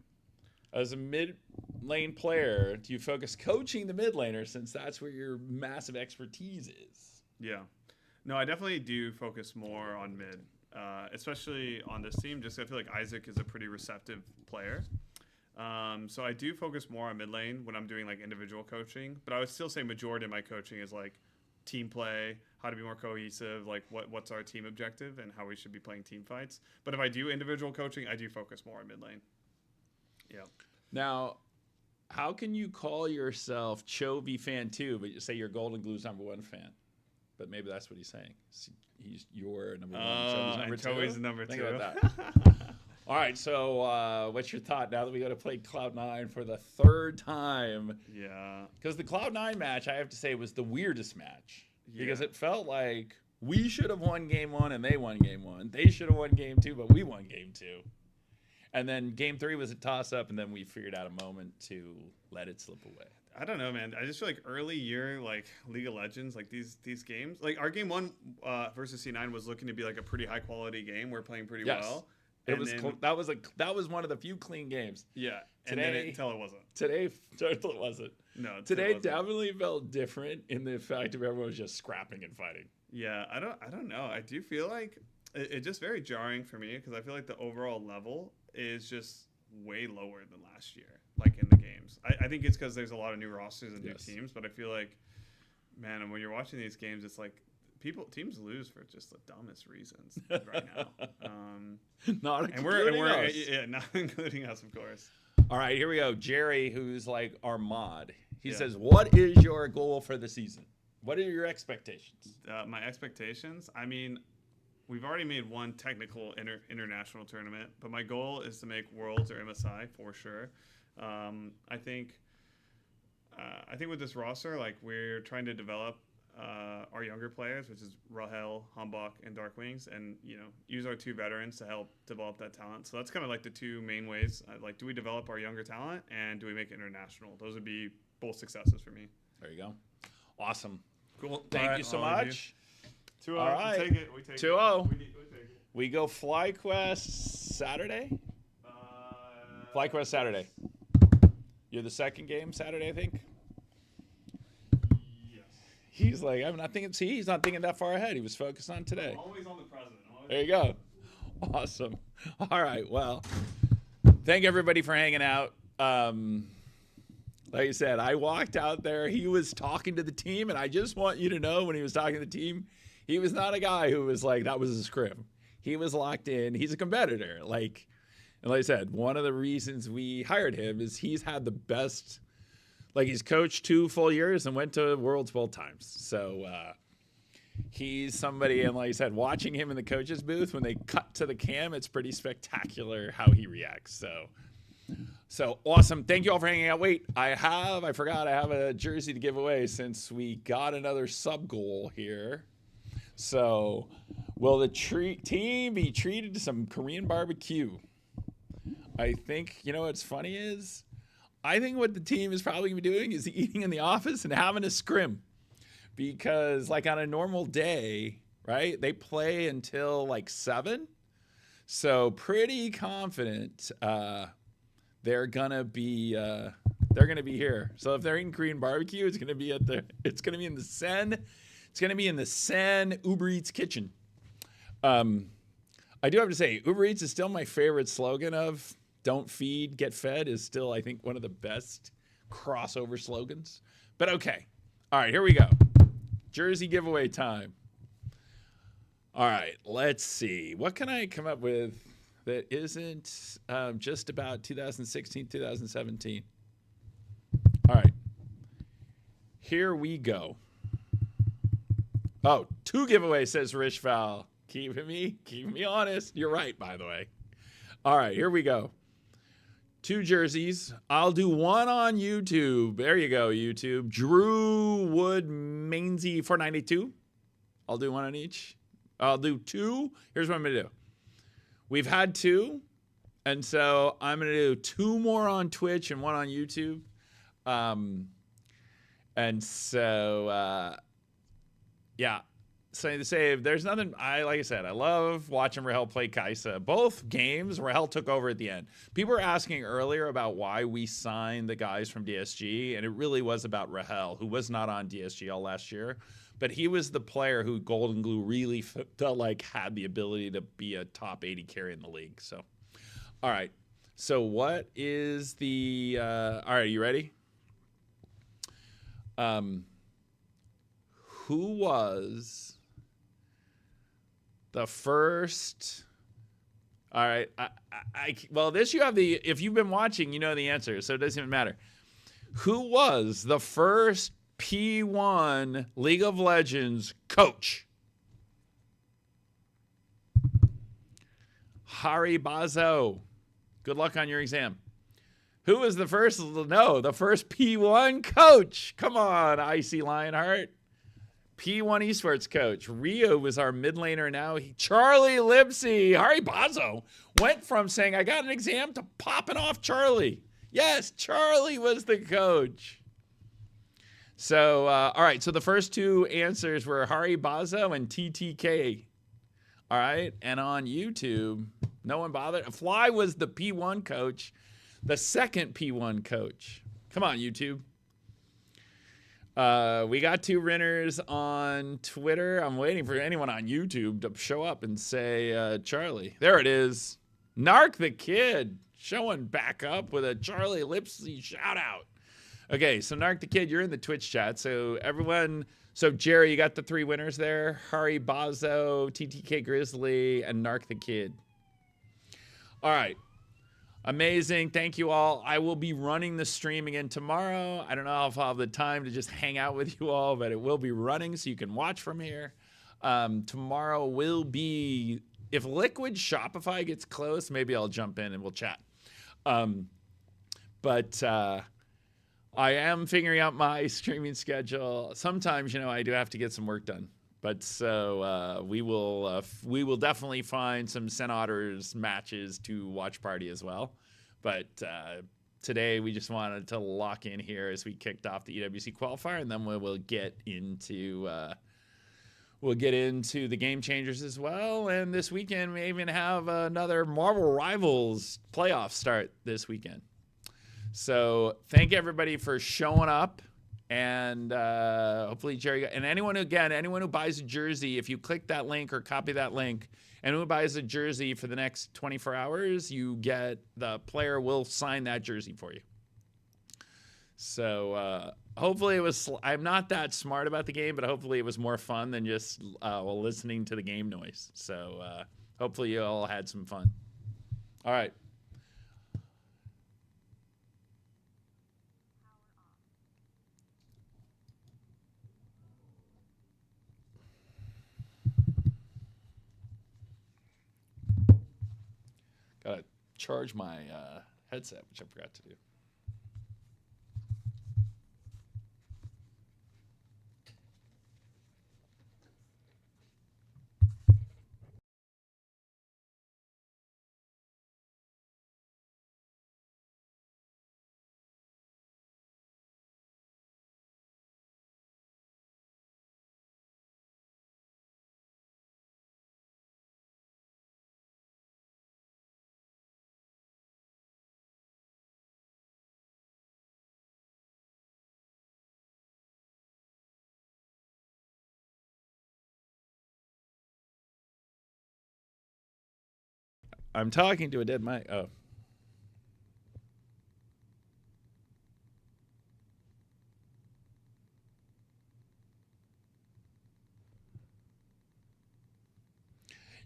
As a mid lane player, do you focus coaching the mid laner since that's where your massive expertise is? Yeah. No, I definitely do focus more on mid, especially on this team. Just I feel like Isaac is a pretty receptive player. So I do focus more on mid lane when I'm doing like individual coaching, but I would still say majority of my coaching is like team play, how to be more cohesive, like what's our team objective and how we should be playing team fights. But if I do individual coaching, I do focus more on mid lane. Yeah. Now, how can you call yourself Chovy fan 2, but you say you're Golden Glue's #1 fan? But maybe that's what he's saying. He's your #1. Chovy's number 2. Think about that. All right, so what's your thought now that we got to play Cloud9 for the 3rd time? Yeah. Because the Cloud9 match, I have to say, was the weirdest match. Yeah. Because it felt like we should have won game 1 and they won game 1. They should have won game 2, but we won game 2. And then game 3 was a toss-up, and then we figured out a moment to let it slip away. I don't know, man. I just feel like early year, like League of Legends, like these games, like our game 1 versus C9 was looking to be like a pretty high quality game. We're playing pretty well. It was that was one of the few clean games. Yeah, today, until it wasn't. Today it wasn't. No, today definitely felt different in the fact of everyone was just scrapping and fighting. Yeah, I don't know. I do feel like it's just very jarring for me because I feel like the overall level is just way lower than last year, like in the games. I think it's because there's a lot of new rosters and new teams, but I feel like, man, and when you're watching these games, it's like teams lose for just the dumbest reasons right now. Not including us. Yeah, not including us, of course. All right, here we go. Jerry, who's like our mod, he says, "What is your goal for the season? What are your expectations?" My expectations? I mean, we've already made one technical international tournament, but my goal is to make Worlds or MSI for sure. I think I think with this roster, like we're trying to develop our younger players, which is Rahel, Hambach, and Darkwings, and use our 2 veterans to help develop that talent. So that's kind of like the 2 main ways. Like, do we develop our younger talent, and do we make it international? Those would be both successes for me. There you go. Awesome. Cool. Thank you so much. 2-0. All right. We take it. We take 2-0. it. We take it. We go FlyQuest Saturday? FlyQuest Saturday. You're the second game Saturday, I think? Yes. He's like, I'm not thinking. See, he's not thinking that far ahead. He was focused on today. Always on the president. There you go. Awesome. All right. Well, thank everybody for hanging out. Like I said, I walked out there. He was talking to the team, and I just want you to know when he was talking to the team, he was not a guy who was like, that was his script. He was locked in. He's a competitor. And like I said, one of the reasons we hired him is he's had the best, like he's coached 2 full years and went to Worlds both times. So he's somebody, and like I said, watching him in the coach's booth, when they cut to the cam, it's pretty spectacular how he reacts. So awesome. Thank you all for hanging out. Wait, I forgot I have a jersey to give away since we got another sub goal here. So will the team be treated to some Korean barbecue? I think, what's funny is, I think what the team is probably going to be doing is eating in the office and having a scrim. Because like on a normal day, right, they play until like 7. So pretty confident they're gonna be here. So if they're eating Korean barbecue, it's gonna be in the SEN. It's gonna be in the SEN Uber Eats kitchen. I do have to say, Uber Eats is still my favorite slogan of "Don't feed, get fed" is still, I think, one of the best crossover slogans. But okay, all right, here we go. Jersey giveaway time. All right, let's see. What can I come up with that isn't just about 2016, 2017? All right, here we go. Oh, 2 giveaways, says Rich Val. Keeping me honest. You're right, by the way. All right, here we go. 2 jerseys. I'll do 1 on YouTube. There you go, YouTube. Drew Wood Mainsy 492. I'll do 1 on each. I'll do 2. Here's what I'm going to do. We've had 2, and so I'm going to do 2 more on Twitch and 1 on YouTube. And so, yeah. Something to say, there's nothing, like I said, I love watching Rahel play Kaisa. Both games, Rahel took over at the end. People were asking earlier about why we signed the guys from DSG, and it really was about Rahel, who was not on DSG all last year. But he was the player who Golden Glue really felt like had the ability to be a top 80 carry in the league. So, all right. So what is the, all right, you ready? Who was the first? All right. Well, this you have the, if you've been watching, you know the answer, so it doesn't even matter. Who was the first P1 League of Legends coach? Hari Bazo. Good luck on your exam. Who was the first? No, the first P1 coach. Come on, Icy Lionheart. P1 Esports coach. Rio was our mid laner now. Charlie Lipsy. Hari Bazo went from saying, I got an exam, to popping off Charlie. Yes, Charlie was the coach. So, all right. So the first 2 answers were Hari Bazo and TTK. All right. And on YouTube, no one bothered. Fly was the P1 coach, the second P1 coach. Come on, YouTube. We got 2 winners on Twitter. I'm waiting for anyone on YouTube to show up and say Charlie. There it is. Narc the Kid showing back up with a Charlie Lipsy shout out. Okay, so Narc the Kid, you're in the Twitch chat. So everyone, so Jerry, you got the 3 winners there. Hari Bazo, TTK Grizzly, and Narc the Kid. All right. Amazing. Thank you all. I will be running the stream again tomorrow. I don't know if I'll have the time to just hang out with you all, but it will be running so you can watch from here. Tomorrow will be, if Liquid Shopify gets close, maybe I'll jump in and we'll chat. But I am figuring out my streaming schedule. Sometimes, you know, I do have to get some work done. But so we will definitely find some Senators matches to watch party as well. But today we just wanted to lock in here as we kicked off the EWC qualifier, and then we'll get into the game changers as well. And this weekend we even have another Marvel Rivals playoff start this weekend. So thank everybody for showing up. And hopefully Jerry, and anyone who buys a jersey, if you click that link or copy that link, anyone who buys a jersey for the next 24 hours, the player will sign that jersey for you. So hopefully I'm not that smart about the game, but hopefully it was more fun than just listening to the game noise. So hopefully you all had some fun. All right. Gotta charge my headset, which I forgot to do. I'm talking to a dead mic. Oh.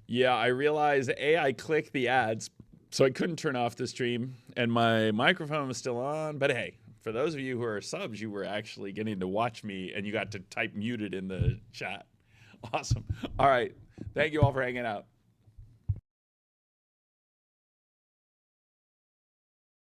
Yeah, I realized I clicked the ads, so I couldn't turn off the stream, and my microphone was still on. But hey, for those of you who are subs, you were actually getting to watch me, and you got to type muted in the chat. Awesome. All right. Thank you all for hanging out.